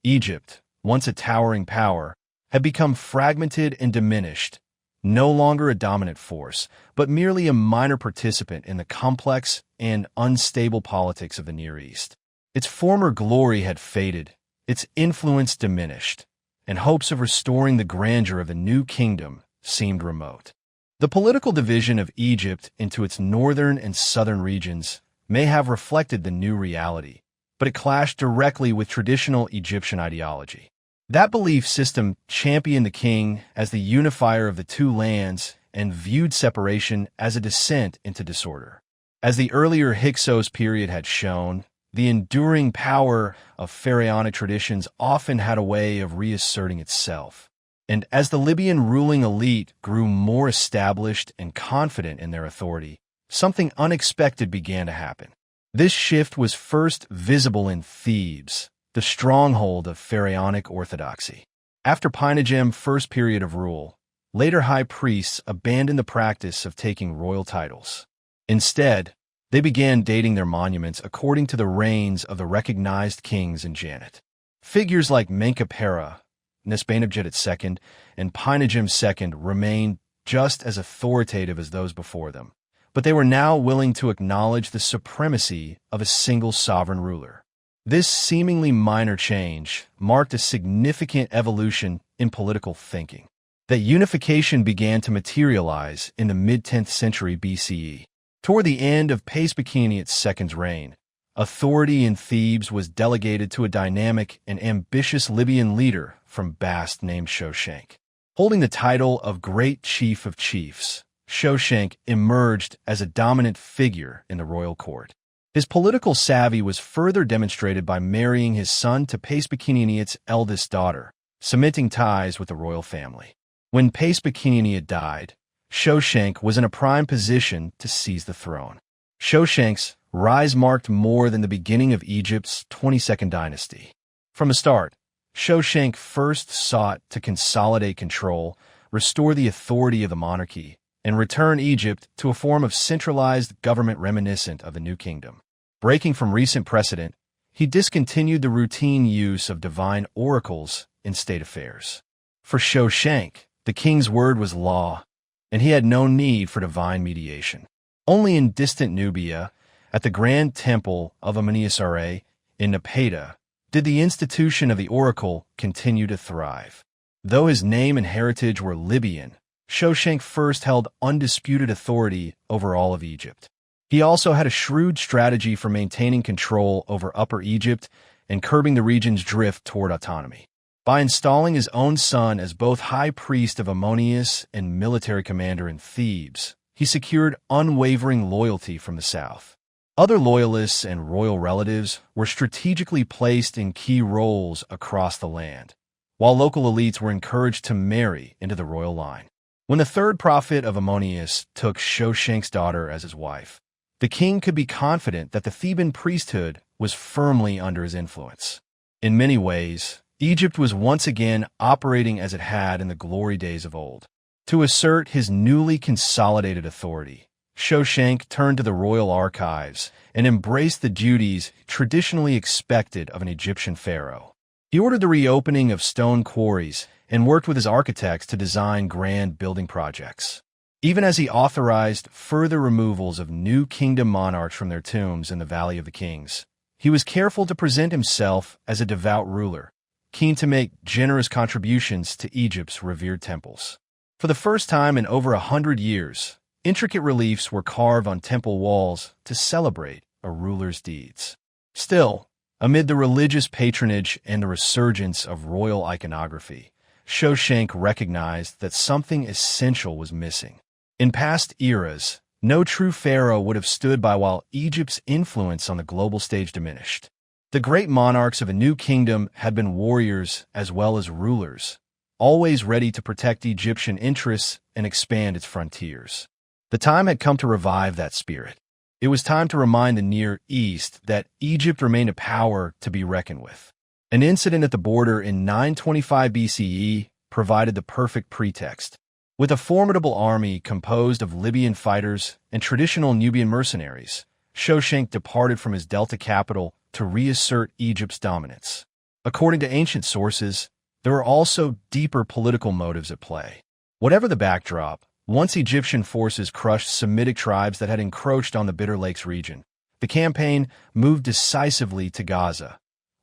Egypt, once a towering power, had become fragmented and diminished, no longer a dominant force, but merely a minor participant in the complex and unstable politics of the Near East. Its former glory had faded, its influence diminished, and hopes of restoring the grandeur of a new kingdom seemed remote. The political division of Egypt into its northern and southern regions may have reflected the new reality, but it clashed directly with traditional Egyptian ideology. That belief system championed the king as the unifier of the two lands and viewed separation as a descent into disorder. As the earlier Hyksos period had shown, the enduring power of pharaonic traditions often had a way of reasserting itself. And as the Libyan ruling elite grew more established and confident in their authority, something unexpected began to happen. This shift was first visible in Thebes, the stronghold of pharaonic orthodoxy. After Panehsy's first period of rule, later high priests abandoned the practice of taking royal titles. Instead, they began dating their monuments according to the reigns of the recognized kings in Jannet. Figures like Menkaperra, Nesbanebjet II, and Panehsy II remained just as authoritative as those before them, but they were now willing to acknowledge the supremacy of a single sovereign ruler. This seemingly minor change marked a significant evolution in political thinking. That unification began to materialize in the mid-10th century BCE. Toward the end of Panehsy II's reign, authority in Thebes was delegated to a dynamic and ambitious Libyan leader from Bast named Shoshenq. Holding the title of Great Chief of Chiefs, Shoshenq emerged as a dominant figure in the royal court. His political savvy was further demonstrated by marrying his son to Panehsy's eldest daughter, cementing ties with the royal family. When Panehsy died, Shoshenq was in a prime position to seize the throne. Shoshenq's rise marked more than the beginning of Egypt's 22nd dynasty. From the start, Shoshenq first sought to consolidate control, restore the authority of the monarchy, and return Egypt to a form of centralized government reminiscent of the New Kingdom. Breaking from recent precedent, he discontinued the routine use of divine oracles in state affairs. For Shoshenq, the king's word was law, and he had no need for divine mediation. Only in distant Nubia, at the Grand Temple of Ramesses III in Napata, did the institution of the oracle continue to thrive. Though his name and heritage were Libyan, Shoshenq first held undisputed authority over all of Egypt. He also had a shrewd strategy for maintaining control over Upper Egypt and curbing the region's drift toward autonomy. By installing his own son as both high priest of Ammonius and military commander in Thebes, he secured unwavering loyalty from the south. Other loyalists and royal relatives were strategically placed in key roles across the land, while local elites were encouraged to marry into the royal line. When the third prophet of Ammonius took Shoshenq's daughter as his wife, the king could be confident that the Theban priesthood was firmly under his influence. In many ways, Egypt was once again operating as it had in the glory days of old. To assert his newly consolidated authority, Shoshenq turned to the royal archives and embraced the duties traditionally expected of an Egyptian pharaoh. He ordered the reopening of stone quarries and worked with his architects to design grand building projects. Even as he authorized further removals of new kingdom monarchs from their tombs in the Valley of the Kings, he was careful to present himself as a devout ruler, keen to make generous contributions to Egypt's revered temples. For the first time in over 100 years, intricate reliefs were carved on temple walls to celebrate a ruler's deeds. Still, amid the religious patronage and the resurgence of royal iconography, Shoshenq recognized that something essential was missing. In past eras, no true pharaoh would have stood by while Egypt's influence on the global stage diminished. The great monarchs of a new kingdom had been warriors as well as rulers, always ready to protect Egyptian interests and expand its frontiers. The time had come to revive that spirit. It was time to remind the Near East that Egypt remained a power to be reckoned with. An incident at the border in 925 BCE provided the perfect pretext. With a formidable army composed of Libyan fighters and traditional Nubian mercenaries, Shoshenq departed from his Delta capital to reassert Egypt's dominance. According to ancient sources, there were also deeper political motives at play. Whatever the backdrop, once Egyptian forces crushed Semitic tribes that had encroached on the Bitter Lakes region, the campaign moved decisively to Gaza,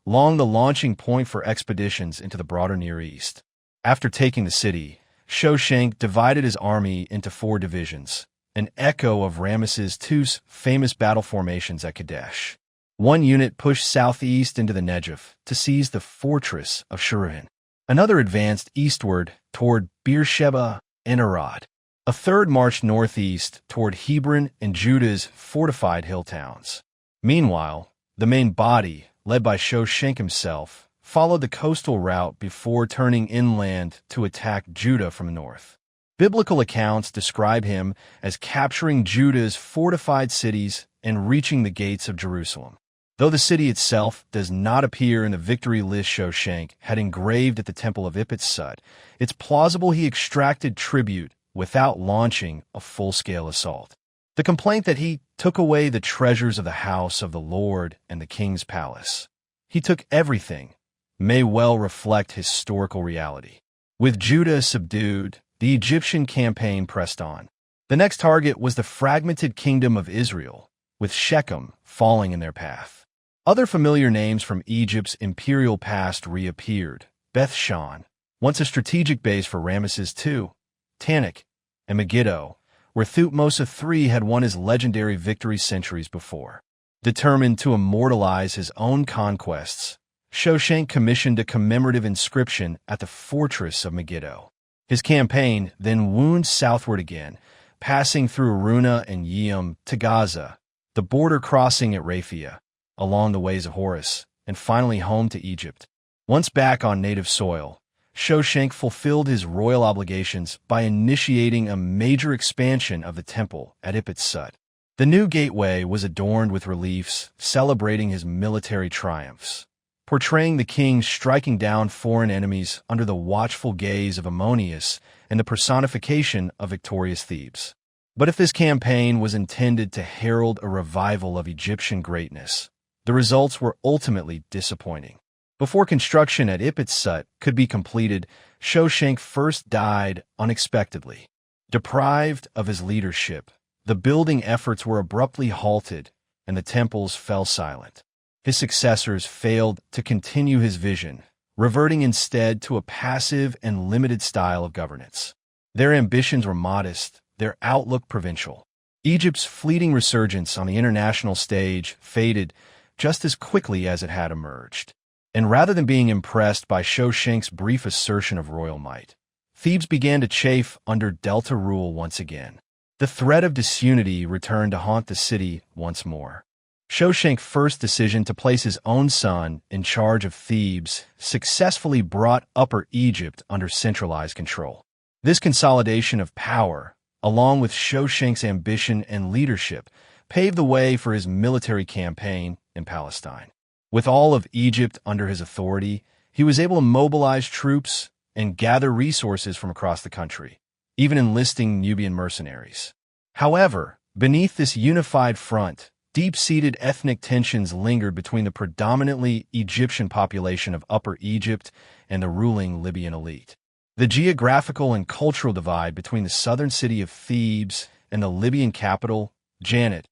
long the launching point for expeditions into the broader Near East. After taking the city, Shoshenq divided his army into 4 divisions, an echo of Ramesses II's famous battle formations at Kadesh. One unit pushed southeast into the Negev to seize the fortress of Shirvan. Another advanced eastward toward Beersheba and Arad. A third marched northeast toward Hebron and Judah's fortified hill towns. Meanwhile, the main body, led by Shoshenq himself, followed the coastal route before turning inland to attack Judah from the north. Biblical accounts describe him as capturing Judah's fortified cities and reaching the gates of Jerusalem. Though the city itself does not appear in the victory list Shoshenq had engraved at the temple of Ipit-Sut, it's plausible he extracted tribute without launching a full-scale assault. The complaint that he took away the treasures of the house of the Lord and the king's palace. He took everything, may well reflect historical reality. With Judah subdued, the Egyptian campaign pressed on. The next target was the fragmented kingdom of Israel, with Shechem falling in their path. Other familiar names from Egypt's imperial past reappeared: Beth-Shan, once a strategic base for Ramesses II, Tanakh, and Megiddo, where Thutmose III had won his legendary victory centuries before. Determined to immortalize his own conquests, Shoshenq commissioned a commemorative inscription at the fortress of Megiddo. His campaign then wound southward again, passing through Aruna and Yeum to Gaza, the border crossing at Raphia, along the ways of Horus, and finally home to Egypt. Once back on native soil, Shoshenq fulfilled his royal obligations by initiating a major expansion of the temple at Ipit-Sut. The new gateway was adorned with reliefs celebrating his military triumphs, portraying the king striking down foreign enemies under the watchful gaze of Ammonius and the personification of victorious Thebes. But if this campaign was intended to herald a revival of Egyptian greatness, the results were ultimately disappointing. Before construction at Ipit-Sut could be completed, Shoshenq first died unexpectedly. Deprived of his leadership, the building efforts were abruptly halted and the temples fell silent. His successors failed to continue his vision, reverting instead to a passive and limited style of governance. Their ambitions were modest, their outlook provincial. Egypt's fleeting resurgence on the international stage faded just as quickly as it had emerged. And rather than being impressed by Shoshenq's brief assertion of royal might, Thebes began to chafe under Delta rule once again. The threat of disunity returned to haunt the city once more. Shoshenq's first decision to place his own son in charge of Thebes successfully brought Upper Egypt under centralized control. This consolidation of power, along with Shoshenq's ambition and leadership, paved the way for his military campaign in Palestine. With all of Egypt under his authority, he was able to mobilize troops and gather resources from across the country, even enlisting Nubian mercenaries. However, beneath this unified front, deep-seated ethnic tensions lingered between the predominantly Egyptian population of Upper Egypt and the ruling Libyan elite. The geographical and cultural divide between the southern city of Thebes and the Libyan capital, Janat,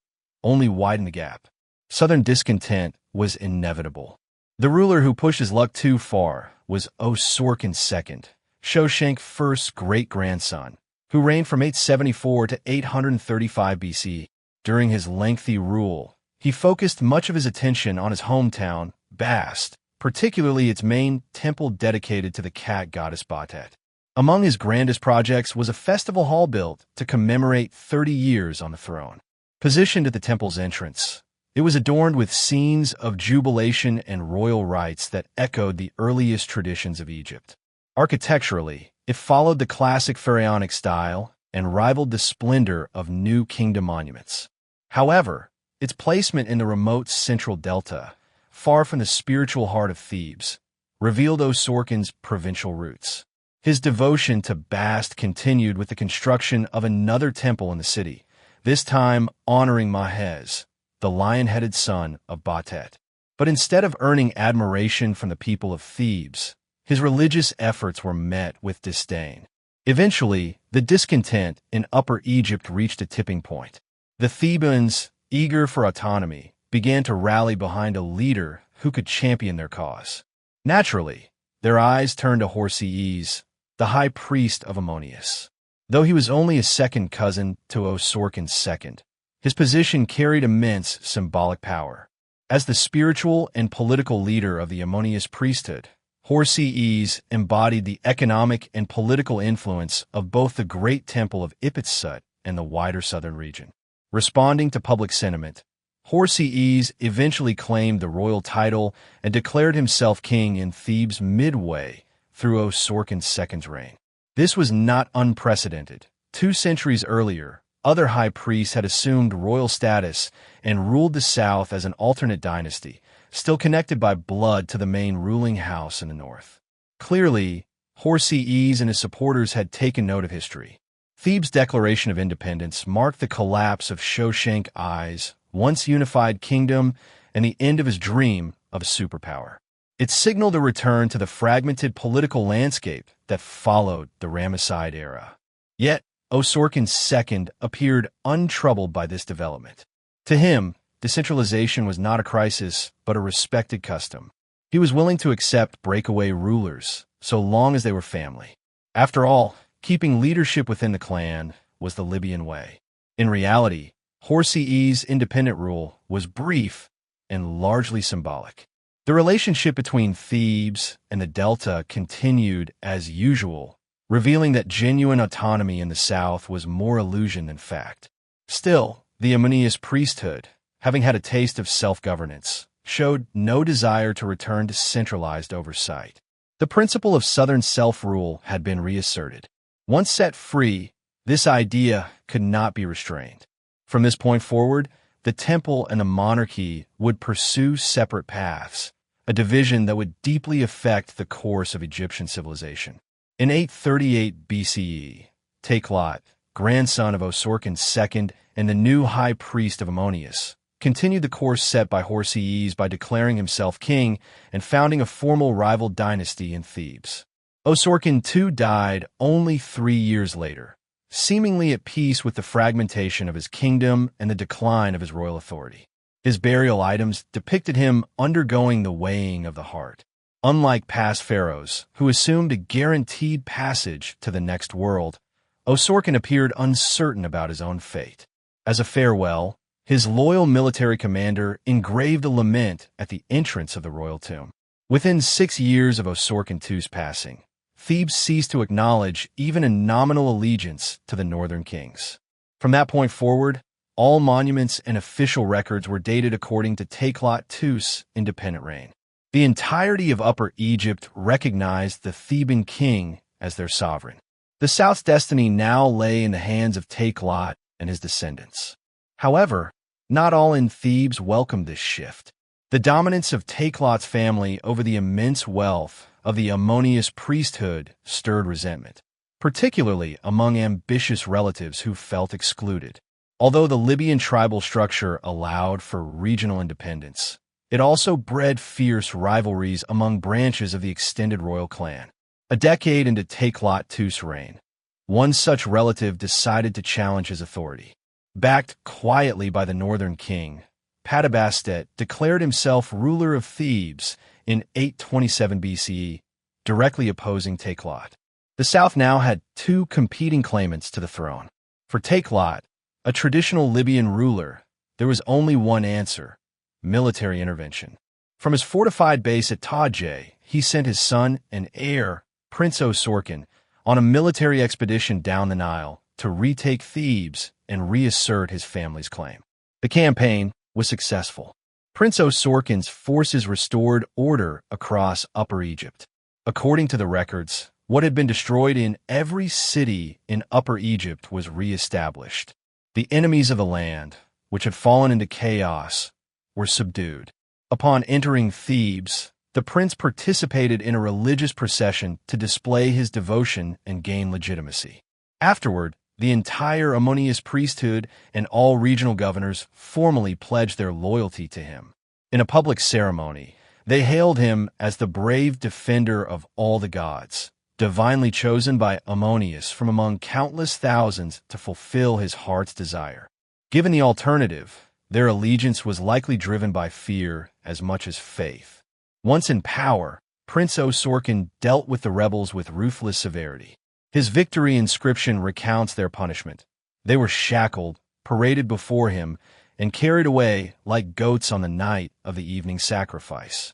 only widened the gap. Southern discontent was inevitable. The ruler who pushed his luck too far was Osorkon II, Shoshenq's first great-grandson, who reigned from 874 to 835 BC. During his lengthy rule, he focused much of his attention on his hometown, Bast, particularly its main temple dedicated to the cat goddess Batet. Among his grandest projects was a festival hall built to commemorate 30 years on the throne. Positioned at the temple's entrance, it was adorned with scenes of jubilation and royal rites that echoed the earliest traditions of Egypt. Architecturally, it followed the classic pharaonic style and rivaled the splendor of New Kingdom monuments. However, its placement in the remote central delta, far from the spiritual heart of Thebes, revealed Osorkon's provincial roots. His devotion to Bast continued with the construction of another temple in the city, this time honoring Mahes, the lion-headed son of Batet. But instead of earning admiration from the people of Thebes, his religious efforts were met with disdain. Eventually, the discontent in Upper Egypt reached a tipping point. The Thebans, eager for autonomy, began to rally behind a leader who could champion their cause. Naturally, their eyes turned to Ramesses, the high priest of Ammonius. Though he was only a second cousin to Osorkon II, his position carried immense symbolic power. As the spiritual and political leader of the Ammonius priesthood, Ramesses embodied the economic and political influence of both the great temple of Ipitsut and the wider southern region. Responding to public sentiment, Ramesses eventually claimed the royal title and declared himself king in Thebes midway through Osorkon II's reign. This was not unprecedented. 2 centuries earlier, other high priests had assumed royal status and ruled the south as an alternate dynasty, still connected by blood to the main ruling house in the north. Clearly, Ramesses and his supporters had taken note of history. Thebes' declaration of independence marked the collapse of Shoshenq I's once unified kingdom and the end of his dream of a superpower. It signaled a return to the fragmented political landscape that followed the Ramesside era. Yet, Osorkon II appeared untroubled by this development. To him, decentralization was not a crisis, but a respected custom. He was willing to accept breakaway rulers, so long as they were family. After all, keeping leadership within the clan was the Libyan way. In reality, Ramesses' independent rule was brief and largely symbolic. The relationship between Thebes and the Delta continued as usual, revealing that genuine autonomy in the south was more illusion than fact. Still, the Ammonius priesthood, having had a taste of self-governance, showed no desire to return to centralized oversight. The principle of southern self-rule had been reasserted. Once set free, this idea could not be restrained. From this point forward, the temple and the monarchy would pursue separate paths, a division that would deeply affect the course of Egyptian civilization. In 838 BCE, Takelot, grandson of Osorkon II and the new high priest of Ammonius, continued the course set by Ramesses by declaring himself king and founding a formal rival dynasty in Thebes. Osorkon II died only 3 years later, seemingly at peace with the fragmentation of his kingdom and the decline of his royal authority. His burial items depicted him undergoing the weighing of the heart. Unlike past pharaohs, who assumed a guaranteed passage to the next world, Osorkon appeared uncertain about his own fate. As a farewell, his loyal military commander engraved a lament at the entrance of the royal tomb. Within 6 years of Osorkon II's passing, Thebes ceased to acknowledge even a nominal allegiance to the northern kings. From that point forward, all monuments and official records were dated according to Takelot II's independent reign. The entirety of Upper Egypt recognized the Theban king as their sovereign. The South's destiny now lay in the hands of Takelot and his descendants. However, not all in Thebes welcomed this shift. The dominance of Takelot's family over the immense wealth of the Ammonius priesthood stirred resentment, particularly among ambitious relatives who felt excluded. Although the Libyan tribal structure allowed for regional independence, it also bred fierce rivalries among branches of the extended royal clan. A decade into Takelot II's reign, one such relative decided to challenge his authority. Backed quietly by the northern king, Panehsy declared himself ruler of Thebes in 827 BCE, directly opposing Takelot. The south now had 2 competing claimants to the throne. For Takelot, a traditional Libyan ruler, there was only one answer: military intervention. From his fortified base at Tajé, he sent his son and heir, Prince Osorkon, on a military expedition down the Nile to retake Thebes and reassert his family's claim. The campaign was successful. Prince Osorkon's forces restored order across Upper Egypt. According to the records, what had been destroyed in every city in Upper Egypt was reestablished. The enemies of the land, which had fallen into chaos, were subdued. Upon entering Thebes, the prince participated in a religious procession to display his devotion and gain legitimacy. Afterward, the entire Ammonius priesthood and all regional governors formally pledged their loyalty to him. In a public ceremony, they hailed him as the brave defender of all the gods, divinely chosen by Ammonius from among countless thousands to fulfill his heart's desire. Given the alternative, their allegiance was likely driven by fear as much as faith. Once in power, Prince Osorkon dealt with the rebels with ruthless severity. His victory inscription recounts their punishment. They were shackled, paraded before him, and carried away like goats on the night of the evening sacrifice.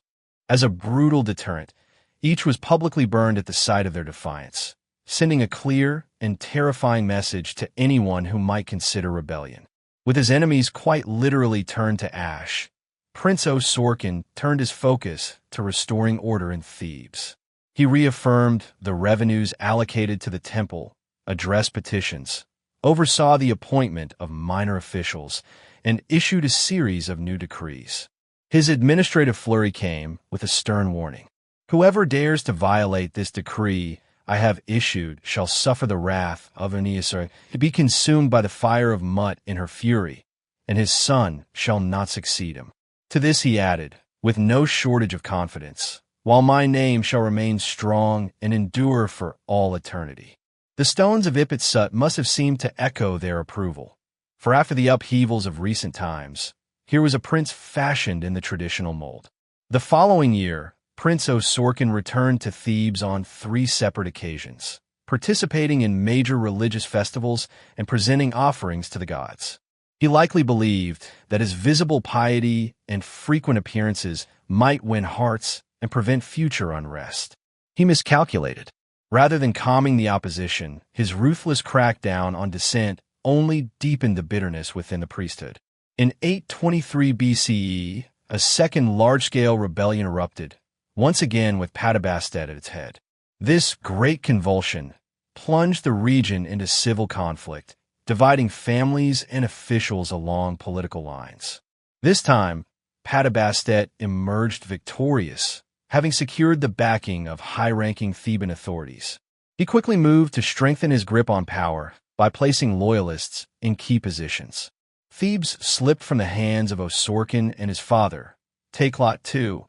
As a brutal deterrent, each was publicly burned at the site of their defiance, sending a clear and terrifying message to anyone who might consider rebellion. With his enemies quite literally turned to ash, Prince Osorkon turned his focus to restoring order in Thebes. He reaffirmed the revenues allocated to the temple, addressed petitions, oversaw the appointment of minor officials, and issued a series of new decrees. His administrative flurry came with a stern warning. Whoever dares to violate this decree I have issued shall suffer the wrath of Ammonius to be consumed by the fire of Mut in her fury, and his son shall not succeed him. To this he added, with no shortage of confidence, while my name shall remain strong and endure for all eternity. The stones of Ipitsut must have seemed to echo their approval, for after the upheavals of recent times, here was a prince fashioned in the traditional mold. The following year, Prince Osorkon returned to Thebes on 3 separate occasions, participating in major religious festivals and presenting offerings to the gods. He likely believed that his visible piety and frequent appearances might win hearts and prevent future unrest. He miscalculated. Rather than calming the opposition, his ruthless crackdown on dissent only deepened the bitterness within the priesthood. In 823 BCE, a second large-scale rebellion erupted, once again with Panehsy at its head. This great convulsion plunged the region into civil conflict, dividing families and officials along political lines. This time, Panehsy emerged victorious, having secured the backing of high-ranking Theban authorities. He quickly moved to strengthen his grip on power by placing loyalists in key positions. Thebes slipped from the hands of Osorkon and his father, Takelot II,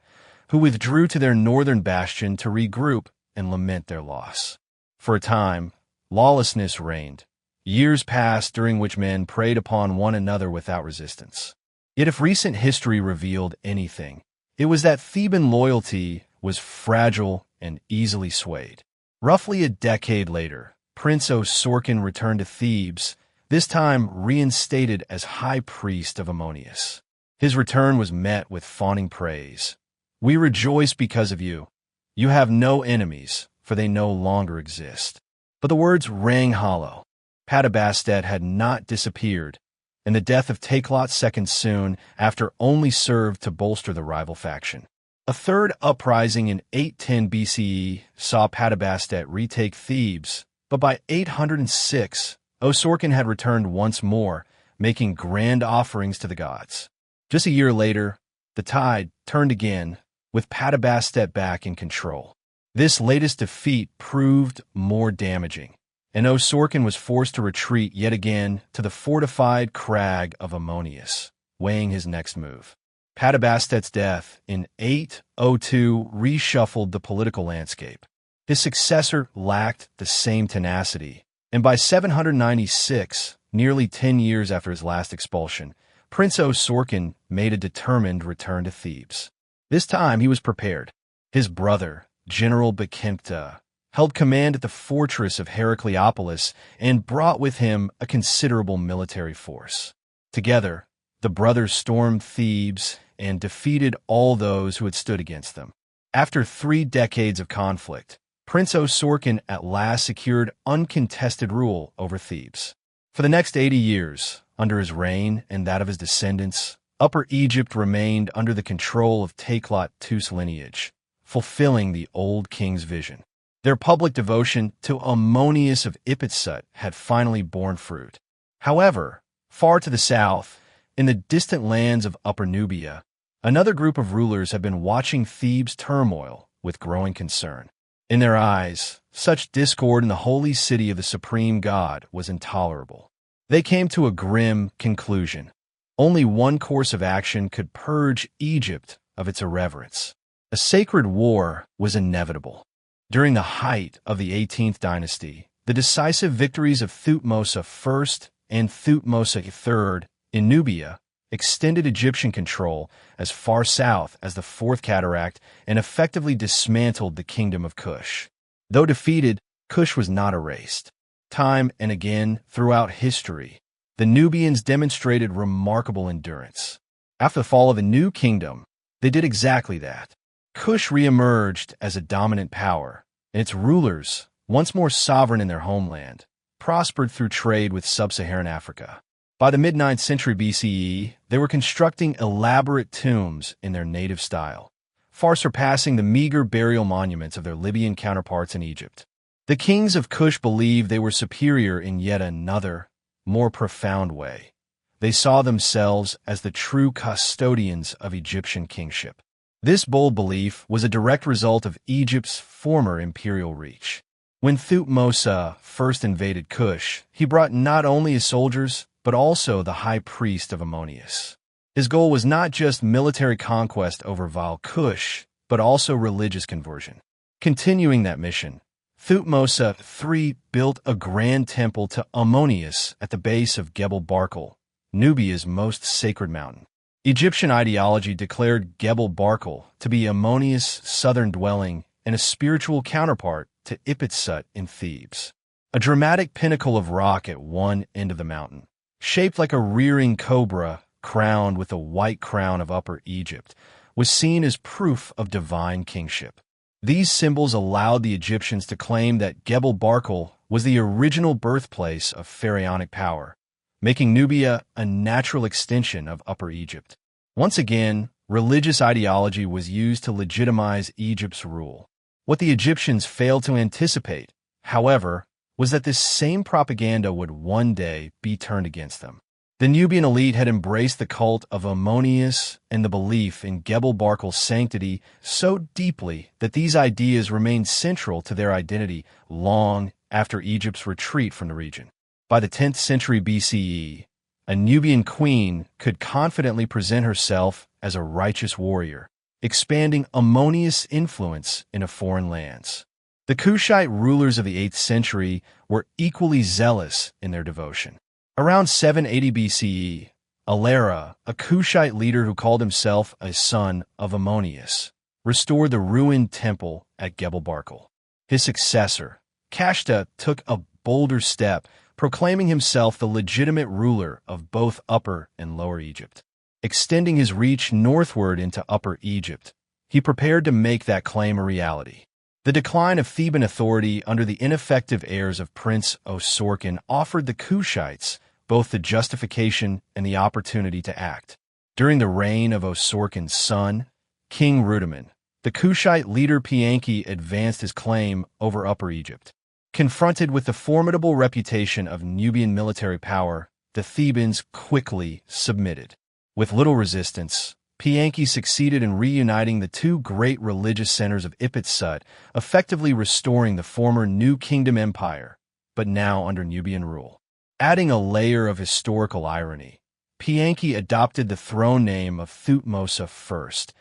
who withdrew to their northern bastion to regroup and lament their loss. For a time, lawlessness reigned. Years passed during which men preyed upon one another without resistance. Yet if recent history revealed anything, it was that Theban loyalty was fragile and easily swayed. Roughly a decade later, Prince Osorkon returned to Thebes, this time reinstated as high priest of Ammonius. His return was met with fawning praise. "We rejoice because of you. You have no enemies, for they no longer exist." But the words rang hollow. Panehsy had not disappeared, and the death of Takelot II soon after only served to bolster the rival faction. A third uprising in 810 BCE saw Panehsy retake Thebes, but by 806, Osorkon had returned once more, making grand offerings to the gods. Just a year later, the tide turned again, with Panehsy back in control. This latest defeat proved more damaging, and Osorkon was forced to retreat yet again to the fortified crag of Ammonius, weighing his next move. Panehsy's death in 802 reshuffled the political landscape. His successor lacked the same tenacity, and by 796, nearly 10 years after his last expulsion, Prince Osorkon made a determined return to Thebes. This time he was prepared. His brother, General Bekempta, held command at the fortress of Heracleopolis and brought with him a considerable military force. Together, the brothers stormed Thebes and defeated all those who had stood against them. After 3 decades of conflict, Prince Osorkon at last secured uncontested rule over Thebes. For the next 80 years, under his reign and that of his descendants, Upper Egypt remained under the control of Takelot II's lineage, fulfilling the old king's vision. Their public devotion to Ammonius of Ipitsut had finally borne fruit. However, far to the south, in the distant lands of Upper Nubia, Another group of rulers had been watching Thebes' turmoil with growing concern. In their eyes, such discord in the holy city of the supreme god was intolerable. They came to a grim conclusion. Only one course of action could purge Egypt of its irreverence. A sacred war was inevitable. During the height of the 18th dynasty, the decisive victories of Thutmose I and Thutmose III in Nubia extended Egyptian control as far south as the Fourth Cataract and effectively dismantled the kingdom of Kush. Though defeated, Kush was not erased. Time and again, throughout history, the Nubians demonstrated remarkable endurance. After the fall of a new kingdom, they did exactly that. Kush re-emerged as a dominant power, and its rulers, once more sovereign in their homeland, prospered through trade with sub-Saharan Africa. By the mid-9th century BCE, they were constructing elaborate tombs in their native style, far surpassing the meager burial monuments of their Libyan counterparts in Egypt. The kings of Kush believed they were superior in yet another, more profound way. They saw themselves as the true custodians of Egyptian kingship. This bold belief was a direct result of Egypt's former imperial reach. When Thutmose first invaded Kush, he brought not only his soldiers, but also the high priest of Ammonius. His goal was not just military conquest over vile Kush, but also religious conversion. Continuing that mission, Thutmose III built a grand temple to Ammonius at the base of Gebel Barkal, Nubia's most sacred mountain. Egyptian ideology declared Gebel Barkal to be Ammonius' southern dwelling and a spiritual counterpart to Ipitsut in Thebes. A dramatic pinnacle of rock at one end of the mountain, shaped like a rearing cobra crowned with a white crown of Upper Egypt, was seen as proof of divine kingship. These symbols allowed the Egyptians to claim that Gebel Barkal was the original birthplace of pharaonic power, making Nubia a natural extension of Upper Egypt. Once again, religious ideology was used to legitimize Egypt's rule. What the Egyptians failed to anticipate, however, was that this same propaganda would one day be turned against them. The Nubian elite had embraced the cult of Ammonius and the belief in Gebel Barkal's sanctity so deeply that these ideas remained central to their identity long after Egypt's retreat from the region. By the 10th century BCE, a Nubian queen could confidently present herself as a righteous warrior, expanding Ammonius' influence into foreign lands. The Kushite rulers of the 8th century were equally zealous in their devotion. Around 780 BCE, Alara, a Kushite leader who called himself a son of Ammonius, restored the ruined temple at Gebel Barkal. His successor, Kashta, took a bolder step, proclaiming himself the legitimate ruler of both Upper and Lower Egypt. Extending his reach northward into Upper Egypt, he prepared to make that claim a reality. The decline of Theban authority under the ineffective heirs of Prince Osorkon offered the Kushites both the justification and the opportunity to act. During the reign of Osorkon's son, King Rudaman, the Kushite leader Panehsy advanced his claim over Upper Egypt. Confronted with the formidable reputation of Nubian military power, the Thebans quickly submitted. With little resistance, Panehsy succeeded in reuniting the two great religious centers of Ipitsut, effectively restoring the former New Kingdom Empire, but now under Nubian rule. Adding a layer of historical irony, Panehsy adopted the throne name of Thutmose I,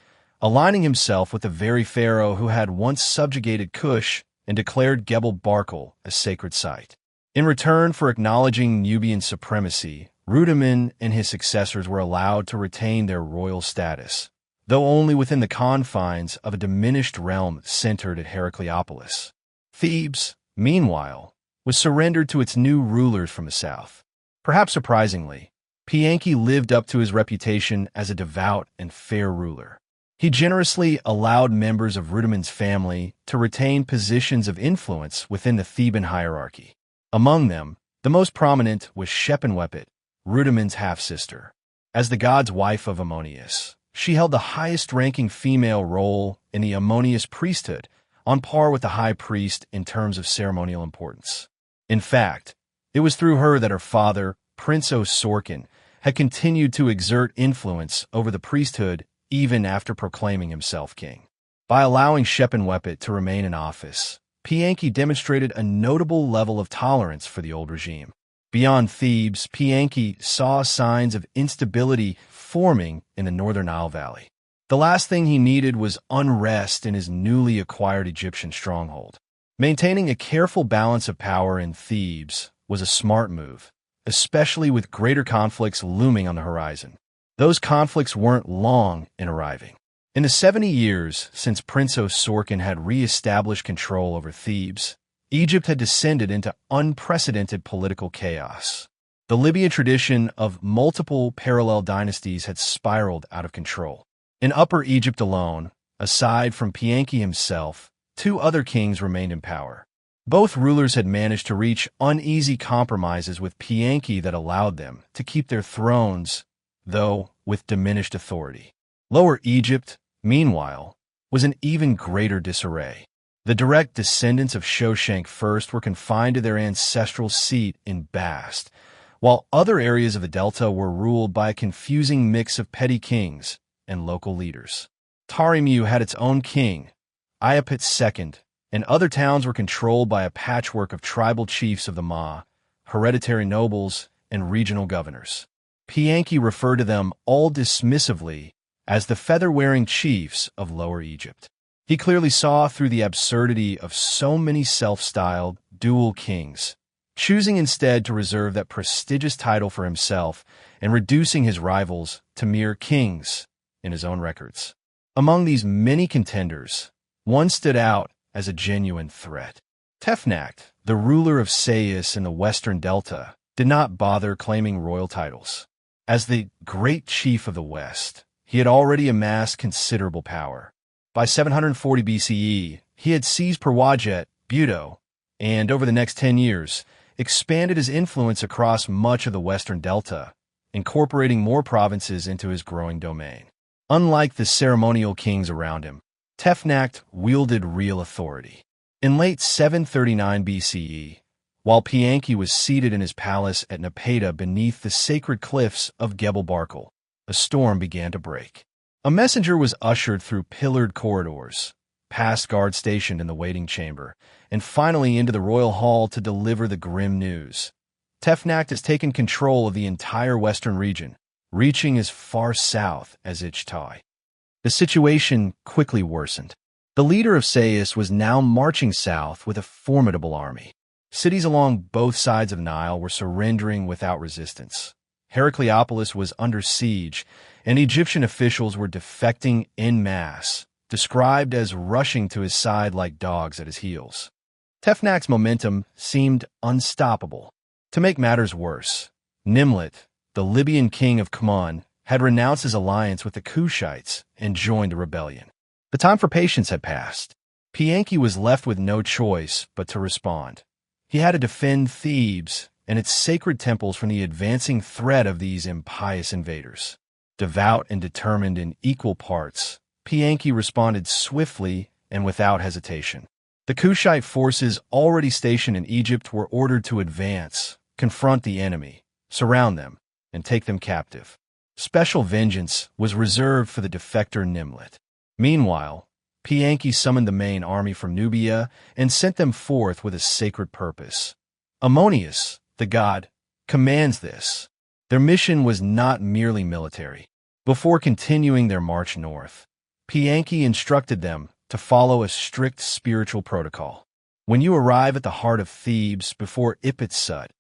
aligning himself with the very pharaoh who had once subjugated Kush and declared Gebel Barkal a sacred site. In return for acknowledging Nubian supremacy, Rudaman and his successors were allowed to retain their royal status, though only within the confines of a diminished realm centered at Heracleopolis. Thebes, meanwhile, was surrendered to its new rulers from the south. Perhaps surprisingly, Panehsy lived up to his reputation as a devout and fair ruler. He generously allowed members of Rudaman's family to retain positions of influence within the Theban hierarchy. Among them, the most prominent was Shepenwepet, Rudaman's half-sister. As the god's wife of Ammonius, she held the highest-ranking female role in the Ammonius priesthood, on par with the high priest in terms of ceremonial importance. In fact, it was through her that her father, Prince Osorkon, had continued to exert influence over the priesthood even after proclaiming himself king. By allowing Shepenwepet to remain in office, Panehsy demonstrated a notable level of tolerance for the old regime. Beyond Thebes, Panehsy saw signs of instability forming in the northern Nile Valley. The last thing he needed was unrest in his newly acquired Egyptian stronghold. Maintaining a careful balance of power in Thebes was a smart move, especially with greater conflicts looming on the horizon. Those conflicts weren't long in arriving. In the 70 years since Prince Osorkon had re-established control over Thebes, Egypt had descended into unprecedented political chaos. The Libyan tradition of multiple parallel dynasties had spiraled out of control. In Upper Egypt alone, aside from Panehsy himself, 2 other kings remained in power. Both rulers had managed to reach uneasy compromises with Panehsy that allowed them to keep their thrones, though with diminished authority. Lower Egypt, meanwhile, was in even greater disarray. The direct descendants of Shoshenq I were confined to their ancestral seat in Bast, while other areas of the delta were ruled by a confusing mix of petty kings and local leaders. Tarimu had its own king, Iapet II, and other towns were controlled by a patchwork of tribal chiefs of the Ma, hereditary nobles, and regional governors. Panehsy referred to them all dismissively as the feather-wearing chiefs of Lower Egypt. He clearly saw through the absurdity of so many self-styled dual kings, choosing instead to reserve that prestigious title for himself and reducing his rivals to mere kings in his own records. Among these many contenders, one stood out as a genuine threat. Tefnacht, the ruler of Sais in the western delta, did not bother claiming royal titles. As the great chief of the West, he had already amassed considerable power. By 740 BCE, he had seized Perwajet, Buto, and over the next 10 years, expanded his influence across much of the western delta, incorporating more provinces into his growing domain. Unlike the ceremonial kings around him, Tefnacht wielded real authority. In late 739 BCE, while Panehsy was seated in his palace at Napata beneath the sacred cliffs of Gebel Barkal, a storm began to break. A messenger was ushered through pillared corridors, past guards stationed in the waiting chamber, and finally into the royal hall to deliver the grim news. Tefnacht has taken control of the entire western region, reaching as far south as Ichtai. The situation quickly worsened. The leader of Sais was now marching south with a formidable army. Cities along both sides of Nile were surrendering without resistance. Heracleopolis was under siege, and Egyptian officials were defecting en masse, described as rushing to his side like dogs at his heels. Tefnacht's momentum seemed unstoppable. To make matters worse, Nimlet, the Libyan king of Amun, had renounced his alliance with the Kushites and joined the rebellion. The time for patience had passed. Panehsy was left with no choice but to respond. He had to defend Thebes and its sacred temples from the advancing threat of these impious invaders. Devout and determined in equal parts, Panehsy responded swiftly and without hesitation. The Kushite forces already stationed in Egypt were ordered to advance, confront the enemy, surround them, and take them captive. Special vengeance was reserved for the defector Nimlet. Meanwhile, Panehsy summoned the main army from Nubia and sent them forth with a sacred purpose. Ammonius, the god, commands this. Their mission was not merely military. Before continuing their march north, Panehsy instructed them to follow a strict spiritual protocol. When you arrive at the heart of Thebes before Ipit-Sut,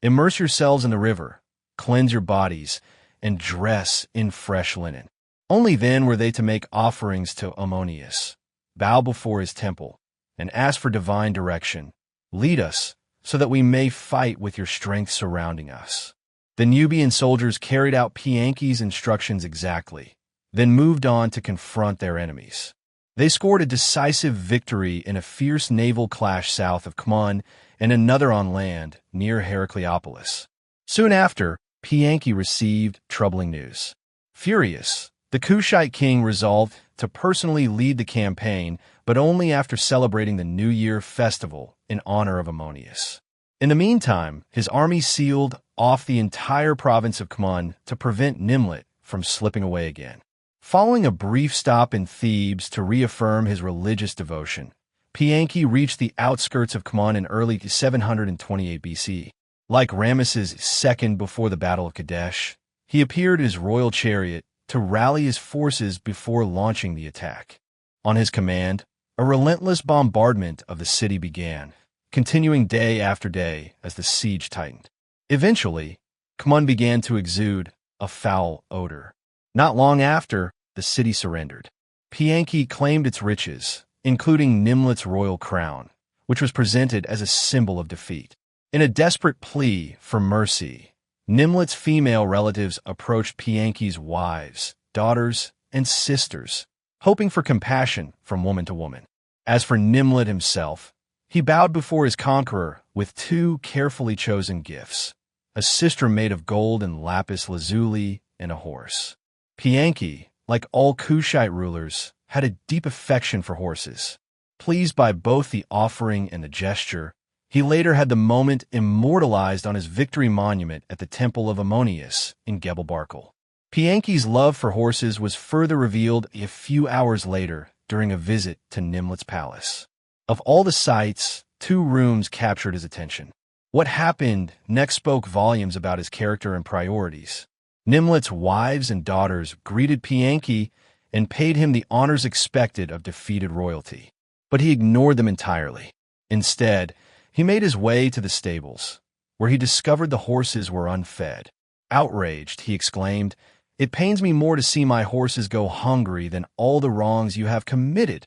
immerse yourselves in the river, cleanse your bodies, and dress in fresh linen. Only then were they to make offerings to Ammonius, bow before his temple, and ask for divine direction. Lead us, so that we may fight with your strength surrounding us. The Nubian soldiers carried out Panehsy's instructions exactly, then moved on to confront their enemies. They scored a decisive victory in a fierce naval clash south of Amun and another on land near Heracleopolis. Soon after, Panehsy received troubling news. Furious, the Kushite king resolved to personally lead the campaign, but only after celebrating the New Year festival in honor of Ammonius. In the meantime, his army sealed off the entire province of Amun to prevent Nimlet from slipping away again. Following a brief stop in Thebes to reaffirm his religious devotion, Panehsy reached the outskirts of Amun in early 728 BC. Like Ramesses II before the Battle of Kadesh, he appeared in his royal chariot to rally his forces before launching the attack. On his command, a relentless bombardment of the city began, continuing day after day as the siege tightened. Eventually, Amun began to exude a foul odor. Not long after, the city surrendered. Panehsy claimed its riches, including Nimlet's royal crown, which was presented as a symbol of defeat. In a desperate plea for mercy, Nimlet's female relatives approached Panehsy's wives, daughters, and sisters, hoping for compassion from woman to woman. As for Nimlet himself, he bowed before his conqueror with two carefully chosen gifts, a sistrum made of gold and lapis lazuli, and a horse. Panehsy, like all Kushite rulers, had a deep affection for horses. Pleased by both the offering and the gesture, he later had the moment immortalized on his victory monument at the Temple of Ammonius in Gebel Barkal. Panehsy's love for horses was further revealed a few hours later during a visit to Nimlet's palace. Of all the sights, 2 rooms captured his attention. What happened next spoke volumes about his character and priorities. Nimlet's wives and daughters greeted Panehsy and paid him the honors expected of defeated royalty. But he ignored them entirely. Instead, he made his way to the stables, where he discovered the horses were unfed. Outraged, he exclaimed, "It pains me more to see my horses go hungry than all the wrongs you have committed."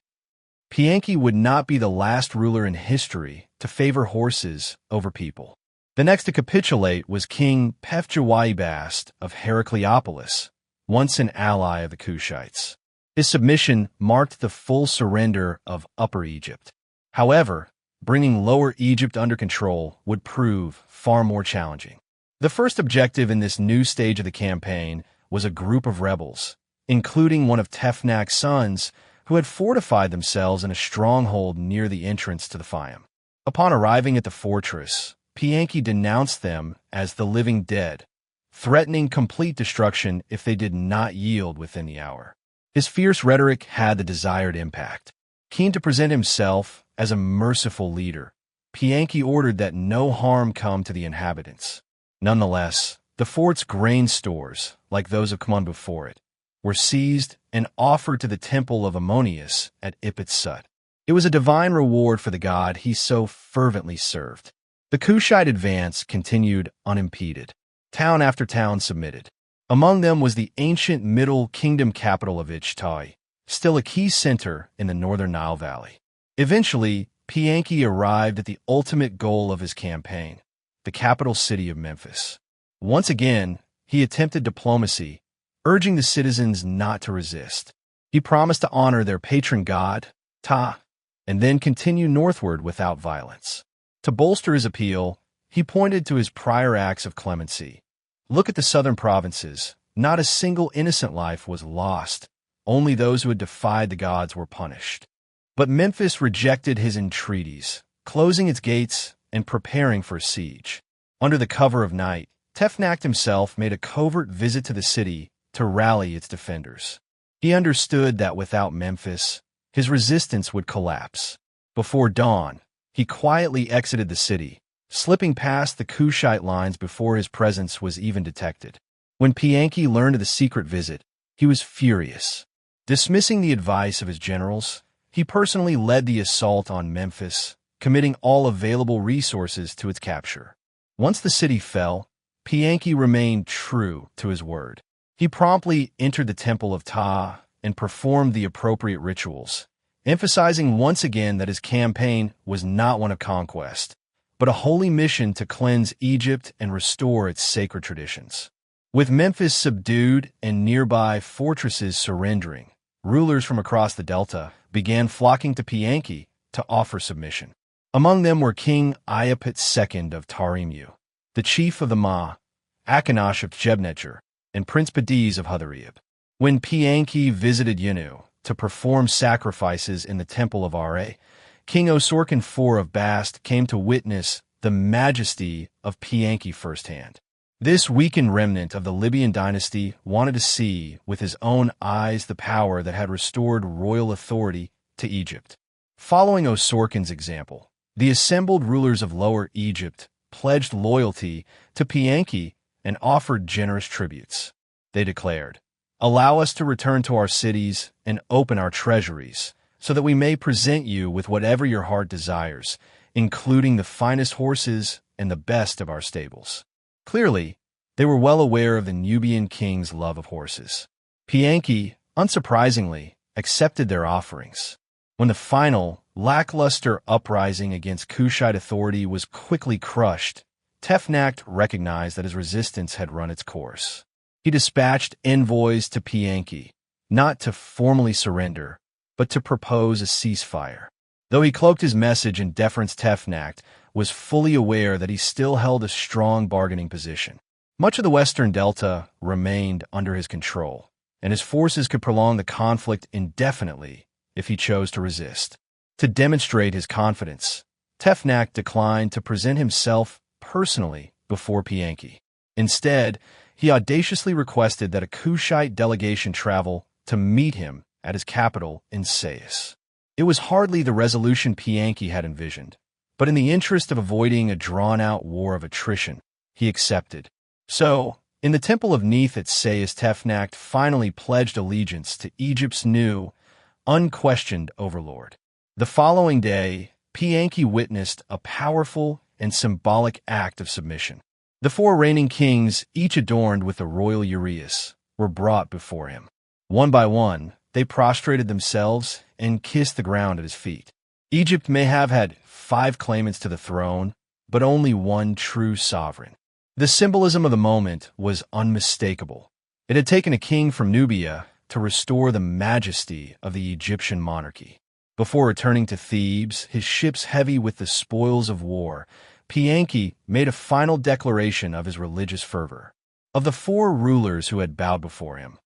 Panehsy would not be the last ruler in history to favor horses over people. The next to capitulate was King Pefjawibast of Heracleopolis, once an ally of the Kushites. His submission marked the full surrender of Upper Egypt. However, bringing Lower Egypt under control would prove far more challenging. The first objective in this new stage of the campaign was a group of rebels, including one of Tefnak's sons, who had fortified themselves in a stronghold near the entrance to the Fayum. Upon arriving at the fortress, Panehsy denounced them as the living dead, threatening complete destruction if they did not yield within the hour. His fierce rhetoric had the desired impact. Keen to present himself as a merciful leader, Panehsy ordered that no harm come to the inhabitants. Nonetheless, the fort's grain stores, like those of Amun before it, were seized and offered to the temple of Ammonius at Ipit-Sut. It was a divine reward for the god he so fervently served. The Kushite advance continued unimpeded. Town after town submitted. Among them was the ancient Middle Kingdom capital of Ichtai, still a key center in the northern Nile Valley. Eventually, Panehsy arrived at the ultimate goal of his campaign, the capital city of Memphis. Once again, he attempted diplomacy, urging the citizens not to resist. He promised to honor their patron god, Ptah, and then continue northward without violence. To bolster his appeal, he pointed to his prior acts of clemency. Look at the southern provinces. Not a single innocent life was lost. Only those who had defied the gods were punished. But Memphis rejected his entreaties, closing its gates and preparing for a siege. Under the cover of night, Tefnak himself made a covert visit to the city to rally its defenders. He understood that without Memphis, his resistance would collapse. Before dawn, he quietly exited the city, slipping past the Kushite lines before his presence was even detected. When Panehsy learned of the secret visit, he was furious. Dismissing the advice of his generals, he personally led the assault on Memphis, committing all available resources to its capture. Once the city fell, Panehsy remained true to his word. He promptly entered the temple of Ptah and performed the appropriate rituals, emphasizing once again that his campaign was not one of conquest, but a holy mission to cleanse Egypt and restore its sacred traditions. With Memphis subdued and nearby fortresses surrendering, rulers from across the Delta began flocking to Panehsy to offer submission. Among them were King Iapet II of Tarimu, the chief of the Ma, Akhenash of Jebnecher, and Prince Badiz of Hutherib. When Panehsy visited Yenu to perform sacrifices in the temple of Ra, King Osorkon IV of Bast came to witness the majesty of Panehsy firsthand. This weakened remnant of the Libyan dynasty wanted to see with his own eyes the power that had restored royal authority to Egypt. Following Osorkon's example, the assembled rulers of Lower Egypt pledged loyalty to Panehsy and offered generous tributes. They declared, "Allow us to return to our cities and open our treasuries, so that we may present you with whatever your heart desires, including the finest horses and the best of our stables." Clearly, they were well aware of the Nubian king's love of horses. Panehsy, unsurprisingly, accepted their offerings. When the final, lackluster uprising against Kushite authority was quickly crushed, Tefnakht recognized that his resistance had run its course. He dispatched envoys to Panehsy, not to formally surrender, but to propose a ceasefire. Though he cloaked his message in deference, Tefnakht was fully aware that he still held a strong bargaining position. Much of the western delta remained under his control, and his forces could prolong the conflict indefinitely if he chose to resist. To demonstrate his confidence, Tefnakht declined to present himself personally before Panehsy. Instead, he audaciously requested that a Kushite delegation travel to meet him at his capital in Sais. It was hardly the resolution Panehsy had envisioned, but in the interest of avoiding a drawn-out war of attrition, he accepted. So, in the temple of Neith at Sais, Tefnakht finally pledged allegiance to Egypt's new, unquestioned overlord. The following day, Panehsy witnessed a powerful and symbolic act of submission. The four reigning kings, each adorned with the royal uraeus, were brought before him. One by one, they prostrated themselves and kissed the ground at his feet. Egypt may have had 5 claimants to the throne, but only one true sovereign. The symbolism of the moment was unmistakable. It had taken a king from Nubia to restore the majesty of the Egyptian monarchy. Before returning to Thebes, his ships heavy with the spoils of war, Panehsy made a final declaration of his religious fervor. Of the 4 rulers who had bowed before him,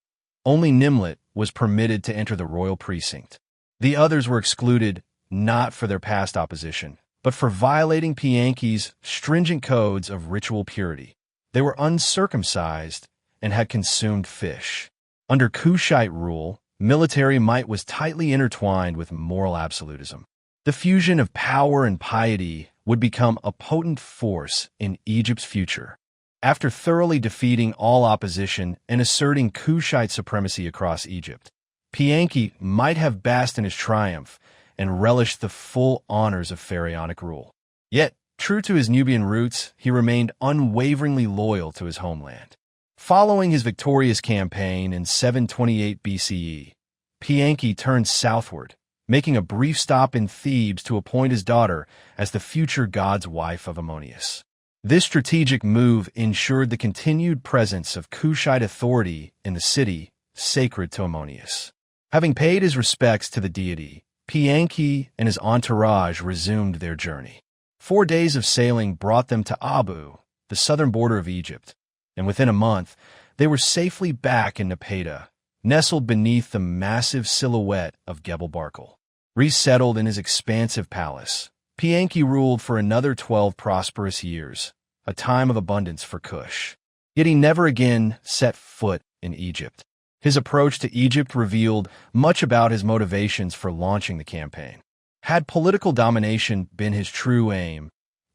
only Nimlet was permitted to enter the royal precinct. The others were excluded not for their past opposition, but for violating Panehsy's stringent codes of ritual purity. They were uncircumcised and had consumed fish. Under Kushite rule, military might was tightly intertwined with moral absolutism. The fusion of power and piety would become a potent force in Egypt's future. After thoroughly defeating all opposition and asserting Kushite supremacy across Egypt, Panehsy might have basked in his triumph and relished the full honors of pharaonic rule. Yet, true to his Nubian roots, he remained unwaveringly loyal to his homeland. Following his victorious campaign in 728 BCE, Panehsy turned southward, making a brief stop in Thebes to appoint his daughter as the future god's wife of Ammonius. This strategic move ensured the continued presence of Kushite authority in the city sacred to Ammonius. Having paid his respects to the deity, Panehsy and his entourage resumed their journey. 4 days of sailing brought them to Abu, the southern border of Egypt, and within a month, they were safely back in Napata, nestled beneath the massive silhouette of Gebel Barkal. Resettled in his expansive palace, Panehsy ruled for another 12 prosperous years, a time of abundance for Kush. Yet he never again set foot in Egypt. His approach to Egypt revealed much about his motivations for launching the campaign. Had political domination been his true aim,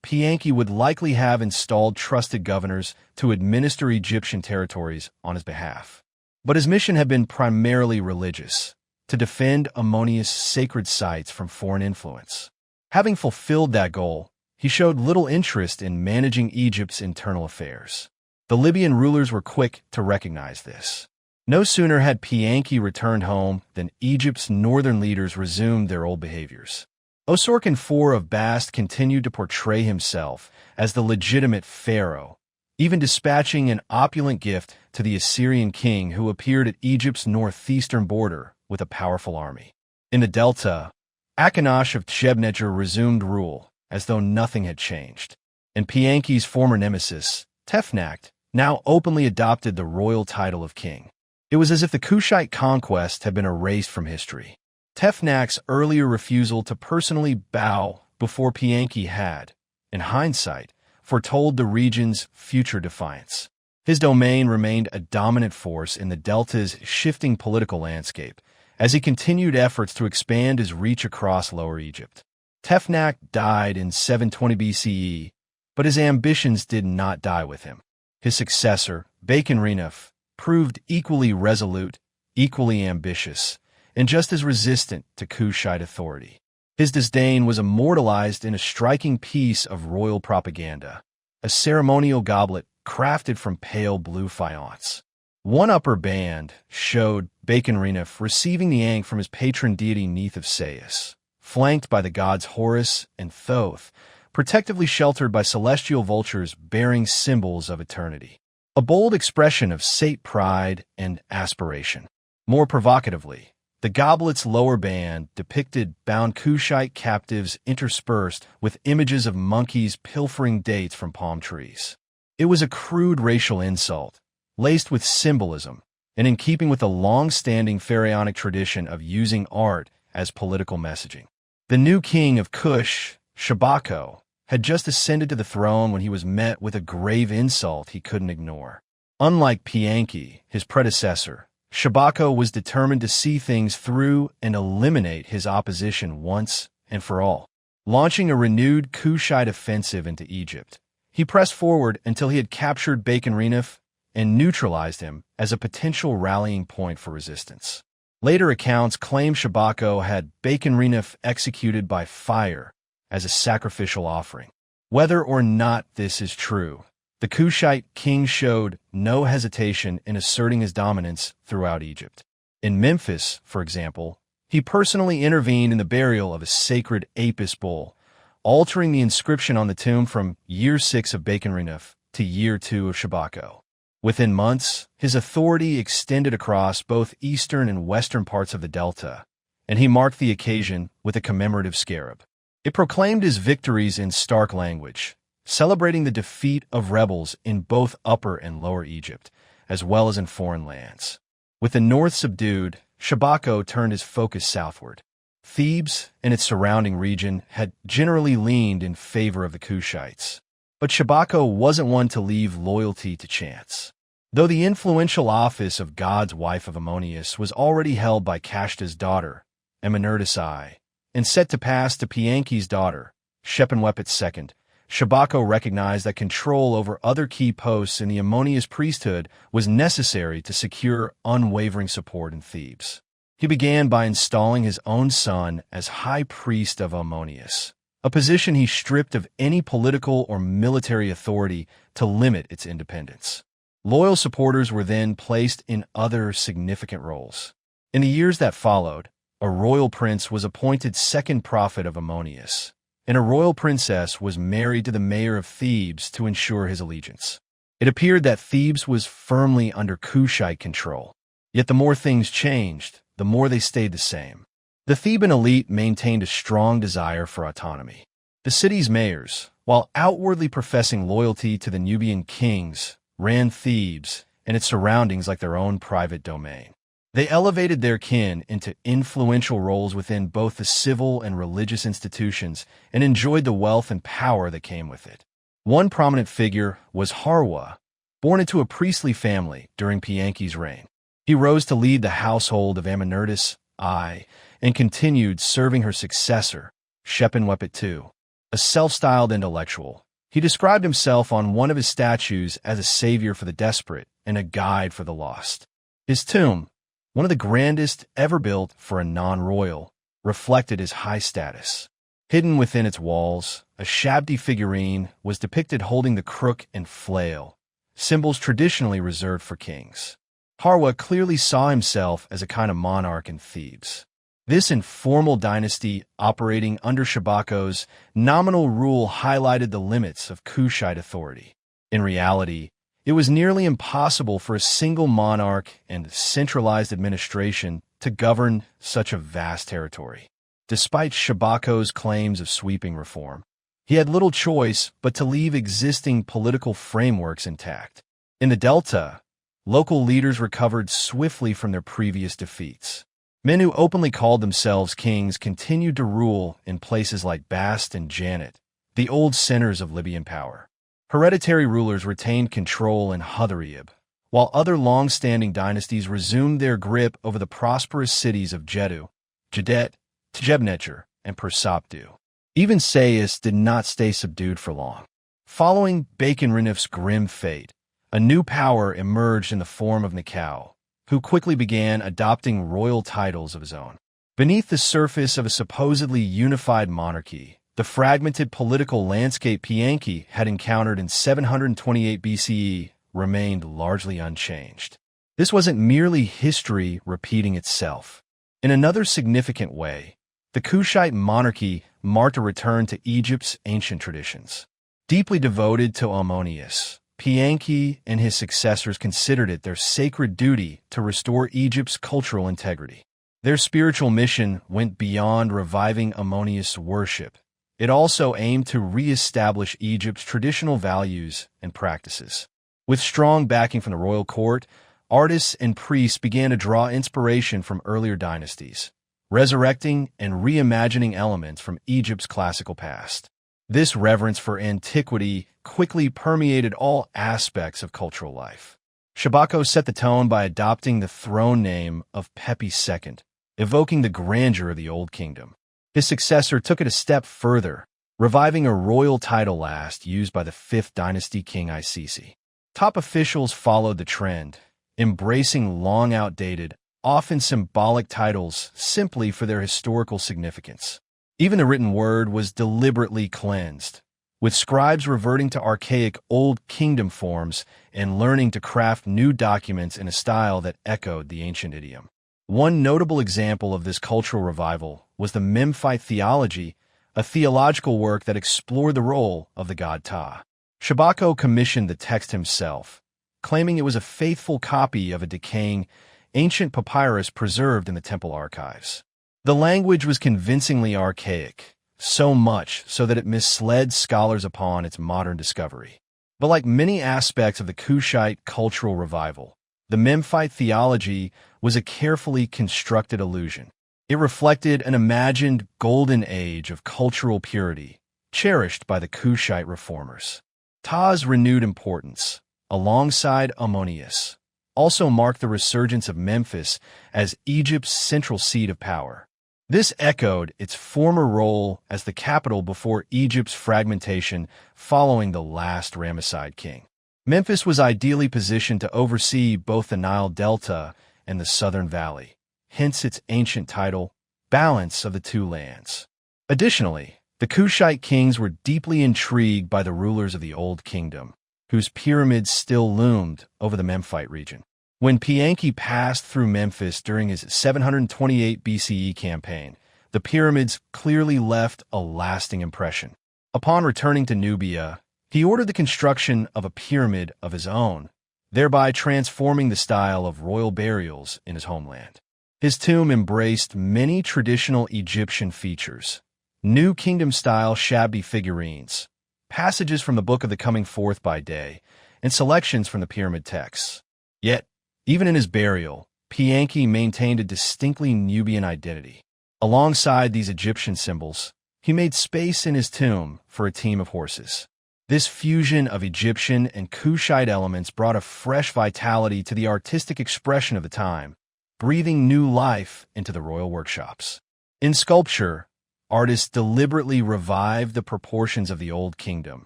Panehsy would likely have installed trusted governors to administer Egyptian territories on his behalf. But his mission had been primarily religious, to defend Ammonius' sacred sites from foreign influence. Having fulfilled that goal, he showed little interest in managing Egypt's internal affairs. The Libyan rulers were quick to recognize this. No sooner had Panehsy returned home than Egypt's northern leaders resumed their old behaviors. Osorkon IV of Bast continued to portray himself as the legitimate pharaoh, even dispatching an opulent gift to the Assyrian king who appeared at Egypt's northeastern border with a powerful army. In the delta, Akhenaten of Shebnejer resumed rule as though nothing had changed, and Panehsy's former nemesis, Tefnakht, now openly adopted the royal title of king. It was as if the Kushite conquest had been erased from history. Tefnakht's earlier refusal to personally bow before Panehsy had, in hindsight, foretold the region's future defiance. His domain remained a dominant force in the Delta's shifting political landscape, as he continued efforts to expand his reach across Lower Egypt. Tefnach died in 720 BCE, but his ambitions did not die with him. His successor, Baconrenuf, proved equally resolute, equally ambitious, and just as resistant to Kushite authority. His disdain was immortalized in a striking piece of royal propaganda, a ceremonial goblet crafted from pale blue faience. One upper band showed Baconrenuf receiving the ankh from his patron deity Neith of Sais, flanked by the gods Horus and Thoth, protectively sheltered by celestial vultures bearing symbols of eternity. A bold expression of Sate pride and aspiration. More provocatively, the goblet's lower band depicted bound Kushite captives interspersed with images of monkeys pilfering dates from palm trees. It was a crude racial insult, laced with symbolism, and in keeping with the long-standing pharaonic tradition of using art as political messaging. The new king of Kush, Shabako, had just ascended to the throne when he was met with a grave insult he couldn't ignore. Unlike Panehsy, his predecessor, Shabako was determined to see things through and eliminate his opposition once and for all. Launching a renewed Kushite offensive into Egypt, he pressed forward until he had captured Baconrenuf and neutralized him as a potential rallying point for resistance. Later accounts claim Shabako had Baconrenuf executed by fire as a sacrificial offering. Whether or not this is true, the Kushite king showed no hesitation in asserting his dominance throughout Egypt. In Memphis, for example, he personally intervened in the burial of a sacred Apis bull, altering the inscription on the tomb from year 6 of Baconrenuf to year 2 of Shabako. Within months, his authority extended across both eastern and western parts of the Delta, and he marked the occasion with a commemorative scarab. It proclaimed his victories in stark language, celebrating the defeat of rebels in both Upper and Lower Egypt, as well as in foreign lands. With the north subdued, Shabako turned his focus southward. Thebes and its surrounding region had generally leaned in favor of the Kushites, but Shabako wasn't one to leave loyalty to chance. Though the influential office of God's wife of Ammonius was already held by Kashta's daughter, Amunerdis I, and set to pass to Panehsy's daughter, Shepenwepet II, Shabako recognized that control over other key posts in the Ammonius priesthood was necessary to secure unwavering support in Thebes. He began by installing his own son as high priest of Ammonius, a position he stripped of any political or military authority to limit its independence. Loyal supporters were then placed in other significant roles. In the years that followed, a royal prince was appointed second prophet of Ammonius, and a royal princess was married to the mayor of Thebes to ensure his allegiance. It appeared that Thebes was firmly under Kushite control. Yet the more things changed, the more they stayed the same. The Theban elite maintained a strong desire for autonomy. The city's mayors, while outwardly professing loyalty to the Nubian kings, ran Thebes and its surroundings like their own private domain. They elevated their kin into influential roles within both the civil and religious institutions and enjoyed the wealth and power that came with it. One prominent figure was Harwa, born into a priestly family during Panehsy's reign. He rose to lead the household of Amunerdis I and continued serving her successor, Shepenwepet II, a self-styled intellectual. He described himself on one of his statues as a savior for the desperate and a guide for the lost. His tomb, one of the grandest ever built for a non-royal, reflected his high status. Hidden within its walls, a Shabdi figurine was depicted holding the crook and flail, symbols traditionally reserved for kings. Harwa clearly saw himself as a kind of monarch in Thebes. This informal dynasty operating under Shabako's nominal rule highlighted the limits of Kushite authority. In reality, it was nearly impossible for a single monarch and centralized administration to govern such a vast territory. Despite Shabako's claims of sweeping reform, he had little choice but to leave existing political frameworks intact. In the Delta, local leaders recovered swiftly from their previous defeats. Men who openly called themselves kings continued to rule in places like Bast and Janet, the old centers of Libyan power. Hereditary rulers retained control in Huthrib, while other long-standing dynasties resumed their grip over the prosperous cities of Jeddu, Jedet, Tjebnecher, and Persopdu. Even Sais did not stay subdued for long. Following Baconrinif's grim fate, a new power emerged in the form of Nekau, who quickly began adopting royal titles of his own. Beneath the surface of a supposedly unified monarchy, the fragmented political landscape Panehsy had encountered in 728 BCE remained largely unchanged. This wasn't merely history repeating itself. In another significant way, the Kushite monarchy marked a return to Egypt's ancient traditions. Deeply devoted to Ammonius, Panehsy and his successors considered it their sacred duty to restore Egypt's cultural integrity. Their spiritual mission went beyond reviving Ammonius worship. It also aimed to re-establish Egypt's traditional values and practices. With strong backing from the royal court, artists and priests began to draw inspiration from earlier dynasties, resurrecting and reimagining elements from Egypt's classical past. This reverence for antiquity quickly permeated all aspects of cultural life. Shabako set the tone by adopting the throne name of Pepi II, evoking the grandeur of the Old Kingdom. His successor took it a step further, reviving a royal title last used by the 5th dynasty king Isisi. Top officials followed the trend, embracing long-outdated, often symbolic titles simply for their historical significance. Even the written word was deliberately cleansed, with scribes reverting to archaic Old Kingdom forms and learning to craft new documents in a style that echoed the ancient idiom. One notable example of this cultural revival was the Memphite theology, a theological work that explored the role of the god Ptah. Shabako commissioned the text himself, claiming it was a faithful copy of a decaying, ancient papyrus preserved in the temple archives. The language was convincingly archaic, so much so that it misled scholars upon its modern discovery. But like many aspects of the Kushite cultural revival, the Memphite theology was a carefully constructed illusion. It reflected an imagined golden age of cultural purity, cherished by the Kushite reformers. Ptah's renewed importance, alongside Ammonius, also marked the resurgence of Memphis as Egypt's central seat of power. This echoed its former role as the capital before Egypt's fragmentation following the last Ramesside king. Memphis was ideally positioned to oversee both the Nile Delta and the Southern Valley, hence its ancient title, Balance of the Two Lands. Additionally, the Kushite kings were deeply intrigued by the rulers of the Old Kingdom, whose pyramids still loomed over the Memphite region. When Panehsy passed through Memphis during his 728 BCE campaign, the pyramids clearly left a lasting impression. Upon returning to Nubia, he ordered the construction of a pyramid of his own, thereby transforming the style of royal burials in his homeland. His tomb embraced many traditional Egyptian features: New Kingdom-style shabby figurines, passages from the Book of the Coming Forth by Day, and selections from the pyramid texts. Yet, even in his burial, Panehsy maintained a distinctly Nubian identity. Alongside these Egyptian symbols, he made space in his tomb for a team of horses. This fusion of Egyptian and Kushite elements brought a fresh vitality to the artistic expression of the time, breathing new life into the royal workshops. In sculpture, artists deliberately revived the proportions of the Old Kingdom,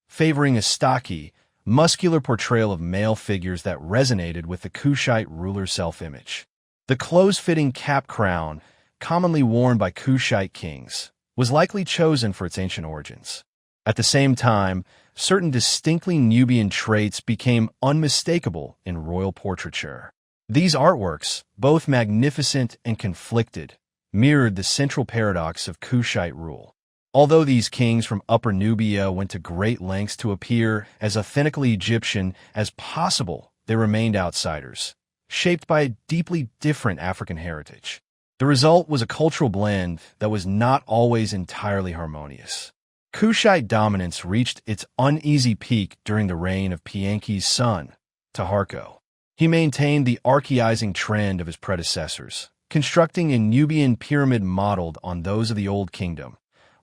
favoring a stocky, muscular portrayal of male figures that resonated with the Kushite ruler's self-image. The close-fitting cap crown, commonly worn by Kushite kings, was likely chosen for its ancient origins. At the same time, certain distinctly Nubian traits became unmistakable in royal portraiture. These artworks, both magnificent and conflicted, mirrored the central paradox of Kushite rule. Although these kings from Upper Nubia went to great lengths to appear as authentically Egyptian as possible, they remained outsiders, shaped by a deeply different African heritage. The result was a cultural blend that was not always entirely harmonious. Kushite dominance reached its uneasy peak during the reign of Panehsy's son, Taharko. He maintained the archaizing trend of his predecessors, constructing a Nubian pyramid modeled on those of the Old Kingdom,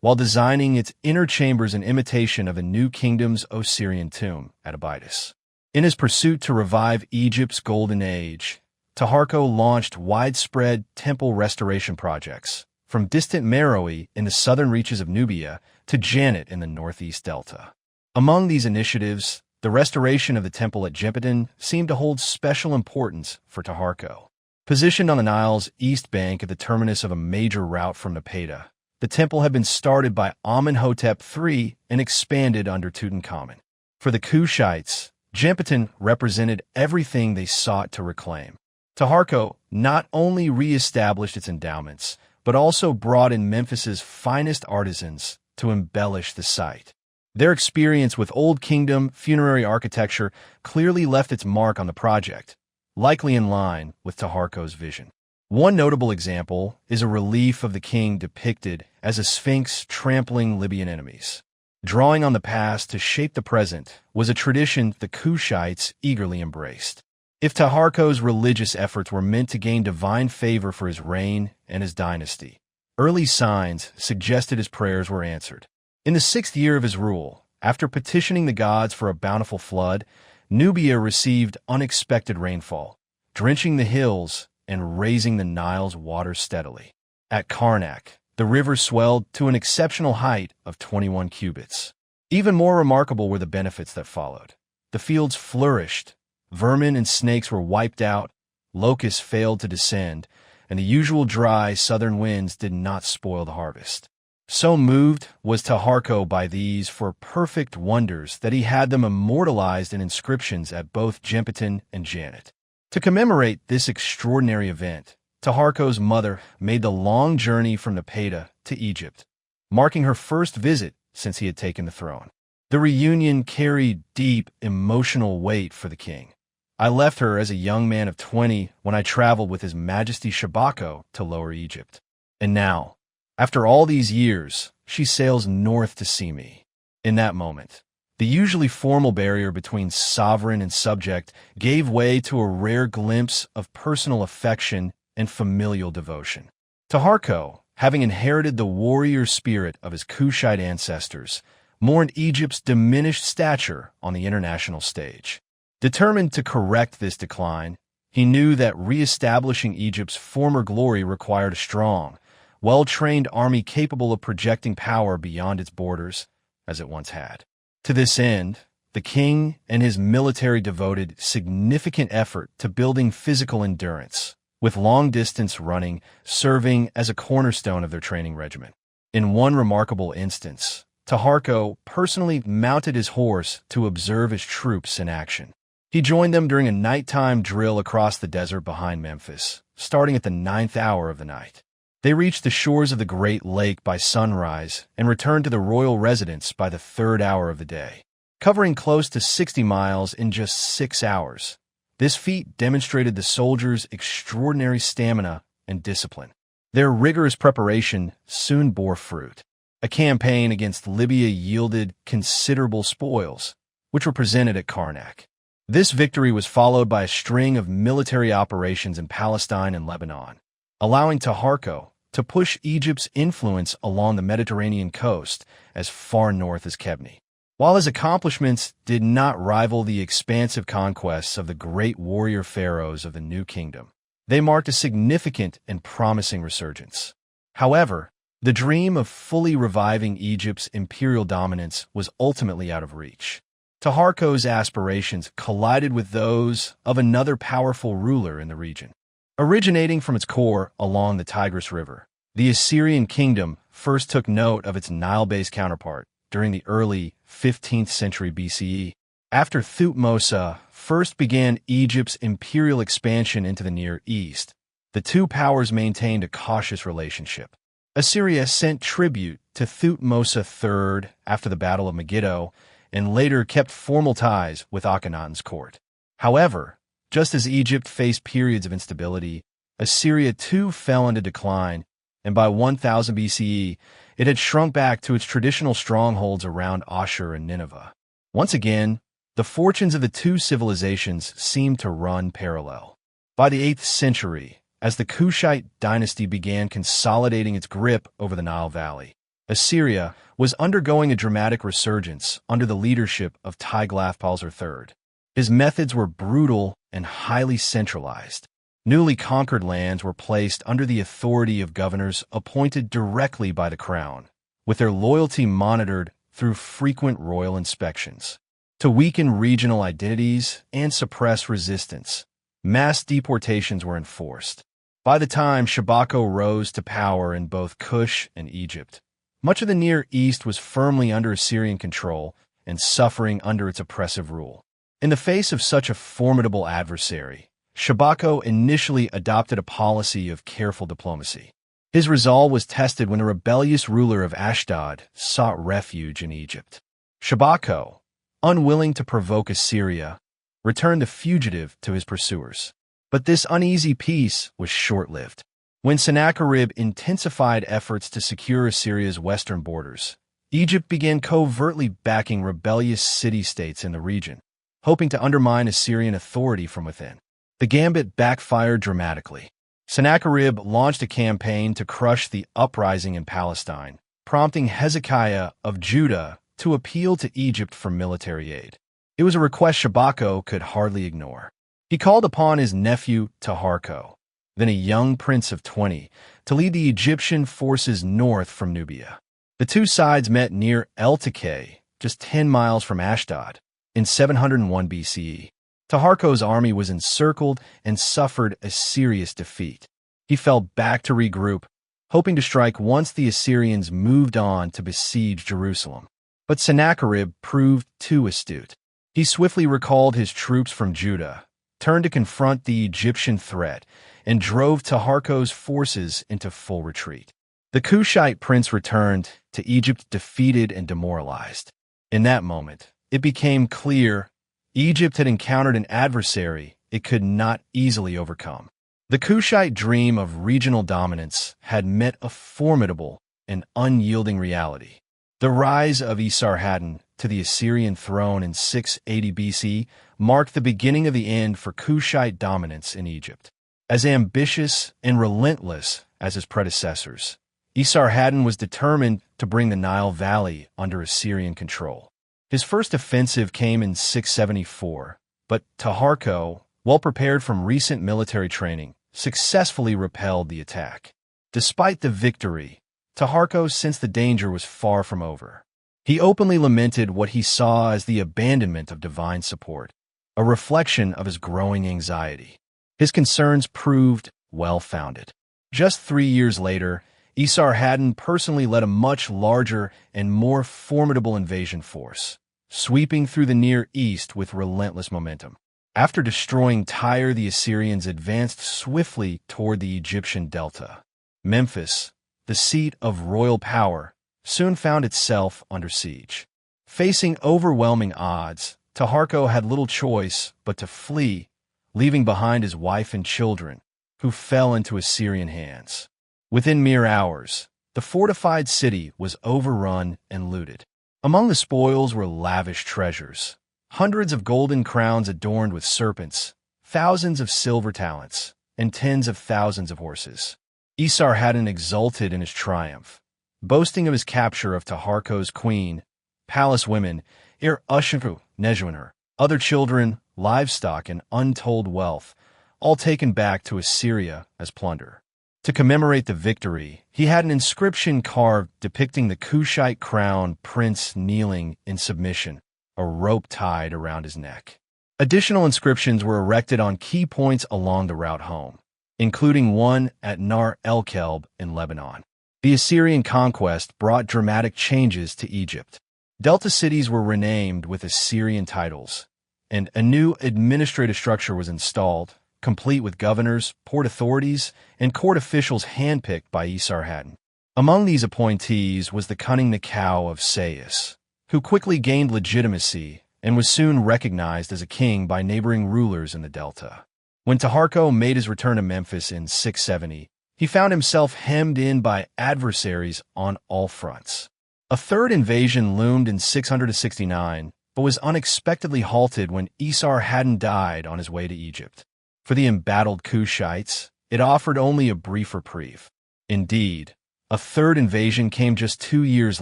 while designing its inner chambers in imitation of the New Kingdom's Osirian tomb at Abydos. In his pursuit to revive Egypt's golden age, Taharqa launched widespread temple restoration projects, from distant Meroe in the southern reaches of Nubia to Janet in the northeast delta. Among these initiatives, the restoration of the temple at Gemphiton seemed to hold special importance for Taharqa. Positioned on the Nile's east bank at the terminus of a major route from Napata, the temple had been started by Amenhotep III and expanded under Tutankhamun. For the Kushites, Gemphiton represented everything they sought to reclaim. Taharqa not only re-established its endowments, but also brought in Memphis's finest artisans to embellish the site. Their experience with Old Kingdom funerary architecture clearly left its mark on the project, likely in line with Taharqa's vision. One notable example is a relief of the king depicted as a sphinx trampling Libyan enemies. Drawing on the past to shape the present was a tradition the Kushites eagerly embraced. If Taharqa's religious efforts were meant to gain divine favor for his reign and his dynasty, early signs suggested his prayers were answered. In the 6th year of his rule, after petitioning the gods for a bountiful flood, Nubia received unexpected rainfall, drenching the hills and raising the Nile's water steadily. At Karnak, the river swelled to an exceptional height of 21 cubits. Even more remarkable were the benefits that followed. The fields flourished, vermin and snakes were wiped out, locusts failed to descend, and the usual dry southern winds did not spoil the harvest. So moved was Taharqa by these for perfect wonders that he had them immortalized in inscriptions at both Gemphiton and Janet. To commemorate this extraordinary event, Taharqa's mother made the long journey from Napata to Egypt, marking her first visit since he had taken the throne. The reunion carried deep emotional weight for the king. "I left her as a young man of 20 when I traveled with His Majesty Shabako to Lower Egypt. And now, after all these years, she sails north to see me." In that moment, the usually formal barrier between sovereign and subject gave way to a rare glimpse of personal affection and familial devotion. Taharqa, having inherited the warrior spirit of his Kushite ancestors, mourned Egypt's diminished stature on the international stage. Determined to correct this decline, he knew that re-establishing Egypt's former glory required a strong, well-trained army capable of projecting power beyond its borders, as it once had. To this end, the king and his military devoted significant effort to building physical endurance, with long-distance running serving as a cornerstone of their training regimen. In one remarkable instance, Taharqa personally mounted his horse to observe his troops in action. He joined them during a nighttime drill across the desert behind Memphis, starting at the 9th hour of the night. They reached the shores of the Great Lake by sunrise and returned to the royal residence by the 3rd hour of the day, covering close to 60 miles in just 6 hours. This feat demonstrated the soldiers' extraordinary stamina and discipline. Their rigorous preparation soon bore fruit. A campaign against Libya yielded considerable spoils, which were presented at Karnak. This victory was followed by a string of military operations in Palestine and Lebanon, allowing Taharqa to push Egypt's influence along the Mediterranean coast as far north as Kebni. While his accomplishments did not rival the expansive conquests of the great warrior pharaohs of the New Kingdom, they marked a significant and promising resurgence. However, the dream of fully reviving Egypt's imperial dominance was ultimately out of reach. Taharqa's aspirations collided with those of another powerful ruler in the region. Originating from its core along the Tigris River, the Assyrian kingdom first took note of its Nile-based counterpart during the early 15th century BCE. After Thutmose first began Egypt's imperial expansion into the Near East, the two powers maintained a cautious relationship. Assyria sent tribute to Thutmose III after the Battle of Megiddo and later kept formal ties with Akhenaten's court. However, just as Egypt faced periods of instability, Assyria too fell into decline, and by 1000 BCE, it had shrunk back to its traditional strongholds around Ashur and Nineveh. Once again, the fortunes of the two civilizations seemed to run parallel. By the 8th century, as the Kushite dynasty began consolidating its grip over the Nile Valley, Assyria was undergoing a dramatic resurgence under the leadership of Tiglath-Pileser III. His methods were brutal and highly centralized. Newly conquered lands were placed under the authority of governors appointed directly by the crown, with their loyalty monitored through frequent royal inspections. To weaken regional identities and suppress resistance, mass deportations were enforced. By the time Shabako rose to power in both Kush and Egypt, much of the Near East was firmly under Assyrian control and suffering under its oppressive rule. In the face of such a formidable adversary, Shabako initially adopted a policy of careful diplomacy. His resolve was tested when a rebellious ruler of Ashdod sought refuge in Egypt. Shabako, unwilling to provoke Assyria, returned the fugitive to his pursuers. But this uneasy peace was short-lived. When Sennacherib intensified efforts to secure Assyria's western borders, Egypt began covertly backing rebellious city-states in the region, hoping to undermine Assyrian authority from within. The gambit backfired dramatically. Sennacherib launched a campaign to crush the uprising in Palestine, prompting Hezekiah of Judah to appeal to Egypt for military aid. It was a request Shabako could hardly ignore. He called upon his nephew Taharko, then a young prince of 20, to lead the Egyptian forces north from Nubia. The two sides met near El Takei, just 10 miles from Ashdod, in 701 BCE. Taharko's army was encircled and suffered a serious defeat. He fell back to regroup, hoping to strike once the Assyrians moved on to besiege Jerusalem. But Sennacherib proved too astute. He swiftly recalled his troops from Judah, turned to confront the Egyptian threat, and drove Taharko's forces into full retreat. The Kushite prince returned to Egypt defeated and demoralized. In that moment, it became clear Egypt had encountered an adversary it could not easily overcome. The Kushite dream of regional dominance had met a formidable and unyielding reality. The rise of Esarhaddon to the Assyrian throne in 680 BC marked the beginning of the end for Kushite dominance in Egypt. As ambitious and relentless as his predecessors, Esarhaddon was determined to bring the Nile Valley under Assyrian control. His first offensive came in 674, but Taharko, well prepared from recent military training, successfully repelled the attack. Despite the victory, Taharko sensed the danger was far from over. He openly lamented what he saw as the abandonment of divine support, a reflection of his growing anxiety. His concerns proved well-founded. Just 3 years later, Esarhaddon personally led a much larger and more formidable invasion force, sweeping through the Near East with relentless momentum. After destroying Tyre, the Assyrians advanced swiftly toward the Egyptian delta. Memphis, the seat of royal power, soon found itself under siege. Facing overwhelming odds, Taharko had little choice but to flee, leaving behind his wife and children, who fell into Assyrian hands. Within mere hours, the fortified city was overrun and looted. Among the spoils were lavish treasures, hundreds of golden crowns adorned with serpents, thousands of silver talents, and tens of thousands of horses. Esarhaddon exulted in his triumph, boasting of his capture of Taharko's queen, palace women, Ushfu, Nejuiner, other children, livestock, and untold wealth, all taken back to Assyria as plunder. To commemorate the victory, he had an inscription carved depicting the Kushite crown prince kneeling in submission, a rope tied around his neck. Additional inscriptions were erected on key points along the route home, including one at Nar el-Kelb in Lebanon. The Assyrian conquest brought dramatic changes to Egypt. Delta cities were renamed with Assyrian titles, and a new administrative structure was installed, complete with governors, port authorities, and court officials handpicked by Esarhaddon. Among these appointees was the cunning Nekau of Sais, who quickly gained legitimacy and was soon recognized as a king by neighboring rulers in the Delta. When Taharko made his return to Memphis in 670, he found himself hemmed in by adversaries on all fronts. A third invasion loomed in 669, but was unexpectedly halted when Esarhaddon died on his way to Egypt. For the embattled Kushites, it offered only a brief reprieve. Indeed, A third invasion came just 2 years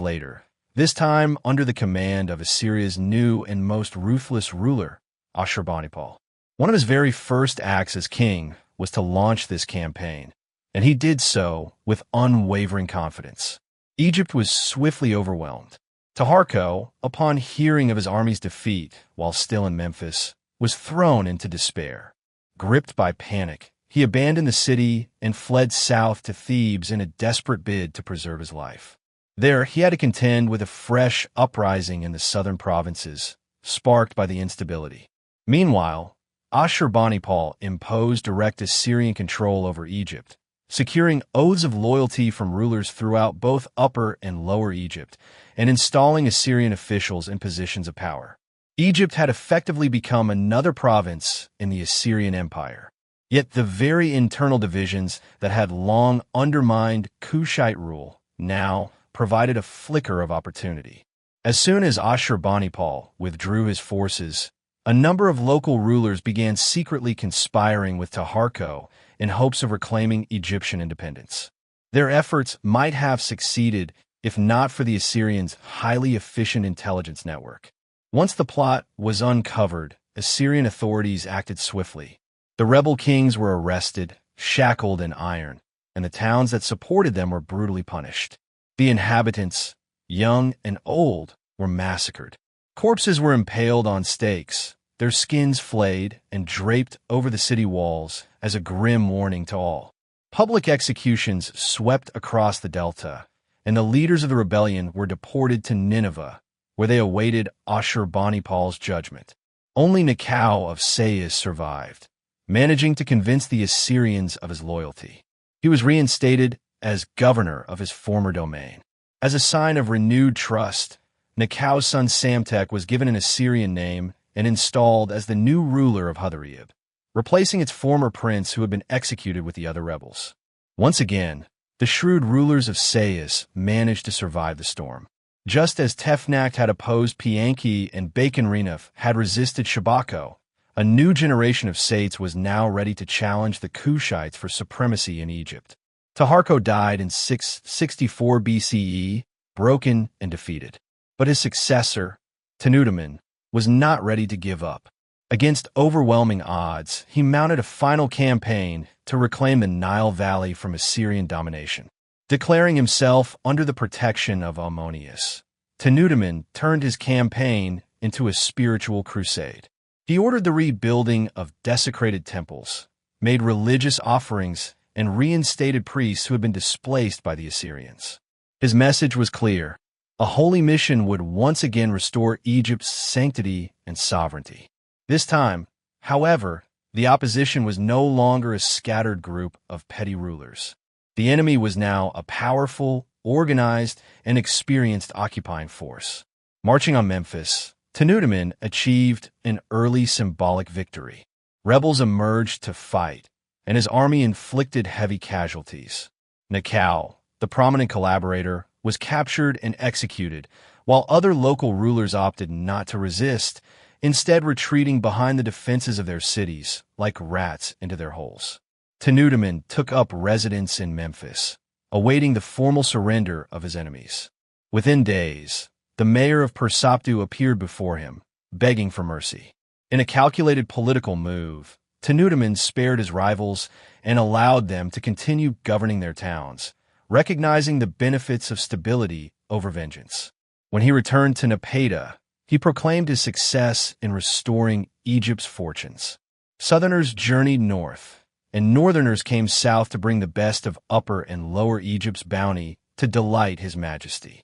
later, this time under the command of Assyria's new and most ruthless ruler, Ashurbanipal. One of his very first acts as king was to launch this campaign, and he did so with unwavering confidence. Egypt was swiftly overwhelmed. Taharqa, upon hearing of his army's defeat while still in Memphis, was thrown into despair. Gripped by panic, he abandoned the city and fled south to Thebes in a desperate bid to preserve his life. There, he had to contend with a fresh uprising in the southern provinces, sparked by the instability. Meanwhile, Ashurbanipal imposed direct Assyrian control over Egypt, securing oaths of loyalty from rulers throughout both Upper and Lower Egypt, and installing Assyrian officials in positions of power. Egypt had effectively become another province in the Assyrian Empire. Yet the very internal divisions that had long undermined Kushite rule now provided a flicker of opportunity. As soon as Ashurbanipal withdrew his forces, a number of local rulers began secretly conspiring with Taharqa in hopes of reclaiming Egyptian independence. Their efforts might have succeeded if not for the Assyrians' highly efficient intelligence network. Once the plot was uncovered, Assyrian authorities acted swiftly. The rebel kings were arrested, shackled in iron, and the towns that supported them were brutally punished. The inhabitants, young and old, were massacred. Corpses were impaled on stakes, their skins flayed and draped over the city walls as a grim warning to all. Public executions swept across the delta, and the leaders of the rebellion were deported to Nineveh, where they awaited Ashurbanipal's judgment. Only Nekhau of Sais survived, managing to convince the Assyrians of his loyalty. He was reinstated as governor of his former domain. As a sign of renewed trust, Nekhau's son Samtek was given an Assyrian name and installed as the new ruler of Hutherib, replacing its former prince who had been executed with the other rebels. Once again, the shrewd rulers of Sais managed to survive the storm. Just as Tefnakt had opposed Pianki and Bacon-Renuf had resisted Shabako, a new generation of Sates was now ready to challenge the Kushites for supremacy in Egypt. Taharqa died in 664 BCE, broken and defeated. But his successor, Tanudaman, was not ready to give up. Against overwhelming odds, he mounted a final campaign to reclaim the Nile Valley from Assyrian domination. Declaring himself under the protection of Ammonius, Tanudaman turned his campaign into a spiritual crusade. He ordered the rebuilding of desecrated temples, made religious offerings, and reinstated priests who had been displaced by the Assyrians. His message was clear. A holy mission would once again restore Egypt's sanctity and sovereignty. This time, however, the opposition was no longer a scattered group of petty rulers. The enemy was now a powerful, organized, and experienced occupying force. Marching on Memphis, Tanudaman achieved an early symbolic victory. Rebels emerged to fight, and his army inflicted heavy casualties. Nekhau, the prominent collaborator, was captured and executed, while other local rulers opted not to resist, instead retreating behind the defenses of their cities, like rats into their holes. Tanudaman took up residence in Memphis, awaiting the formal surrender of his enemies. Within days, the mayor of Persoptu appeared before him, begging for mercy. In a calculated political move, Tanudaman spared his rivals and allowed them to continue governing their towns, recognizing the benefits of stability over vengeance. When he returned to Napata, he proclaimed his success in restoring Egypt's fortunes. Southerners journeyed north, and Northerners came south to bring the best of Upper and Lower Egypt's bounty to delight His Majesty.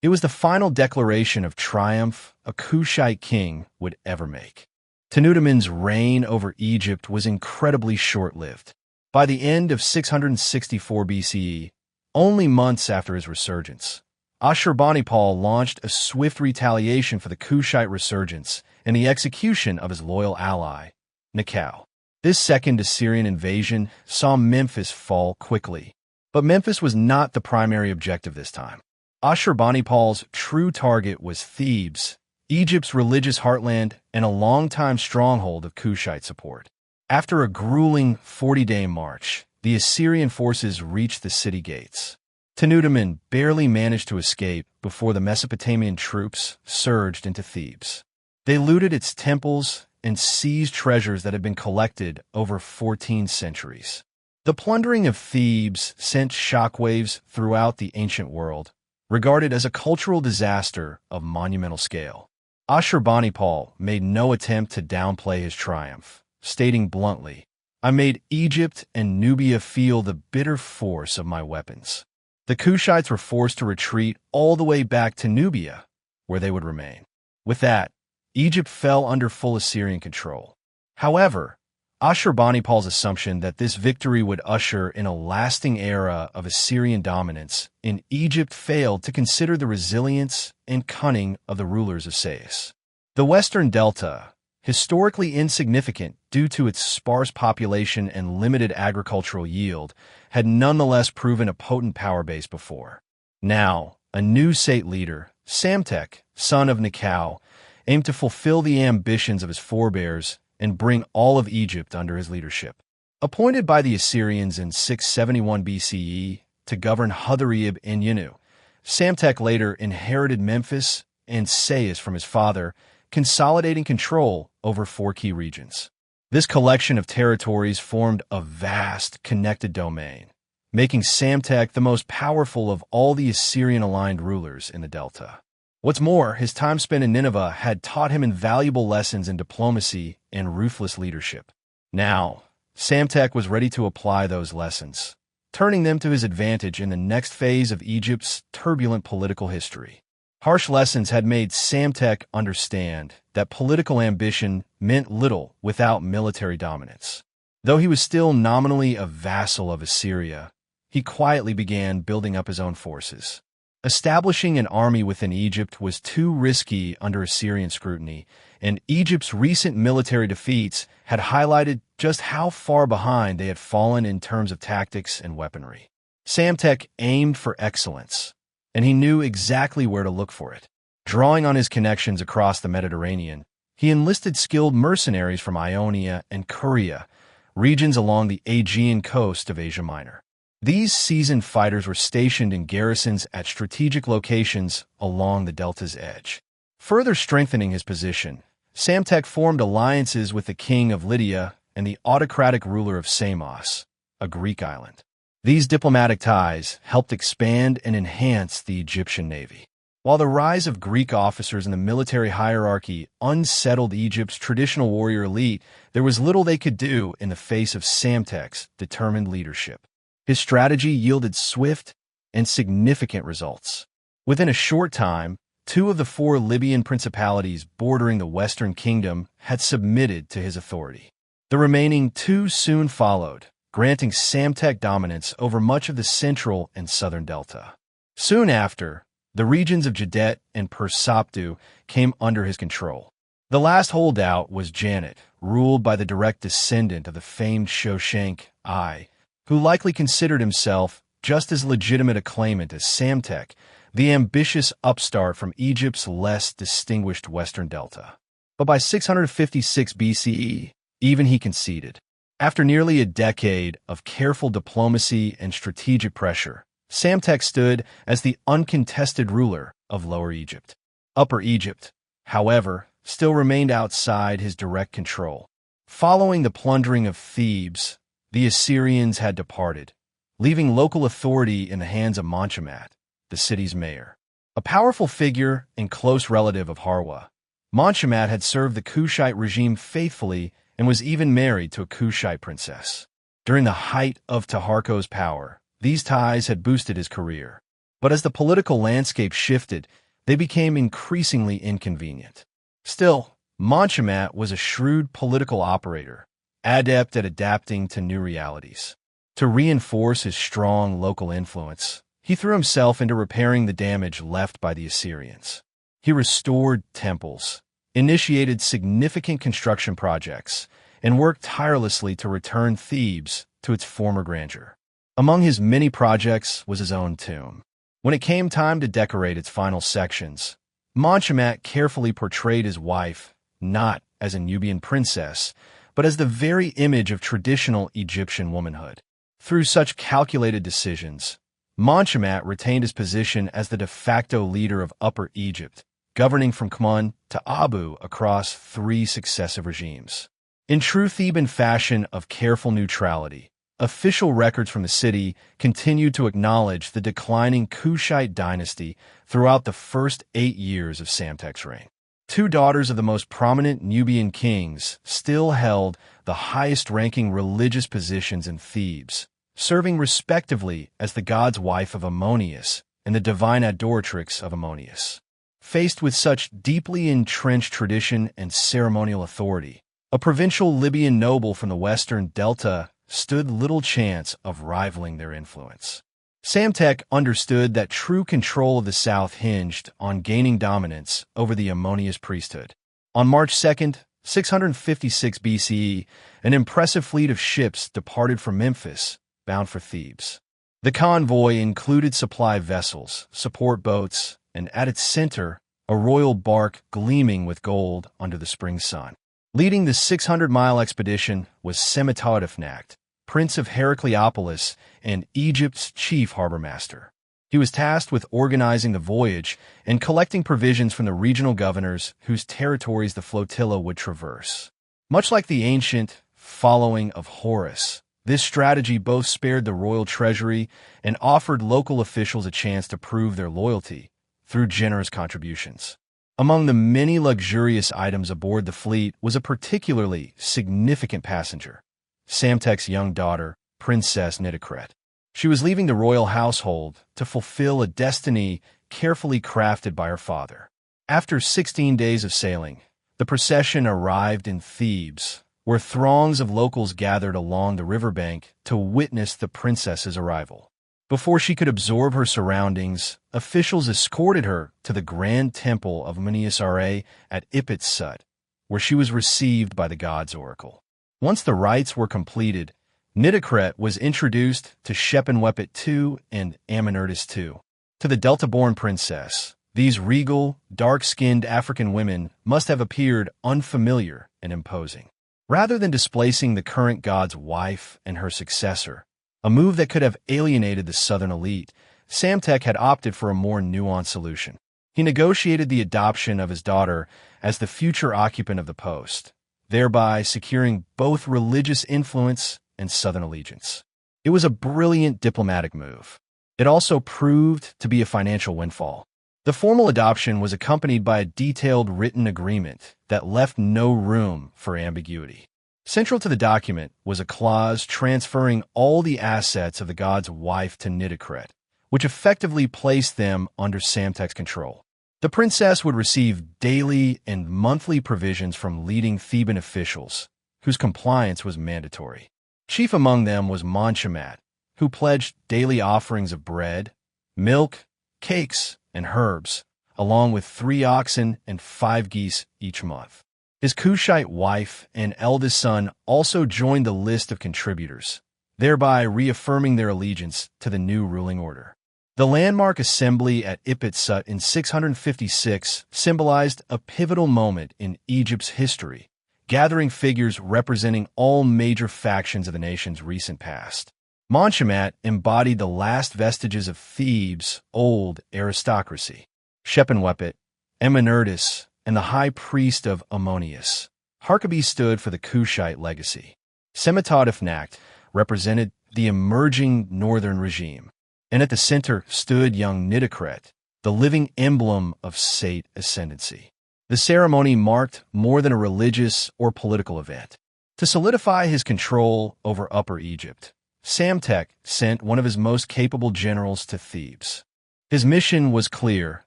It was the final declaration of triumph a Kushite king would ever make. Tanudaman's reign over Egypt was incredibly short-lived. By the end of 664 BCE, only months after his resurgence, Ashurbanipal launched a swift retaliation for the Kushite resurgence and the execution of his loyal ally, Nekhau. This second Assyrian invasion saw Memphis fall quickly. But Memphis was not the primary objective this time. Ashurbanipal's true target was Thebes, Egypt's religious heartland and a longtime stronghold of Kushite support. After a grueling 40-day march, the Assyrian forces reached the city gates. Tenudaman barely managed to escape before the Mesopotamian troops surged into Thebes. They looted its temples and seized treasures that had been collected over 14 centuries. The plundering of Thebes sent shockwaves throughout the ancient world, regarded as a cultural disaster of monumental scale. Ashurbanipal made no attempt to downplay his triumph, stating bluntly, "I made Egypt and Nubia feel the bitter force of my weapons." The Kushites were forced to retreat all the way back to Nubia, where they would remain. With that, Egypt fell under full Assyrian control. However, Ashurbanipal's assumption that this victory would usher in a lasting era of Assyrian dominance in Egypt failed to consider the resilience and cunning of the rulers of Sais. The Western Delta, historically insignificant due to its sparse population and limited agricultural yield, had nonetheless proven a potent power base before. Now, a new Sate leader, Psamtik, son of Nekau, aimed to fulfill the ambitions of his forebears and bring all of Egypt under his leadership. Appointed by the Assyrians in 671 BCE to govern Hutherib and Yinu, Psamtik later inherited Memphis and Sais from his father, consolidating control over 4 key regions. This collection of territories formed a vast, connected domain, making Psamtik the most powerful of all the Assyrian-aligned rulers in the Delta. What's more, his time spent in Nineveh had taught him invaluable lessons in diplomacy and ruthless leadership. Now, Psamtik was ready to apply those lessons, turning them to his advantage in the next phase of Egypt's turbulent political history. Harsh lessons had made Psamtik understand that political ambition meant little without military dominance. Though he was still nominally a vassal of Assyria, he quietly began building up his own forces. Establishing an army within Egypt was too risky under Assyrian scrutiny, and Egypt's recent military defeats had highlighted just how far behind they had fallen in terms of tactics and weaponry. Psamtik aimed for excellence, and he knew exactly where to look for it. Drawing on his connections across the Mediterranean, he enlisted skilled mercenaries from Ionia and Curia, regions along the Aegean coast of Asia Minor. These seasoned fighters were stationed in garrisons at strategic locations along the delta's edge. Further strengthening his position, Psamtik formed alliances with the king of Lydia and the autocratic ruler of Samos, a Greek island. These diplomatic ties helped expand and enhance the Egyptian navy. While the rise of Greek officers in the military hierarchy unsettled Egypt's traditional warrior elite, there was little they could do in the face of Psamtik's determined leadership. His strategy yielded swift and significant results. Within a short time, 2 of the 4 Libyan principalities bordering the Western Kingdom had submitted to his authority. The remaining 2 soon followed, granting Psamtik dominance over much of the central and southern delta. Soon after, the regions of Jadet and Persoptu came under his control. The last holdout was Janet, ruled by the direct descendant of the famed Shoshenq I, who likely considered himself just as legitimate a claimant as Psamtik, the ambitious upstart from Egypt's less distinguished western delta. But by 656 BCE, even he conceded. After nearly a decade of careful diplomacy and strategic pressure, Psamtik stood as the uncontested ruler of Lower Egypt. Upper Egypt, however, still remained outside his direct control. Following the plundering of Thebes, the Assyrians had departed, leaving local authority in the hands of Monchemat, the city's mayor. A powerful figure and close relative of Harwa, Monchemat had served the Kushite regime faithfully and was even married to a Kushite princess. During the height of Taharko's power, these ties had boosted his career. But as the political landscape shifted, they became increasingly inconvenient. Still, Monchemat was a shrewd political operator, adept at adapting to new realities. To reinforce his strong local influence, he threw himself into repairing the damage left by the Assyrians. He restored temples, initiated significant construction projects, and worked tirelessly to return Thebes to its former grandeur. Among his many projects was his own tomb. When it came time to decorate its final sections, Monchemat carefully portrayed his wife not as a Nubian princess, but as the very image of traditional Egyptian womanhood. Through such calculated decisions, Monchemat retained his position as the de facto leader of Upper Egypt, governing from Amun to Abu across 3 successive regimes. In true Theban fashion of careful neutrality, official records from the city continued to acknowledge the declining Kushite dynasty throughout the first 8 years of Psamtek's reign. 2 daughters of the most prominent Nubian kings still held the highest-ranking religious positions in Thebes, serving respectively as the god's wife of Ammonius and the divine adoratrix of Ammonius. Faced with such deeply entrenched tradition and ceremonial authority, a provincial Libyan noble from the western delta stood little chance of rivaling their influence. Psamtek understood that true control of the south hinged on gaining dominance over the Ammonius priesthood. On March 2, 656 BCE, an impressive fleet of ships departed from Memphis, bound for Thebes. The convoy included supply vessels, support boats, and at its center, a royal bark gleaming with gold under the spring sun. Leading the 600-mile expedition was Semetodefnacht, Prince of Heracleopolis and Egypt's chief harbor master. He was tasked with organizing the voyage and collecting provisions from the regional governors whose territories the flotilla would traverse. Much like the ancient following of Horus, this strategy both spared the royal treasury and offered local officials a chance to prove their loyalty through generous contributions. Among the many luxurious items aboard the fleet was a particularly significant passenger, Psamtek's young daughter, Princess Nitocret. She was leaving the royal household to fulfill a destiny carefully crafted by her father. After 16 days of sailing, the procession arrived in Thebes, where throngs of locals gathered along the riverbank to witness the princess's arrival. Before she could absorb her surroundings, officials escorted her to the grand temple of Ramesses XI at Ipit-Sut, where she was received by the god's oracle. Once the rites were completed, Nitocret was introduced to Shepenwepet II and Amunerdis II. To the Delta-born princess, these regal, dark-skinned African women must have appeared unfamiliar and imposing. Rather than displacing the current god's wife and her successor, a move that could have alienated the southern elite, Psamtek had opted for a more nuanced solution. He negotiated the adoption of his daughter as the future occupant of the post, thereby securing both religious influence and southern allegiance. It was a brilliant diplomatic move. It also proved to be a financial windfall. The formal adoption was accompanied by a detailed written agreement that left no room for ambiguity. Central to the document was a clause transferring all the assets of the god's wife to Nitocret, which effectively placed them under Psamtek's control. The princess would receive daily and monthly provisions from leading Theban officials, whose compliance was mandatory. Chief among them was Monchemat, who pledged daily offerings of bread, milk, cakes, and herbs, along with 3 oxen and 5 geese each month. His Kushite wife and eldest son also joined the list of contributors, thereby reaffirming their allegiance to the new ruling order. The landmark assembly at Ipit-Sut in 656 symbolized a pivotal moment in Egypt's history, gathering figures representing all major factions of the nation's recent past. Monchemat embodied the last vestiges of Thebes' old aristocracy. Shepenwepet, Amunerdis, and the high priest of Ammonius. Harkabi stood for the Kushite legacy. Semetodefnacht represented the emerging northern regime, and at the center stood young Nitocret, the living emblem of Sate ascendancy. The ceremony marked more than a religious or political event. To solidify his control over Upper Egypt, Psamtek sent one of his most capable generals to Thebes. His mission was clear: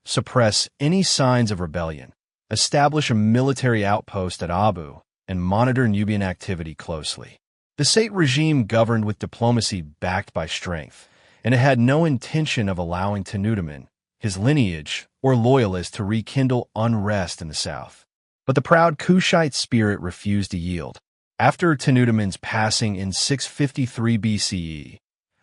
suppress any signs of rebellion, establish a military outpost at Abu, and monitor Nubian activity closely. The Sate regime governed with diplomacy backed by strength, and it had no intention of allowing Tenudaman, his lineage, or loyalists to rekindle unrest in the south. But the proud Kushite spirit refused to yield. After Tenudaman's passing in 653 BCE,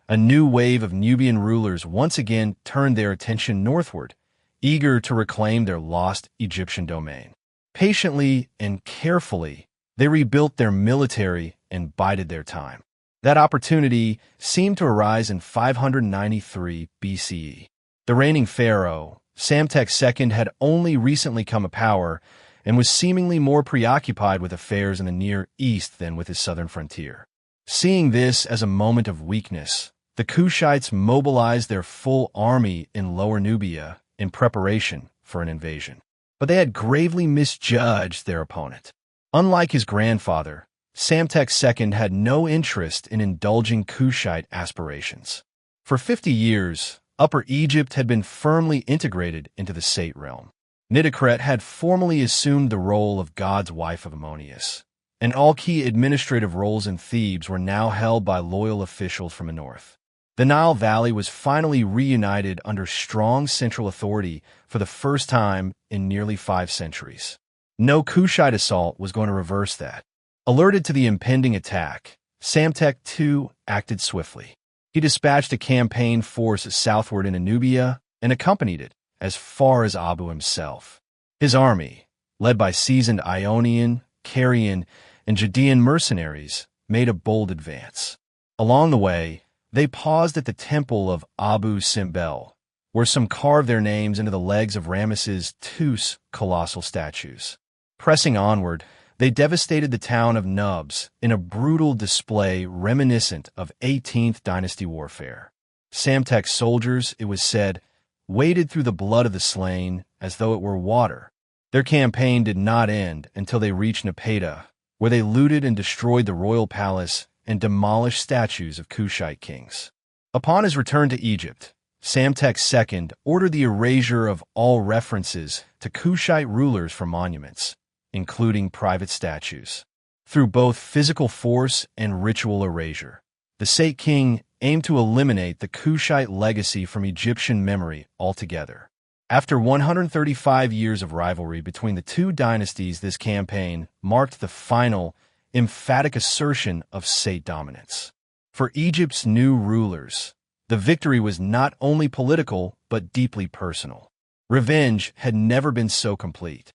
a new wave of Nubian rulers once again turned their attention northward, eager to reclaim their lost Egyptian domain. Patiently and carefully, they rebuilt their military and bided their time. That opportunity seemed to arise in 593 BCE. The reigning pharaoh, Ramesses II, had only recently come to power and was seemingly more preoccupied with affairs in the Near East than with his southern frontier. Seeing this as a moment of weakness, the Kushites mobilized their full army in Lower Nubia in preparation for an invasion. But they had gravely misjudged their opponent. Unlike his grandfather, Ramesses II had no interest in indulging Kushite aspirations. For 50 years, Upper Egypt had been firmly integrated into the Sate realm. Nitocret had formally assumed the role of God's wife of Ammonius, and all key administrative roles in Thebes were now held by loyal officials from the north. The Nile Valley was finally reunited under strong central authority for the first time in nearly 5 centuries. No Kushite assault was going to reverse that. Alerted to the impending attack, Ramesses II acted swiftly. He dispatched a campaign force southward into Nubia and accompanied it as far as Abu himself. His army, led by seasoned Ionian, Carian, and Judean mercenaries, made a bold advance. Along the way, they paused at the temple of Abu Simbel, where some carved their names into the legs of Ramesses II's colossal statues. Pressing onward, they devastated the town of Nubs in a brutal display reminiscent of 18th dynasty warfare. Ramesses' soldiers, it was said, waded through the blood of the slain as though it were water. Their campaign did not end until they reached Napata, where they looted and destroyed the royal palace and demolished statues of Kushite kings. Upon his return to Egypt, Ramesses II ordered the erasure of all references to Kushite rulers from monuments, including private statues. Through both physical force and ritual erasure, the Sate king aimed to eliminate the Kushite legacy from Egyptian memory altogether. After 135 years of rivalry between the two dynasties, this campaign marked the final, emphatic assertion of Sate dominance. For Egypt's new rulers, the victory was not only political but deeply personal. Revenge had never been so complete.